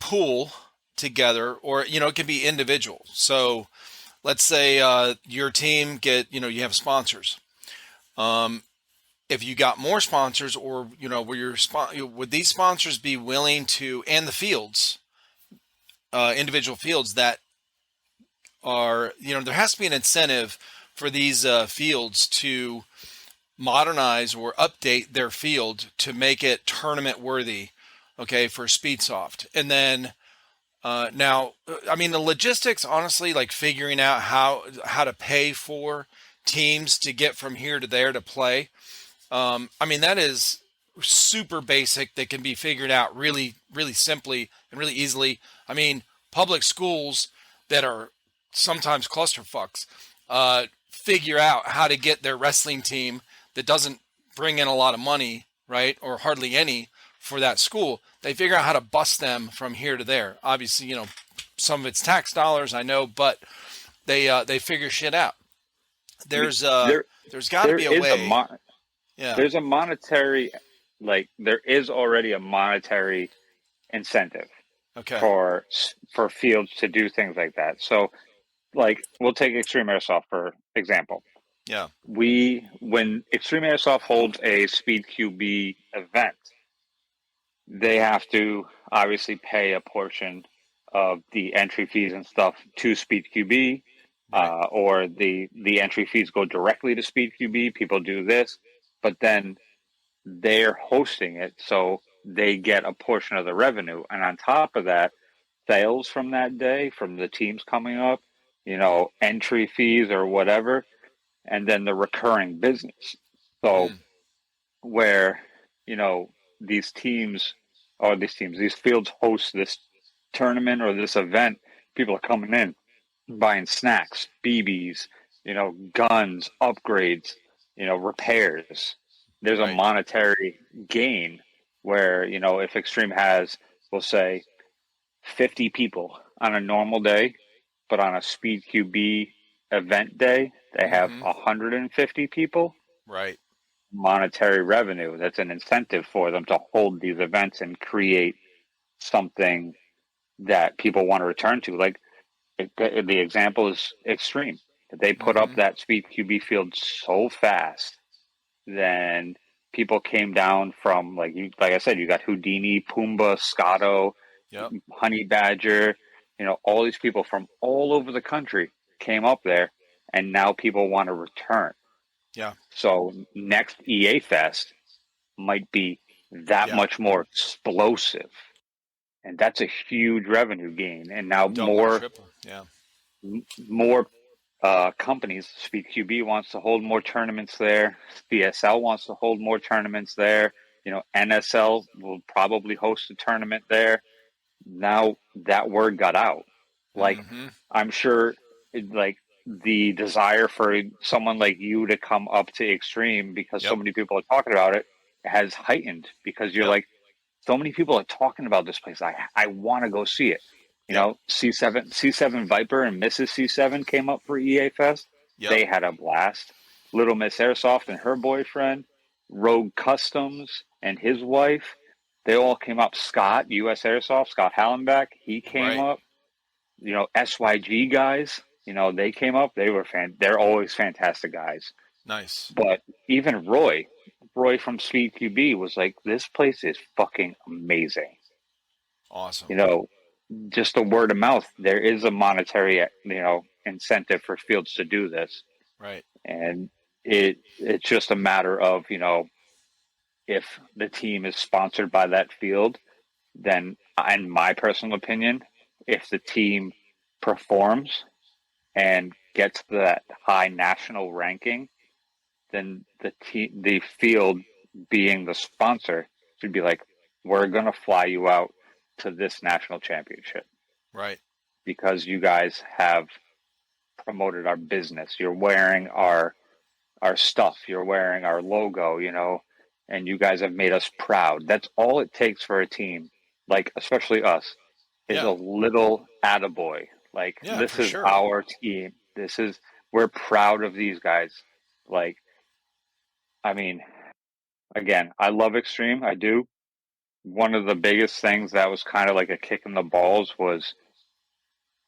Speaker 1: pool together, or it can be individual. So let's say your team you have sponsors. If you got more sponsors, or would these sponsors be willing to, and the fields, individual fields that are, there has to be an incentive for these fields to modernize or update their field to make it tournament worthy, okay, for Speedsoft. And then now, I mean, the logistics, honestly, like figuring out how to pay for teams to get from here to there to play. I mean, that is super basic. That can be figured out really, really simply and really easily. I mean, public schools that are sometimes clusterfucks figure out how to get their wrestling team that doesn't bring in a lot of money, right, or hardly any for that school. They figure out how to bust them from here to there. Obviously, some of it's tax dollars, I know, but they figure shit out. There's got to be a way. Yeah.
Speaker 2: There's a monetary, there is already a monetary incentive
Speaker 1: Okay.
Speaker 2: for fields to do things like that. So, we'll take Extreme Airsoft for example.
Speaker 1: Yeah.
Speaker 2: When Extreme Airsoft holds a Speed QB event, they have to obviously pay a portion of the entry fees and stuff to Speed QB,
Speaker 1: Right.
Speaker 2: or the entry fees go directly to Speed QB. People do this, but then they're hosting it, so they get a portion of the revenue. And on top of that, sales from that day, from the teams coming up, entry fees or whatever, and then the recurring business. So where, these these fields host this tournament or this event, people are coming in, buying snacks, BBs, guns, upgrades, repairs. There's a
Speaker 1: Right.
Speaker 2: monetary gain where, if Extreme has, we'll say, 50 people on a normal day, but on a Speed QB event day, they have 150 people.
Speaker 1: Right.
Speaker 2: Monetary revenue. That's an incentive for them to hold these events and create something that people want to return to. Like the example is Extreme. They put up that Speed QB field so fast, then people came down from, like I said, you got Houdini, Pumbaa, Scotto,
Speaker 1: Yep.
Speaker 2: Honey Badger, all these people from all over the country came up there, and now people want to return.
Speaker 1: Yeah.
Speaker 2: So next EA Fest might be that much more explosive, and that's a huge revenue gain. And now
Speaker 1: Double, triple. Yeah.
Speaker 2: more companies. Speed QB wants to hold more tournaments there. BSL wants to hold more tournaments there. NSL will probably host a tournament there. Now that word got out. I'm sure, the desire for someone like you to come up to Extreme because so many people are talking about it has heightened, because you're like, so many people are talking about this place. I want to go see it. C7 Viper and Mrs. C7 came up for EA Fest. They had a blast. Little Miss Airsoft and her boyfriend, Rogue Customs and his wife, they all came up. Scott, US Airsoft, Scott Hallenbeck, he came up. SYG guys, they came up. They're always fantastic guys.
Speaker 1: Nice.
Speaker 2: But even Roy from Speed QB was like, this place is fucking amazing.
Speaker 1: Awesome.
Speaker 2: Just the word of mouth. There is a monetary, incentive for fields to do this.
Speaker 1: Right.
Speaker 2: And it's just a matter of, if the team is sponsored by that field, then, in my personal opinion, if the team performs and gets that high national ranking, then the field being the sponsor should be like, we're going to fly you out to this national championship
Speaker 1: Right.
Speaker 2: because you guys have promoted our business. You're wearing our stuff. You're wearing our logo, and you guys have made us proud. That's all it takes for a team, like especially us, is a
Speaker 1: Yeah.
Speaker 2: little attaboy. Like,
Speaker 1: Yeah,
Speaker 2: this
Speaker 1: for
Speaker 2: is
Speaker 1: sure.
Speaker 2: our team. We're proud of these guys. Like, I mean, again, I love Extreme. I do. One of the biggest things that was kind of like a kick in the balls was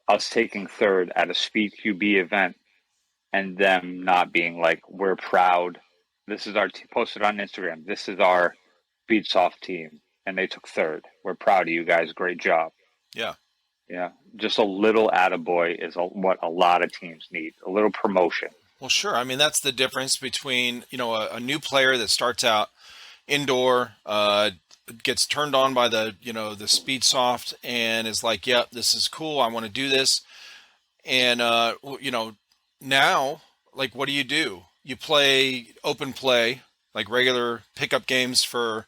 Speaker 2: us taking third at a Speed QB event and them not being like, we're proud. This is our posted on Instagram. This is our Speedsoft team. And they took third. We're proud of you guys. Great job.
Speaker 1: Yeah.
Speaker 2: Yeah. Just a little attaboy is what a lot of teams need. A little promotion.
Speaker 1: Well, sure. I mean, that's the difference between, a new player that starts out indoor, gets turned on by the speed soft and is like, yep, this is cool. I want to do this. And, now, like, what do? You play open play, like regular pickup games for,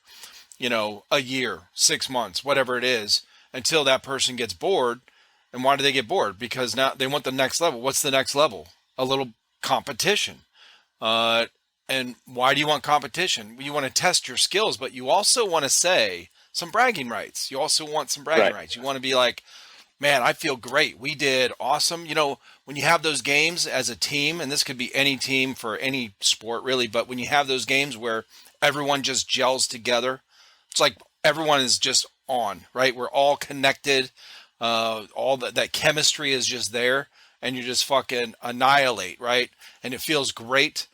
Speaker 1: a year, 6 months, whatever it is, until that person gets bored. And why do they get bored? Because now they want the next level. What's the next level? A little competition. Uh, and why do you want competition? You want to test your skills, but you also want to say some bragging rights. You also want some bragging
Speaker 2: Right.
Speaker 1: rights. You want to be like, man, I feel great. We did awesome. When you have those games as a team, and this could be any team for any sport really, but when you have those games where everyone just gels together, it's like everyone is just on, right? We're all connected. All that chemistry is just there, and you just fucking annihilate, right? And it feels great.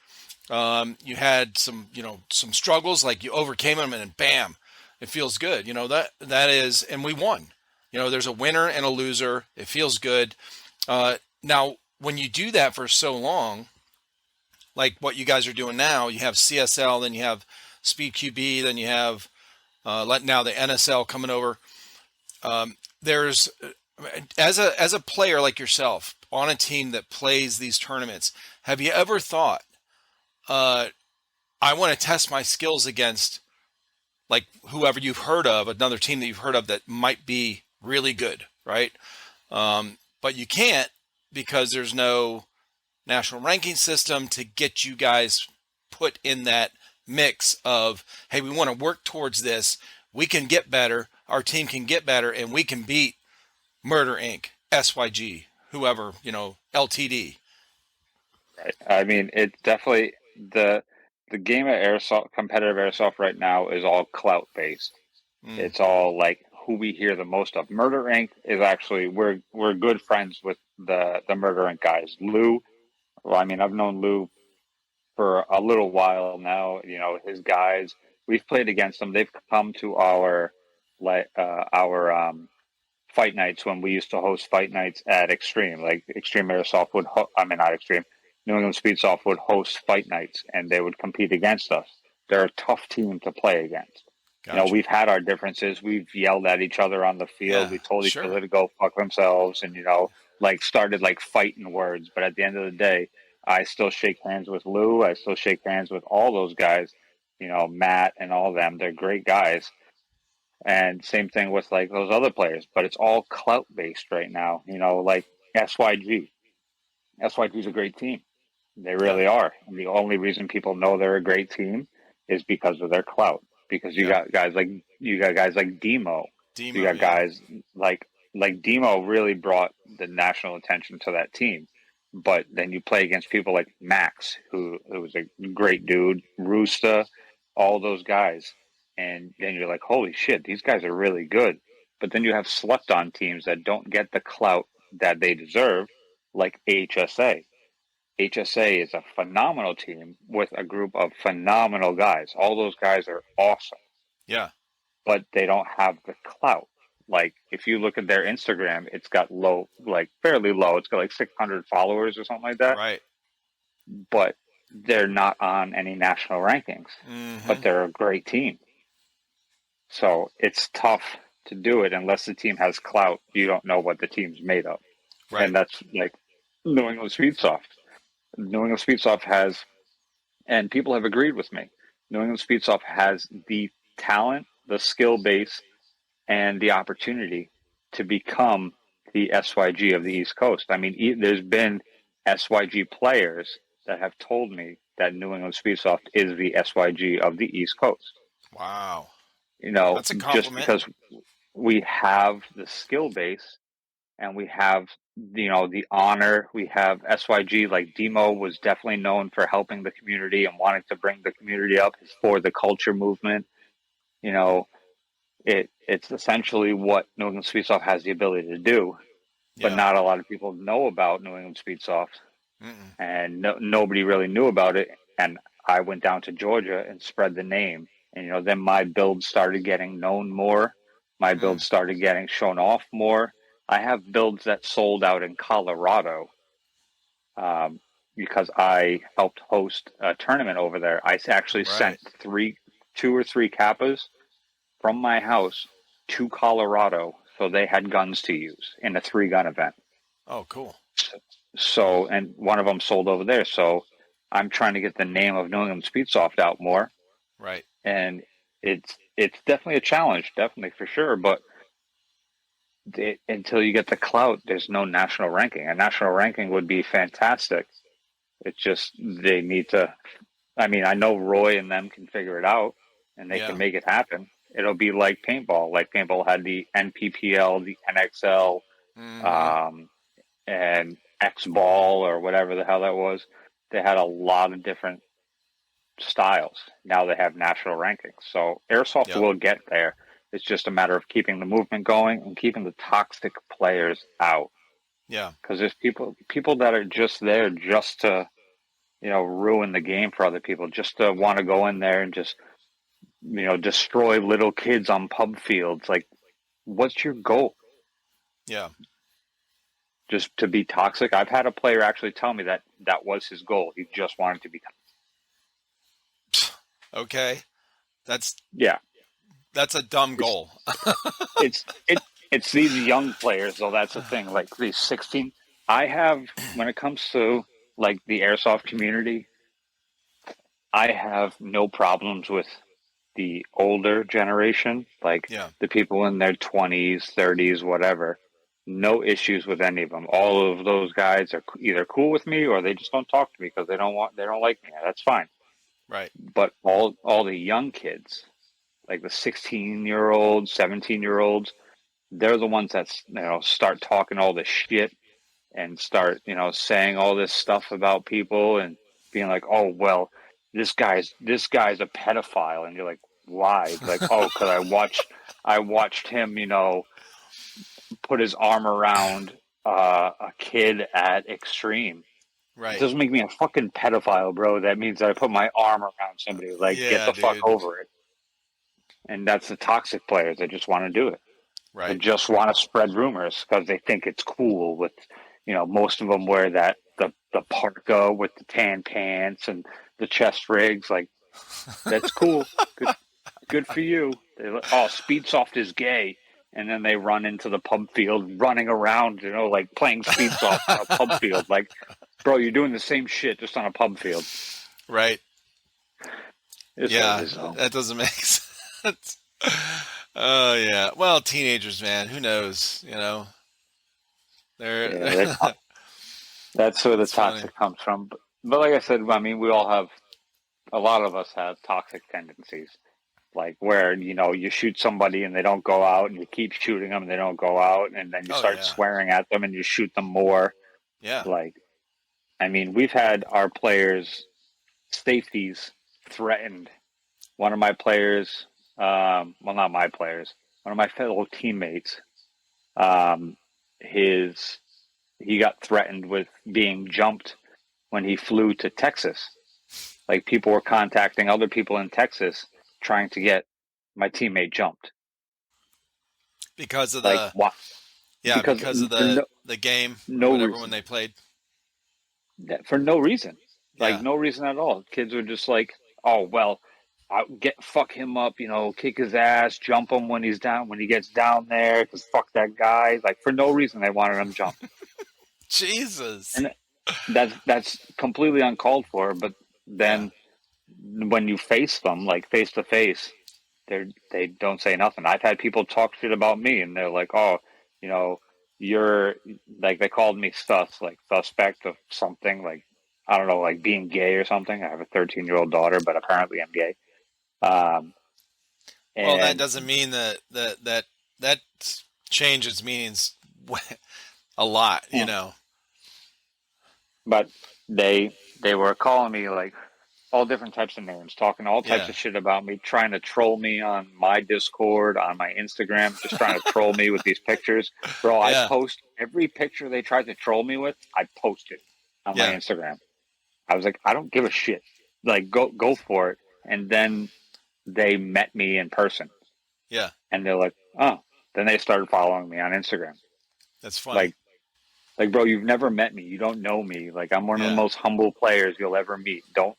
Speaker 1: You had some struggles, like you overcame them, and then bam, it feels good. That is, and we won. There's a winner and a loser. It feels good. Now, when you do that for so long, like what you guys are doing now, you have CSL, then you have Speed QB, then you have now the NSL coming over. There's as a player like yourself on a team that plays these tournaments, have you ever thought, I want to test my skills against like whoever you've heard of, another team that you've heard of that might be really good, right? But you can't because there's no national ranking system to get you guys put in that mix of, hey, we want to work towards this. We can get better. Our team can get better, and we can beat Murder Inc., SYG, whoever, LTD.
Speaker 2: Right. I mean, it definitely the game of airsoft, competitive airsoft right now is all clout based.
Speaker 1: Mm,
Speaker 2: It's all like who we hear the most of. Murder Inc. is actually we're good friends with the Murder Inc. guys. Lou, well, I mean, I've known Lou for a little while now. His guys. We've played against them. They've come to our fight nights when we used to host fight nights at Extreme. Like Extreme Airsoft would, I mean, not Extreme, New England Speedsoft would host fight nights, and they would compete against us. They're a tough team to play against.
Speaker 1: gotcha.
Speaker 2: We've had our differences. We've yelled at each other on the field.
Speaker 1: Yeah,
Speaker 2: We told each
Speaker 1: sure.
Speaker 2: other to go fuck themselves, and like started like fighting words. But at the end of the day, I still shake hands with Lou. I still shake hands with all those guys. Matt and all of them. They're great guys. And same thing with like those other players, but it's all clout based right now. Like SYG. SYG is a great team. They
Speaker 1: Yeah,
Speaker 2: really are. And the only reason people know they're a great team is because of their clout. Because
Speaker 1: yeah.
Speaker 2: you got guys like Demo. You
Speaker 1: Demo,
Speaker 2: got
Speaker 1: yeah.
Speaker 2: guys like Demo really brought the national attention to that team. But then you play against people like Max, who was a great dude, Roosta, all those guys. And then you're like, holy shit, these guys are really good. But then you have slept on teams that don't get the clout that they deserve, like HSA. HSA is a phenomenal team with a group of phenomenal guys. All those guys are awesome,
Speaker 1: Yeah,
Speaker 2: but they don't have the clout. Like if you look at their Instagram, it's got low, like fairly low. It's got like 600 followers or something like that,
Speaker 1: right.
Speaker 2: but they're not on any national rankings, but
Speaker 1: Mm-hmm.
Speaker 2: they're a great team. So it's tough to do it unless the team has clout. You don't know what the team's made of.
Speaker 1: Right.
Speaker 2: And that's like New England Speedsoft. New England Speedsoft has, and people have agreed with me, New England Speedsoft has the talent the skill base and the opportunity to become the SYG of the East Coast. I mean, there's been SYG players that have told me that New England Speedsoft is the SYG of the East Coast.
Speaker 1: Wow.
Speaker 2: You know,
Speaker 1: That's a
Speaker 2: just
Speaker 1: compliment.
Speaker 2: because we have the skill base and we have, you know, the honor. We have SYG, like Demo was definitely known for helping the community and wanting to bring the community up for the culture movement. You know, it's essentially what New England Speedsoft has the ability to do, but
Speaker 1: Yeah.
Speaker 2: not a lot of people know about New England Speedsoft,
Speaker 1: Mm-mm.
Speaker 2: and nobody really knew about it. And I went down to Georgia and spread the name, and you know, then my build started getting known more. My build
Speaker 1: Mm.
Speaker 2: started getting shown off more. I have builds that sold out in Colorado because I helped host a tournament over there. I actually
Speaker 1: Right.
Speaker 2: sent two or three Kappas from my house to Colorado so they had guns to use in a 3-gun event.
Speaker 1: Oh, cool.
Speaker 2: So, and one of them sold over there. So I'm trying to get the name of New England Speedsoft out more.
Speaker 1: Right.
Speaker 2: And it's definitely a challenge, definitely for sure. But until you get the clout, there's no national ranking. A national ranking would be fantastic. It's just they need to. I mean, I know Roy and them can figure it out, and they can
Speaker 1: Yeah.
Speaker 2: make it happen. It'll be like paintball. Like paintball had the NPPL, the NXL,
Speaker 1: Mm-hmm.
Speaker 2: and X Ball or whatever the hell that was. They had a lot of different styles. Now they have national rankings. So Airsoft
Speaker 1: Yep.
Speaker 2: will get there. It's just a matter of keeping the movement going and keeping the toxic players out.
Speaker 1: Yeah.
Speaker 2: Because there's people that are just there just to, you know, ruin the game for other people, just to want to go in there and just, you know, destroy little kids on pub fields. Like, what's your goal?
Speaker 1: Yeah.
Speaker 2: Just to be toxic? I've had a player actually tell me that that was his goal. He just wanted to be toxic.
Speaker 1: Okay. That's
Speaker 2: Yeah.
Speaker 1: a dumb
Speaker 2: It's
Speaker 1: goal.
Speaker 2: it's it's these young players though. That's the thing. Like these 16. I have, when it comes to like the airsoft community, I have no problems with the older generation, like
Speaker 1: Yeah.
Speaker 2: the people in their 20s, 30s, whatever. No issues with any of them. All of those guys are either cool with me or they just don't talk to me because they don't like me. That's fine.
Speaker 1: Right.
Speaker 2: But all the young kids, like the 16-year-olds, 17-year-olds, they're the ones that, you know, start talking all this shit and start, you know, saying all this stuff about people and being like, oh well, this guy's a pedophile, and you're like, why? Like, oh, because I watched him, you know, put his arm around a kid at Extreme. It
Speaker 1: Right.
Speaker 2: doesn't make me a fucking pedophile, bro. That means that I put my arm around somebody. Like, get
Speaker 1: Yeah,
Speaker 2: the fuck
Speaker 1: dude.
Speaker 2: over it. And that's the toxic players that just want to do it. They
Speaker 1: Right.
Speaker 2: just want to spread rumors because they think it's cool. With, you know, most of them wear that the parka with the tan pants and the chest rigs. Like, that's cool. Good for you. They're like, oh, Speedsoft is gay, and then they run into the pub field, running around, you know, like playing Speedsoft on a pub field. Like, bro, you're doing the same shit just on a pub field.
Speaker 1: Right.
Speaker 2: It's what it
Speaker 1: Yeah.
Speaker 2: is, though.
Speaker 1: That doesn't make sense. Oh yeah. Well, teenagers, man. Who knows? You know,
Speaker 2: Yeah,
Speaker 1: they're.
Speaker 2: that's where the
Speaker 1: It's funny.
Speaker 2: toxic comes from. But like I said, I mean, we all have, a lot of us have toxic tendencies. Like where, you know, you shoot somebody and they don't go out, and you keep shooting them and they don't go out, and then you
Speaker 1: Oh
Speaker 2: start
Speaker 1: yeah.
Speaker 2: swearing at them and you shoot them more.
Speaker 1: Yeah.
Speaker 2: Like, I mean, we've had our players' safeties threatened. One of my players, well, not my players, one of my fellow teammates, um, his he got threatened with being jumped when he flew to Texas. Like, people were contacting other people in Texas trying to get my teammate jumped.
Speaker 1: Because of
Speaker 2: Like,
Speaker 1: the
Speaker 2: what?
Speaker 1: yeah,
Speaker 2: Because
Speaker 1: because of
Speaker 2: for
Speaker 1: the game or
Speaker 2: no
Speaker 1: whatever when
Speaker 2: reason.
Speaker 1: they played.
Speaker 2: For no reason. Like,
Speaker 1: Yeah.
Speaker 2: no reason at all. Kids were just like, oh well, fuck him up, you know, kick his ass, jump him when he gets down there, because fuck that guy. Like, for no reason they wanted him jumped,
Speaker 1: Jesus.
Speaker 2: and that's completely uncalled for. But
Speaker 1: Yeah.
Speaker 2: then when you face them, like face to face,
Speaker 3: they don't say nothing. I've had people talk shit about me, and they're like, "Oh, you know, you're like," they called me like suspect of something, like I don't know, like being gay or something. I have a 13-year-old daughter, but apparently I'm gay. Um,
Speaker 1: Well, that
Speaker 3: and
Speaker 1: doesn't mean that changes meanings a lot, you know.
Speaker 3: but they were calling me like all different types of names, talking all types
Speaker 1: Yeah.
Speaker 3: of shit about me, trying to troll me on my Discord, on my Instagram, just trying to troll me with these pictures. Bro, I
Speaker 1: Yeah.
Speaker 3: post every picture they tried to troll me with, I posted on my
Speaker 1: Yeah.
Speaker 3: Instagram. I was like, I don't give a shit. Like go for it. And then they met me in person
Speaker 1: Yeah.
Speaker 3: and they're like, oh, then they started following me on Instagram.
Speaker 1: That's funny.
Speaker 3: Like bro, you've never met me. You don't know me. Like I'm one of the
Speaker 1: Yeah.
Speaker 3: most humble players you'll ever meet. Don't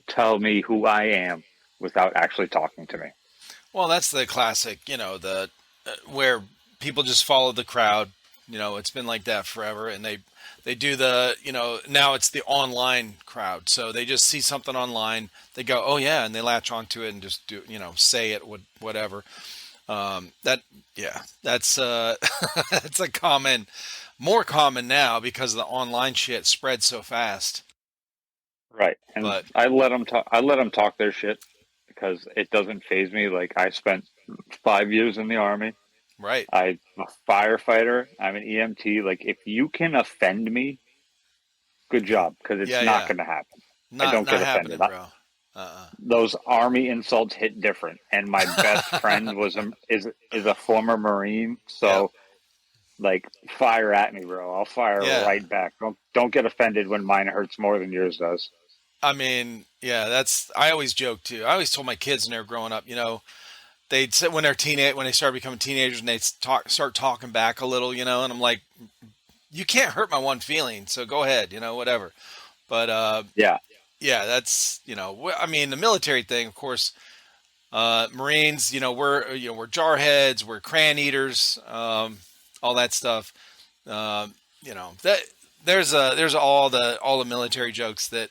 Speaker 3: tell me who I am without actually talking to me.
Speaker 1: Well, that's the classic, you know, the where people just follow the crowd. You know, it's been like that forever, and they do the, you know, now it's the online crowd. So they just see something online, they go, oh yeah, and they latch onto it and just do, you know, say it, whatever. That yeah, that's that's a common, more common now because the online shit spreads so fast.
Speaker 3: Right. And
Speaker 1: But
Speaker 3: I let them talk. I let them talk their shit because it doesn't phase me. Like I spent 5 years in the army.
Speaker 1: right,
Speaker 3: I'm a firefighter. I'm an EMT. Like if you can offend me, good job, because it's
Speaker 1: yeah,
Speaker 3: not
Speaker 1: yeah,
Speaker 3: going to happen. I
Speaker 1: not
Speaker 3: don't
Speaker 1: not
Speaker 3: get offended.
Speaker 1: happening, bro. Uh-uh.
Speaker 3: Those army insults hit different. And my best friend is a former Marine,
Speaker 1: Yep.
Speaker 3: so like fire at me, bro. I'll fire
Speaker 1: Yeah.
Speaker 3: right back. Don't get offended when mine hurts more than yours does.
Speaker 1: I mean, yeah, that's, I always joke too. I always told my kids when they were growing up, you know, they'd say when they started becoming teenagers and start talking back a little, you know, and I'm like, you can't hurt my one feeling, so go ahead, you know, whatever. But
Speaker 3: Yeah,
Speaker 1: yeah, that's, you know, I mean, the military thing, of course, Marines, we're jarheads, we're crayon eaters, all that stuff. You know, that there's all the military jokes that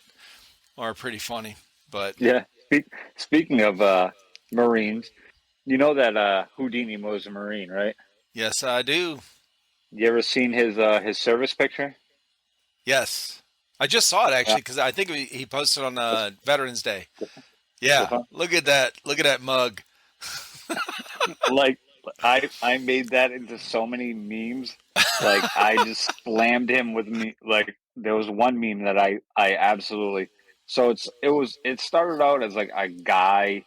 Speaker 1: are pretty funny, but
Speaker 3: yeah. Speaking of Marines, you know that Houdini was a Marine, right?
Speaker 1: yes, I do.
Speaker 3: You ever seen his service picture?
Speaker 1: Yes, I just saw it
Speaker 3: Yeah.
Speaker 1: actually because I think he posted on
Speaker 3: This,
Speaker 1: Veterans Day.
Speaker 3: this
Speaker 1: Yeah,
Speaker 3: one?
Speaker 1: look at that. Look at that mug.
Speaker 3: Like I made that into so many memes. Like I just slammed him with me. Like there was one meme that I absolutely. So it started out as like a guy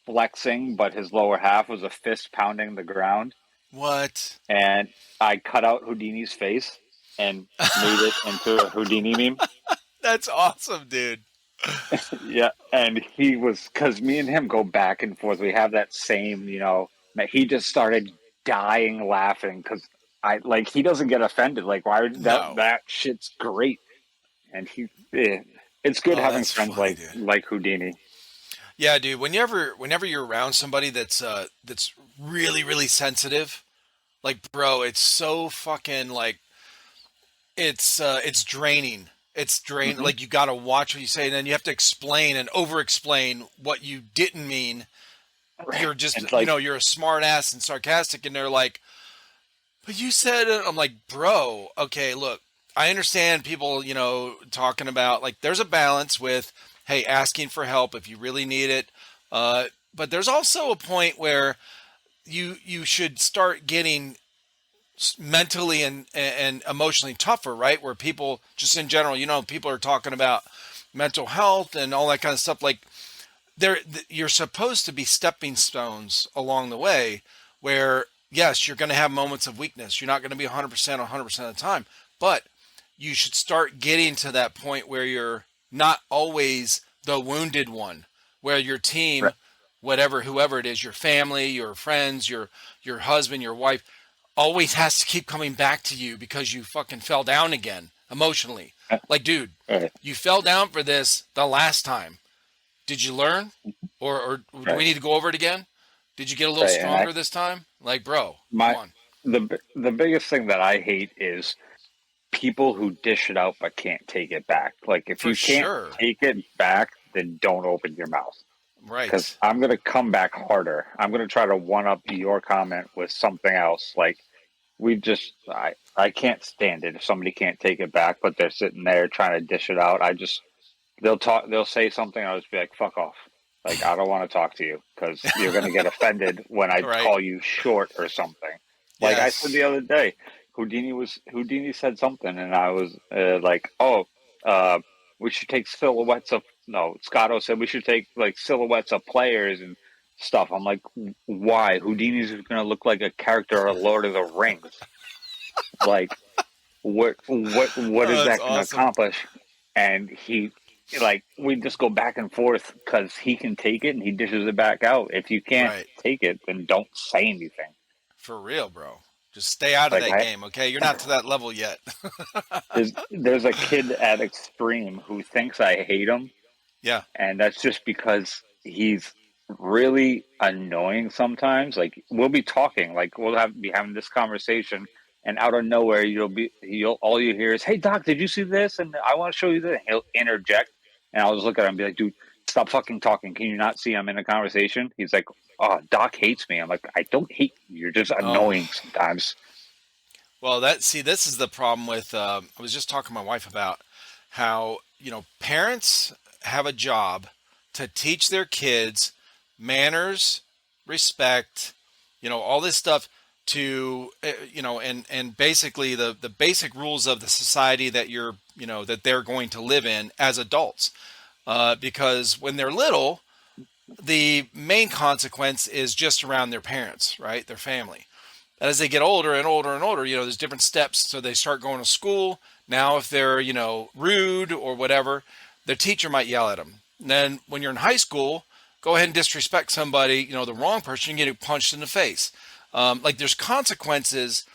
Speaker 3: flexing, but his lower half was a fist pounding the ground,
Speaker 1: What?
Speaker 3: and I cut out Houdini's face and made it into a Houdini meme.
Speaker 1: That's awesome, dude.
Speaker 3: Yeah, and he was, because me and him go back and forth. We have that same, he just started dying laughing because I like he doesn't get offended. Like why would
Speaker 1: No.
Speaker 3: that shit's great, and it's good
Speaker 1: Oh,
Speaker 3: having
Speaker 1: that's
Speaker 3: friends
Speaker 1: funny, dude.
Speaker 3: like Houdini.
Speaker 1: Yeah, dude. Whenever you're around somebody that's really really sensitive, like bro, it's so fucking like it's draining. It's draining.
Speaker 3: Hmm.
Speaker 1: Like you got to watch what you say, and then you have to explain and over-explain what you didn't mean. You're just
Speaker 3: It's like
Speaker 1: you're a smart ass and sarcastic, and they're like, "But you said it." I'm like, "Bro, okay, look, I understand people, talking about like there's a balance with, hey, asking for help if you really need it, but there's also a point where you should start getting mentally and emotionally tougher, right? Where people just in general, people are talking about mental health and all that kind of stuff. Like you're supposed to be stepping stones along the way where yes, you're going to have moments of weakness. You're not going to be 100% 100% of the time, but you should start getting to that point where you're not always the wounded one, where your team, whatever, whoever it is, your family, your friends, your husband, your wife, always has to keep coming back to you because you fucking fell down again emotionally. Like, dude,
Speaker 3: right,
Speaker 1: you fell down for this the last time. Did you learn? Or do we
Speaker 3: right,
Speaker 1: need to go over it again? Did you get a little
Speaker 3: right, and
Speaker 1: stronger this time? Like, bro, come
Speaker 3: my
Speaker 1: on.
Speaker 3: the biggest thing that I hate is people who dish it out but can't take it back. Like if
Speaker 1: For
Speaker 3: you can't
Speaker 1: sure.
Speaker 3: take it back, then don't open your mouth.
Speaker 2: because
Speaker 1: Right.
Speaker 2: I'm going to come back harder. I'm going to try to one up your comment with something else. Like I can't stand it if somebody can't take it back, but they're sitting there trying to dish it out. They'll say something. I'll just be like, fuck off. Like, I don't want to talk to you because you're going to get offended when I
Speaker 1: Right.
Speaker 2: call you short or something. Like I said
Speaker 1: Yes.
Speaker 2: the other day, Houdini said something, and I was like, we should take silhouettes of. No, Scotto said we should take like silhouettes of players and stuff. I'm like, why? Houdini's going to look like a character of Lord of the Rings. Like, what is
Speaker 1: That's
Speaker 2: that going to
Speaker 1: awesome.
Speaker 2: accomplish? And we just go back and forth because he can take it and he dishes it back out. If you can't
Speaker 1: Right.
Speaker 2: take it, then don't say anything.
Speaker 1: For real, bro. Just stay out of
Speaker 2: Like
Speaker 1: that game, okay? You're not to that level yet.
Speaker 2: there's a kid at Extreme who thinks I hate him,
Speaker 1: Yeah.
Speaker 2: and that's just because he's really annoying sometimes. Like we'll be talking, like be having this conversation, and out of nowhere you'll all you hear is, "Hey Doc, did you see this? And I want to show you this." And he'll interject, and I'll just look at him and be like, "Dude, stop fucking talking. Can you not see I'm in a conversation?" He's like, "Oh, Doc hates me." I'm like, "I don't hate you. You're just
Speaker 1: Oh.
Speaker 2: annoying sometimes."
Speaker 1: Well, this is the problem with. I was just talking to my wife about how parents have a job to teach their kids manners, respect, all this stuff and basically the basic rules of the society that that they're going to live in as adults. Because when they're little, the main consequence is just around their parents, right? Their family. As they get older and older and older, there's different steps. So they start going to school. Now, if they're, rude or whatever, their teacher might yell at them. And then when you're in high school, go ahead and disrespect somebody, the wrong person, you get punched in the face. Like there's consequences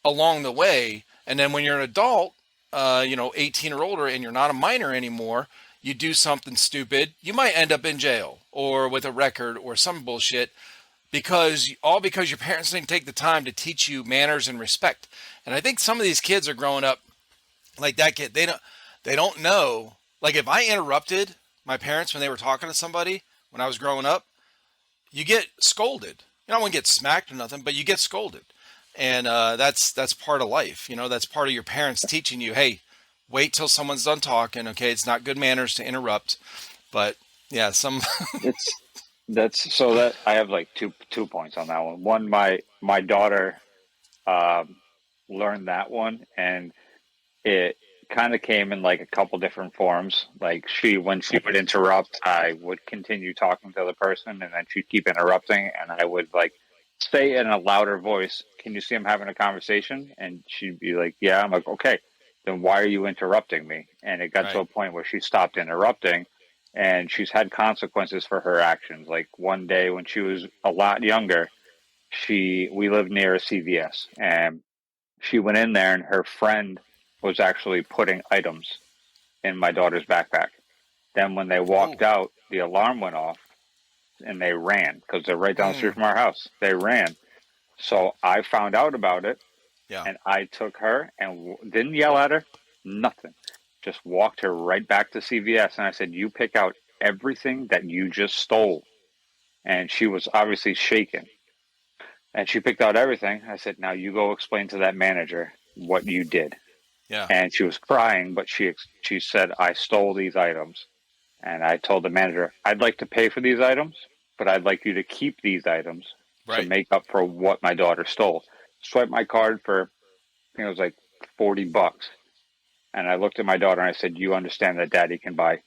Speaker 1: along the way. And then when you're an adult, 18 or older, and you're not a minor anymore, you do something stupid, you might end up in jail or with a record or some bullshit because your parents didn't take the time to teach you manners and respect. And I think some of these kids are growing up like that kid. They don't know. Like if I interrupted my parents when they were talking to somebody when I was growing up, you get scolded. I wouldn't get smacked or nothing, but you get scolded. And that's part of life. That's part of your parents teaching you, hey, wait till someone's done talking. Okay, it's not good manners to interrupt. But yeah,
Speaker 2: It's that's so that I have like two points on that one. One, my daughter um, learned that one, and it kind of came in like a couple different forms. Like when she would interrupt, I would continue talking to the person, and then she'd keep interrupting, and I would like say in a louder voice, "Can you see I'm having a conversation?" And she'd be like, "Yeah." I'm like, "Okay, then why are you interrupting me?" And it got to
Speaker 1: right,
Speaker 2: a point where she stopped interrupting, and she's had consequences for her actions. Like one day when she was a lot younger, we lived near a CVS, and she went in there, and her friend was actually putting items in my daughter's backpack. Then when they
Speaker 1: oh,
Speaker 2: walked out, the alarm went off, and they ran because they're right down the street
Speaker 1: mm,
Speaker 2: from our house. They ran. So I found out about it,
Speaker 1: yeah,
Speaker 2: and I took her and didn't yell at her, nothing. Just walked her right back to CVS, and I said, "You pick out everything that you just stole." And she was obviously shaken. And she picked out everything. I said, "Now you go explain to that manager what you did."
Speaker 1: yeah,
Speaker 2: And she was crying, but she said, "I stole these items." And I told the manager, "I'd like to pay for these items, but I'd like you to keep these items to
Speaker 1: right,
Speaker 2: make up for what my daughter stole." Swipe my card for, I think it was like $40. And I looked at my daughter and I said, "You understand that daddy can buy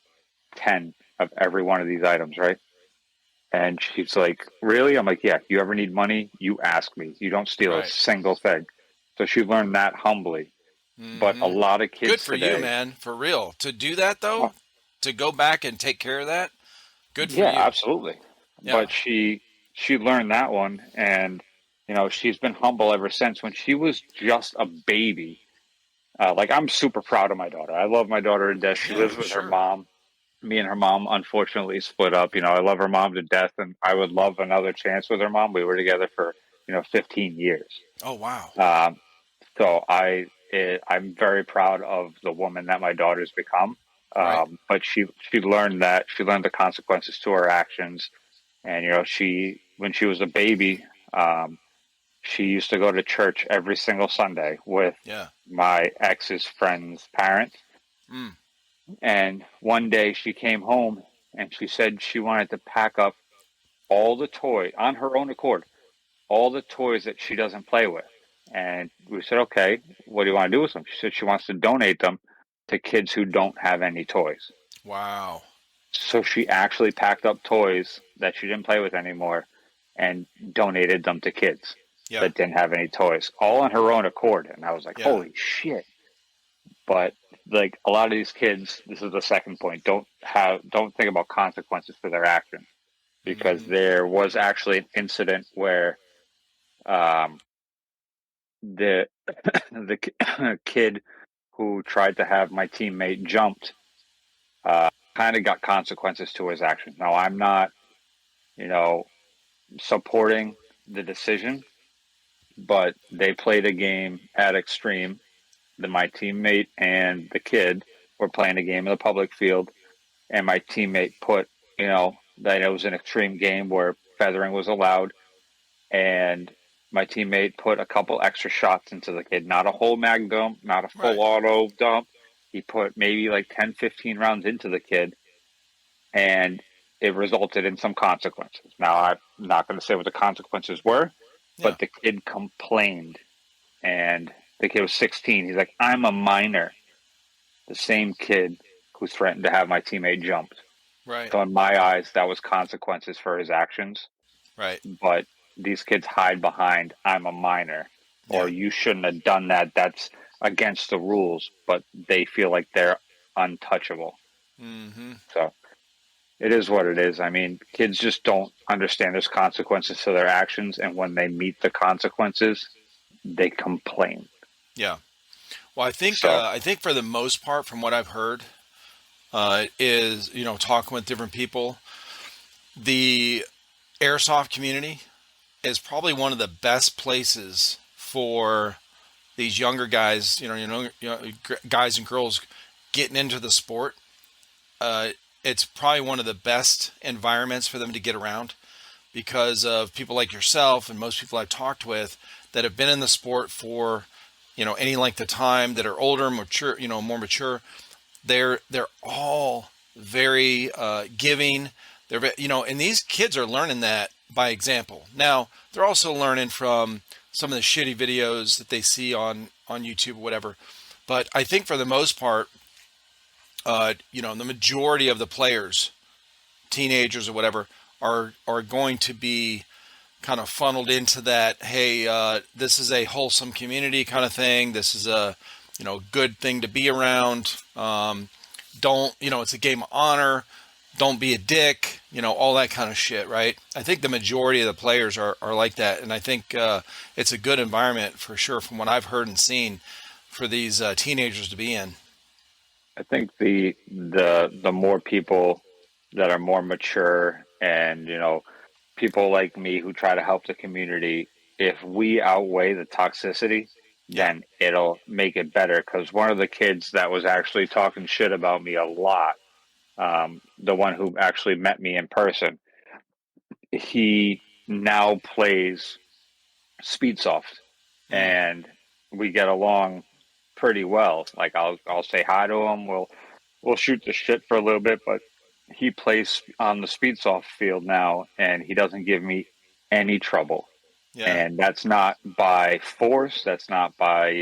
Speaker 2: 10 of every one of these items, right?" And she's like, "Really?" I'm like, "Yeah, you ever need money, you ask me. You don't steal a
Speaker 1: right.
Speaker 2: single thing." So she learned that humbly. But a
Speaker 1: hmm
Speaker 2: lot of
Speaker 1: Good
Speaker 2: kids
Speaker 1: for you,
Speaker 2: today,
Speaker 1: man. For real. To do that
Speaker 2: oh,
Speaker 1: though, to go back and take care of that. Good for
Speaker 2: yeah,
Speaker 1: you.
Speaker 2: absolutely.
Speaker 1: Yeah.
Speaker 2: But she learned that one, and she's been humble ever since. When she was just a baby, like I'm super proud of my daughter. I love my daughter to death. She
Speaker 1: Yeah,
Speaker 2: lives
Speaker 1: for
Speaker 2: with her
Speaker 1: sure.
Speaker 2: mom. Me and her mom unfortunately split up. I love her mom to death, and I would love another chance with her mom. We were together for 15 years.
Speaker 1: Oh wow.
Speaker 2: Um, so I'm very proud of the woman that my daughter's become.
Speaker 1: Right.
Speaker 3: But she learned the consequences to her actions. And, when she was a baby, she used to go to church every single Sunday with
Speaker 1: Yeah.
Speaker 3: my ex's friend's parents.
Speaker 1: Mm.
Speaker 3: And one day she came home and she said she wanted to pack up all the toys on her own accord, all the toys that she doesn't play with. And we said, okay, what do you want to do with them? She said she wants to donate them to kids who don't have any toys.
Speaker 1: Wow.
Speaker 3: So she actually packed up toys that she didn't play with anymore and donated them to kids
Speaker 1: Yeah.
Speaker 3: that didn't have any toys, all on her own accord. And I was like,
Speaker 1: Yeah.
Speaker 3: holy shit. But like a lot of these kids, this is the second point, don't think about consequences for their actions, because there was actually an incident where the the kid who tried to have my teammate jumped kind of got consequences to his actions. Now, I'm not, supporting the decision, but they played a game at Extreme. My teammate and the kid were playing a game in the public field, and my teammate put, that it was an extreme game where feathering was allowed, and my teammate put a couple extra shots into the kid, not a whole mag dump, not a full
Speaker 1: Right.
Speaker 3: auto dump. He put maybe like 10, 15 rounds into the kid, and it resulted in some consequences. Now, I'm not going to say what the consequences were,
Speaker 1: Yeah.
Speaker 3: but the kid complained, and the kid was 16. He's like, I'm a minor. The same kid who threatened to have my teammate jumped.
Speaker 1: Right.
Speaker 3: So in my eyes, that was consequences for his actions.
Speaker 1: Right.
Speaker 3: But these kids hide behind, I'm a minor, or
Speaker 1: Yeah.
Speaker 3: you shouldn't have done that. That's against the rules, but they feel like they're untouchable.
Speaker 1: Mm-hmm.
Speaker 3: So it is what it is. I mean, kids just don't understand there's consequences to their actions. And when they meet the consequences, they complain.
Speaker 1: Yeah. Well, I think
Speaker 3: So,
Speaker 1: for the most part, from what I've heard, is talking with different people, the airsoft community is probably one of the best places for these younger guys, guys and girls getting into the sport. It's probably one of the best environments for them to get around because of people like yourself and most people I've talked with that have been in the sport for, any length of time, that are older, mature, more mature. They're all very giving. They're, and these kids are learning that by example. Now, they're also learning from some of the shitty videos that they see on YouTube or whatever. But I think for the most part, the majority of the players, teenagers or whatever, are going to be kind of funneled into that. Hey, this is a wholesome community kind of thing. This is a good thing to be around. Don't it's a game of honor. Don't be a dick. All that kind of shit, right? I think the majority of the players are like that, and I think it's a good environment for sure, from what I've heard and seen, for these teenagers to be in.
Speaker 3: I think the more people that are more mature and, people like me who try to help the community, if we outweigh the toxicity, then it'll make it better. Because one of the kids that was actually talking shit about me a lot, the one who actually met me in person, he now plays Speedsoft,
Speaker 1: Mm.
Speaker 3: and we get along pretty well. Like I'll say hi to him. We'll shoot the shit for a little bit, but he plays on the Speedsoft field now, and he doesn't give me any trouble.
Speaker 1: Yeah.
Speaker 3: And that's not by force. That's not by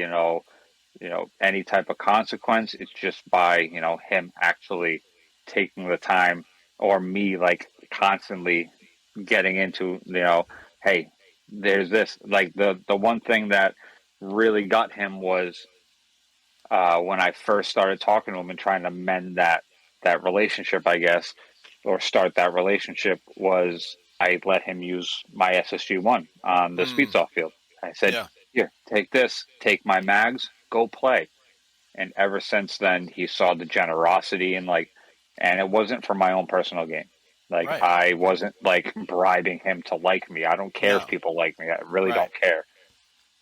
Speaker 3: any type of consequence. It's just by him actually taking the time, or me like constantly getting into hey, there's this. Like the one thing that really got him was when I first started talking to him and trying to mend that relationship, I guess, or start that relationship, was I let him use my SSG-1 on the Speedsoft field. I said,
Speaker 1: Yeah.
Speaker 3: here, take this, take my mags, go play. And ever since then, he saw the generosity and it wasn't for my own personal gain. Like,
Speaker 1: Right.
Speaker 3: I wasn't like bribing him to like me. I don't care
Speaker 1: No.
Speaker 3: if people like me. I really
Speaker 1: Right.
Speaker 3: don't care.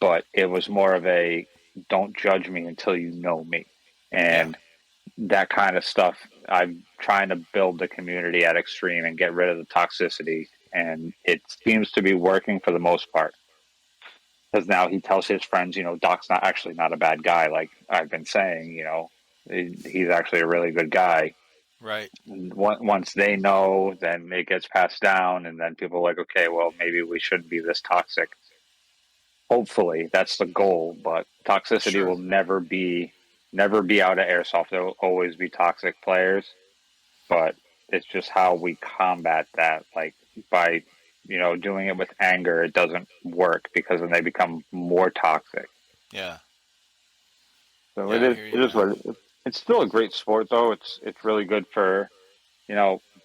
Speaker 3: But it was more of a, don't judge me until you know me. And that kind of stuff. I'm trying to build the community at Extreme and get rid of the toxicity, and it seems to be working for the most part. Because now he tells his friends, Doc's not a bad guy, like I've been saying. He's actually a really good guy.
Speaker 1: Right.
Speaker 3: And once they know, then it gets passed down, and then people are like, okay, well, maybe we shouldn't be this toxic. Hopefully, that's the goal. But toxicity
Speaker 1: Sure.
Speaker 3: will never be out of airsoft. There will always be toxic players, but it's just how we combat that. Like by doing it with anger, it doesn't work because then they become more toxic.
Speaker 1: Yeah.
Speaker 3: So
Speaker 1: Yeah,
Speaker 3: it
Speaker 1: I
Speaker 3: is
Speaker 1: hear you,
Speaker 3: it is
Speaker 1: man.
Speaker 3: what it's still a great sport though. It's really good for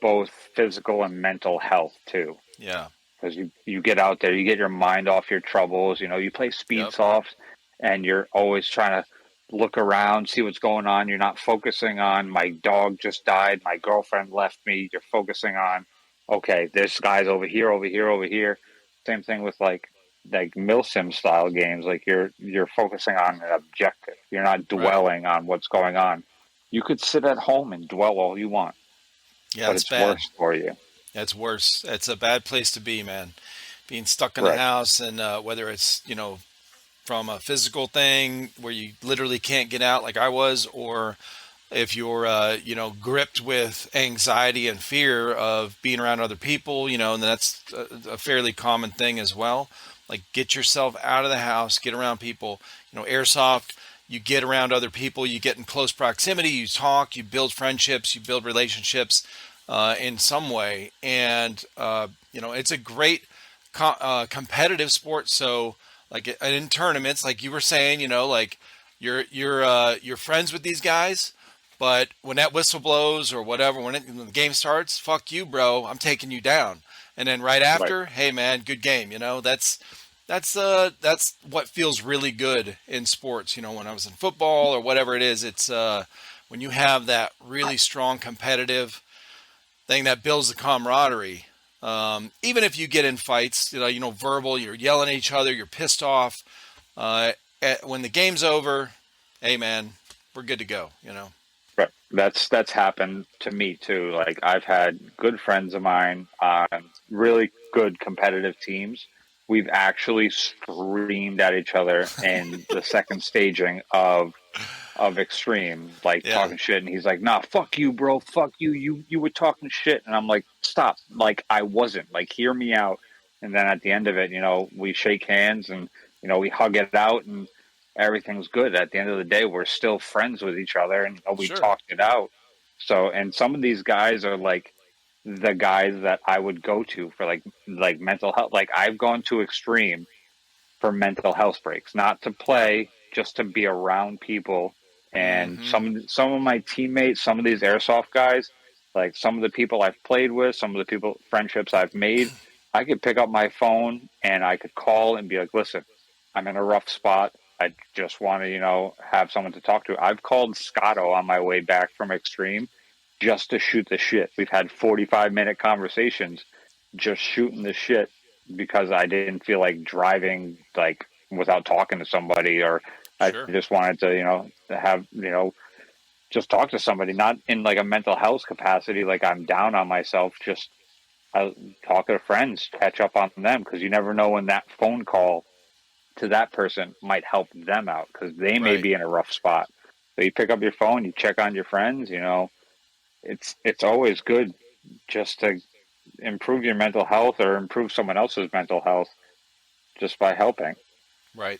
Speaker 3: both physical and mental health too.
Speaker 1: Yeah.
Speaker 3: Because you get out there, you get your mind off your troubles. You play speed
Speaker 1: Yep.
Speaker 3: soft, and you're always trying to look around, see what's going on. You're not focusing on my dog just died, my girlfriend left me. You're focusing on, okay, this guy's over here, over here, over here. Same thing with like milsim style games. Like you're focusing on an objective. You're not
Speaker 1: Right.
Speaker 3: dwelling on what's going on. You could sit at home and dwell all you want,
Speaker 1: Yeah,
Speaker 3: but
Speaker 1: it's
Speaker 3: it's
Speaker 1: bad.
Speaker 3: worse for you.
Speaker 1: It's worse. It's a bad place to be, man. Being stuck in the
Speaker 3: Right.
Speaker 1: house, and whether it's from a physical thing where you literally can't get out like I was, or if you're gripped with anxiety and fear of being around other people, and that's a fairly common thing as well. Like, get yourself out of the house, get around people. Airsoft, you get around other people, you get in close proximity, you talk, you build friendships, you build relationships in some way, and it's a great competitive sport. So, like in tournaments, like you were saying, like you're friends with these guys, but when that whistle blows or whatever, when the game starts, fuck you, bro. I'm taking you down. And then right
Speaker 3: Right.
Speaker 1: after, hey man, good game. That's what feels really good in sports. When I was in football or whatever it is, it's when you have that really strong competitive thing that builds the camaraderie. Even if you get in fights, verbal, you're yelling at each other, you're pissed off. When the game's over, hey man, we're good to go.
Speaker 3: Right. That's happened to me too. Like I've had good friends of mine on really good competitive teams. We've actually screamed at each other in the second staging of Extreme, like
Speaker 1: Yeah,
Speaker 3: talking shit, and he's like, "Nah, fuck you, bro, fuck you. You were talking shit," and I'm like, "Stop! Like I wasn't. Like hear me out." And then at the end of it, we shake hands and we hug it out, and everything's good. At the end of the day, we're still friends with each other, and we
Speaker 1: sure.
Speaker 3: talked it out. So, and some of these guys are like the guys that I would go to for like mental health. Like I've gone to Extreme for mental health breaks, not to
Speaker 1: Yeah.
Speaker 3: play, just to be around people. And
Speaker 1: Mm-hmm.
Speaker 3: some of my teammates, some of these airsoft guys, like some of the people I've played with, some of the people friendships I've made, I could pick up my phone and I could call and be like, "Listen, I'm in a rough spot. I just want to, have someone to talk to." I've called Scotto on my way back from Extreme just to shoot the shit. We've had 45-minute conversations just shooting the shit because I didn't feel like driving like without talking to somebody, or I
Speaker 1: Sure.
Speaker 3: just wanted to, to have, just talk to somebody, not in like a mental health capacity, like I'm down on myself, just talk to friends, catch up on them, because you never know when that phone call to that person might help them out because they may
Speaker 1: Right.
Speaker 3: be in a rough spot. So you pick up your phone, you check on your friends, it's always good just to improve your mental health or improve someone else's mental health just by helping.
Speaker 1: Right.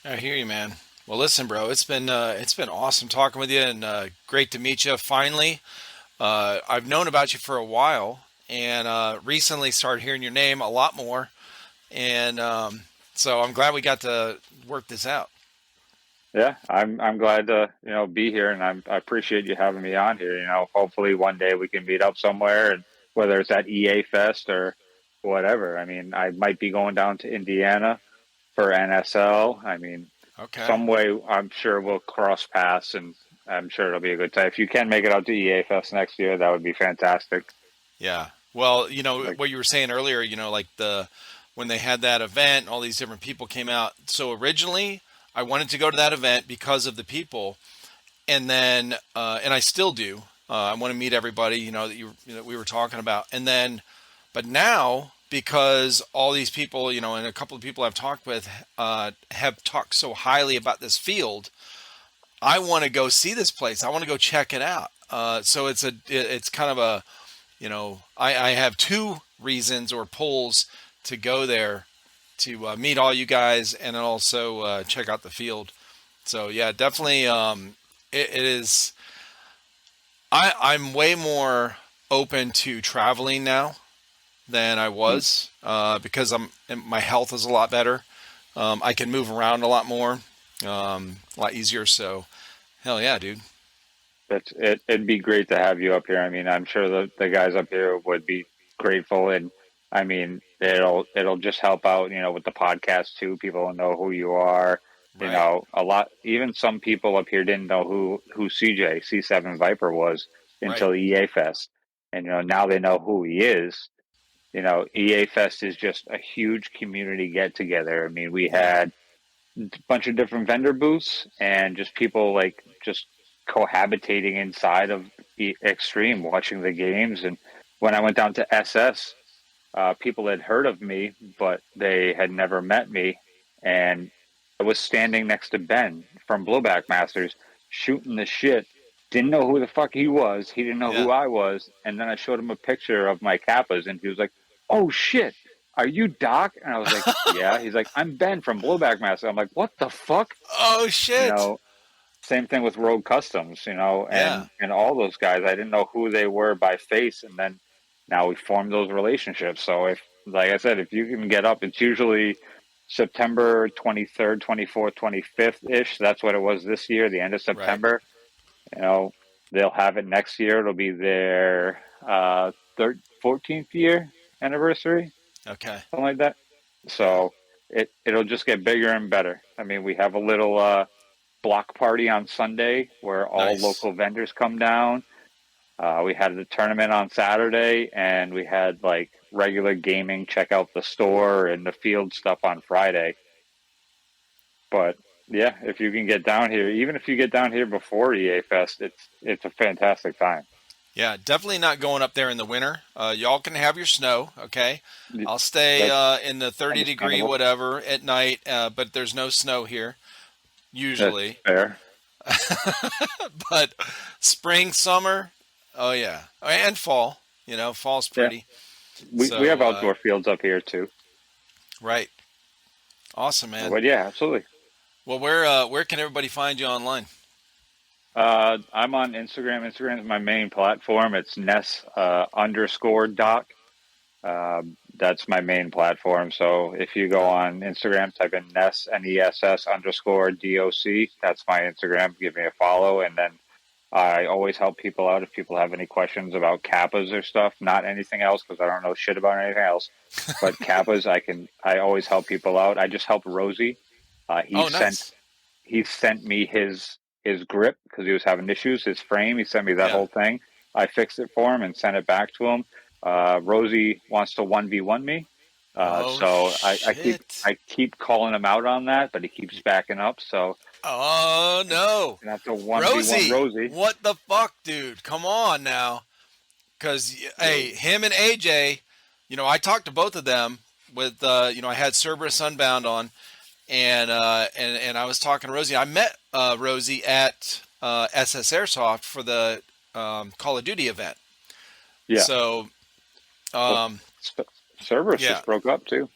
Speaker 1: I hear you, man. Well, listen, bro. It's been awesome talking with you, and great to meet you finally. I've known about you for a while, and recently started hearing your name a lot more, and so I'm glad we got to work this out.
Speaker 3: Yeah, I'm glad to be here, and I appreciate you having me on here. Hopefully one day we can meet up somewhere, and whether it's at EA Fest or whatever. I mean, I might be going down to Indiana for NSL. I mean,
Speaker 1: Okay.
Speaker 3: some way I'm sure we'll cross paths, and I'm sure it'll be a good time. If you can make it out to EA Fest next year, that would be fantastic.
Speaker 1: Yeah. Well,
Speaker 3: Like,
Speaker 1: what you were saying earlier, like when they had that event, all these different people came out. So originally, I wanted to go to that event because of the people. and then and I still do. I want to meet everybody, that we were talking about, and then, but now because all these people, and a couple of people I've talked with have talked so highly about this field, I want to go see this place. I want to go check it out. So it's kind of a, I have two reasons or pulls to go there to meet all you guys and then also check out the field. So yeah, definitely. It is. I'm way more open to traveling now than I was because my health is a lot better. I can move around a lot more, a lot easier. So, hell yeah, dude.
Speaker 3: It'd be great to have you up here. I mean, I'm sure the guys up here would be grateful, and I mean, it'll just help out, with the podcast too. People will know who you are.
Speaker 1: Right.
Speaker 3: A lot. Even some people up here didn't know who C7 Viper was
Speaker 1: Right.
Speaker 3: until EA Fest, and now they know who he is. EA Fest is just a huge community get together. I mean, we
Speaker 1: Yeah.
Speaker 3: had a bunch of different vendor booths and just people like just cohabitating inside of Extreme, watching the games. And when I went down to SS, people had heard of me, but they had never met me. And I was standing next to Ben from Blowback Masters, shooting the shit. Didn't know who the fuck he was. He didn't know
Speaker 1: Yeah.
Speaker 3: who I was. And then I showed him a picture of my Kappas, and he was like, "Oh shit, are you Doc?" And I was like, "Yeah." He's like, "I'm Ben from Blowback Master." I'm like, "What the fuck?"
Speaker 1: Oh
Speaker 3: You
Speaker 1: shit.
Speaker 3: know, same thing with Rogue Customs,
Speaker 1: Yeah.
Speaker 3: and all those guys. I didn't know who they were by face, and then now we formed those relationships. So if, like I said, if you can get up, it's usually September 23rd, 24th, 25th ish. That's what it was this year, the end of
Speaker 1: Right.
Speaker 3: September. You know, they'll have it next year. It'll be their 14th year anniversary,
Speaker 1: Okay.
Speaker 3: something like that.
Speaker 1: Yeah.
Speaker 3: So it'll just get bigger and better. I mean, we have a little block party on Sunday where all
Speaker 1: Nice.
Speaker 3: local vendors come down. We had the tournament on Saturday, and we had like regular gaming, check out the store and the field stuff on Friday. But yeah, if you can get down here, even if you get down here before EA Fest, it's a fantastic time.
Speaker 1: Yeah, definitely not going up there in the winter. Y'all can have your snow, okay? I'll stay
Speaker 3: That's
Speaker 1: in the 30-degree
Speaker 3: understandable.
Speaker 1: whatever at night, but there's no snow here
Speaker 3: That's
Speaker 1: usually.
Speaker 3: fair.
Speaker 1: But spring, summer, oh yeah, and fall. Fall's
Speaker 3: Yeah,
Speaker 1: pretty.
Speaker 3: we have
Speaker 1: So
Speaker 3: outdoor fields up here too.
Speaker 1: right, awesome, man.
Speaker 3: But yeah, absolutely.
Speaker 1: Well, where can everybody find you online?
Speaker 3: I'm on Instagram. Instagram is my main platform. It's Ness underscore Doc. That's my main platform. So if you go
Speaker 1: Okay.
Speaker 3: on Instagram, type in Ness NESS underscore DOC. That's my Instagram. Give me a follow, and then I always help people out if people have any questions about kappas or stuff. Not anything else because I don't know shit about anything else. But kappas, I always help people out. I just helped Rosie. He
Speaker 1: Oh,
Speaker 3: sent
Speaker 1: nice.
Speaker 3: he sent me his grip because he was having issues. His frame. He sent me that
Speaker 1: Yeah.
Speaker 3: whole thing. I fixed it for him and sent it back to him. Rosie wants to 1v1 me.
Speaker 1: Oh
Speaker 3: So
Speaker 1: shit.
Speaker 3: I keep calling him out on that, but he keeps backing up. So
Speaker 1: Oh no.
Speaker 3: gonna have to 1v1
Speaker 1: Rosie,
Speaker 3: Rosie.
Speaker 1: what the fuck, dude? Come on now. Because, hey, him and AJ, I talked to both of them with, I had Cerberus Unbound on, and I was talking to Rosie. I met Rosie at SS Airsoft for the Call of Duty event.
Speaker 3: Yeah.
Speaker 1: So,
Speaker 3: Well,
Speaker 1: um,
Speaker 3: Cerberus
Speaker 1: yeah.
Speaker 3: just broke up too.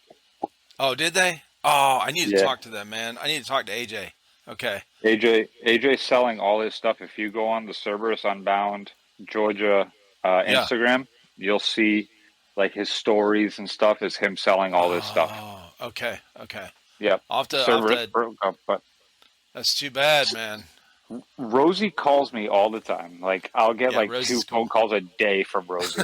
Speaker 1: Oh, did they? Oh, I need to
Speaker 3: Yeah.
Speaker 1: talk to them, man. I need to talk to AJ. Okay.
Speaker 3: AJ's selling all his stuff. If you go on the Cerberus Unbound Georgia
Speaker 1: Yeah.
Speaker 3: Instagram, you'll see like his stories and stuff is him selling all this stuff.
Speaker 1: Oh, okay. Okay.
Speaker 3: Yep.
Speaker 1: I'll have
Speaker 3: Cerberus
Speaker 1: to,
Speaker 3: broke up, but
Speaker 1: that's too bad, man.
Speaker 3: Rosie calls me all the time. Like I'll get
Speaker 1: Yeah,
Speaker 3: like
Speaker 1: Rosie's
Speaker 3: two
Speaker 1: cool.
Speaker 3: phone calls a day from Rosie.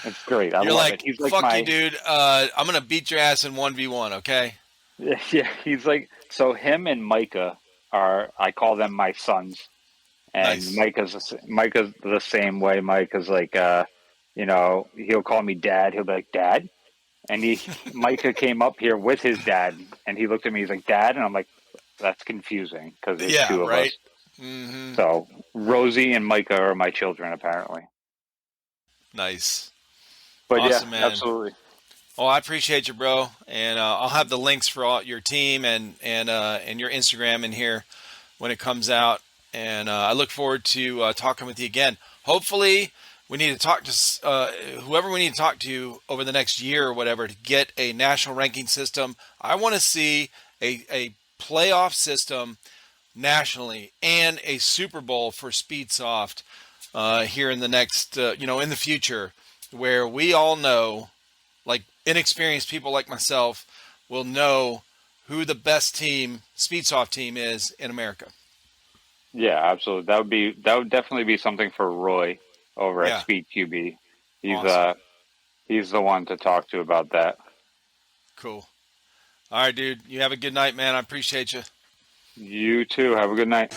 Speaker 3: It's great. I
Speaker 1: You're
Speaker 3: love
Speaker 1: like,
Speaker 3: it. He's like
Speaker 1: fuck you,
Speaker 3: my
Speaker 1: dude. I'm gonna beat your ass in 1v1. Okay.
Speaker 3: yeah. He's like so him and Micah are I call them my sons. And
Speaker 1: Nice.
Speaker 3: Micah's the same way. Micah's like, he'll call me dad. He'll be like, Dad. And Micah came up here with his dad, and he looked at me. He's like, Dad, and I'm like, that's confusing because there's
Speaker 1: Yeah,
Speaker 3: two of
Speaker 1: right.
Speaker 3: us.
Speaker 1: Mm-hmm.
Speaker 3: So Rosie and Micah are my children, apparently.
Speaker 1: Nice.
Speaker 3: But yeah,
Speaker 1: Awesome, man.
Speaker 3: absolutely.
Speaker 1: Well, I appreciate you, bro, and I'll have the links for all your team and your Instagram in here when it comes out, and I look forward to talking with you again. Hopefully, we need to talk to whoever we need to talk to over the next year or whatever to get a national ranking system. I want to see a playoff system nationally and a Super Bowl for Speedsoft here in the next, in the future, where we all know, like inexperienced people like myself, will know who the best team, Speedsoft team, is in America.
Speaker 3: Yeah, absolutely. That would definitely be something for Roy over at
Speaker 1: Yeah,
Speaker 3: Speed QB. He's
Speaker 1: awesome,
Speaker 3: he's the one to talk to about that.
Speaker 1: cool. All right, dude. You have a good night, man. I appreciate you.
Speaker 3: You too. Have a good night.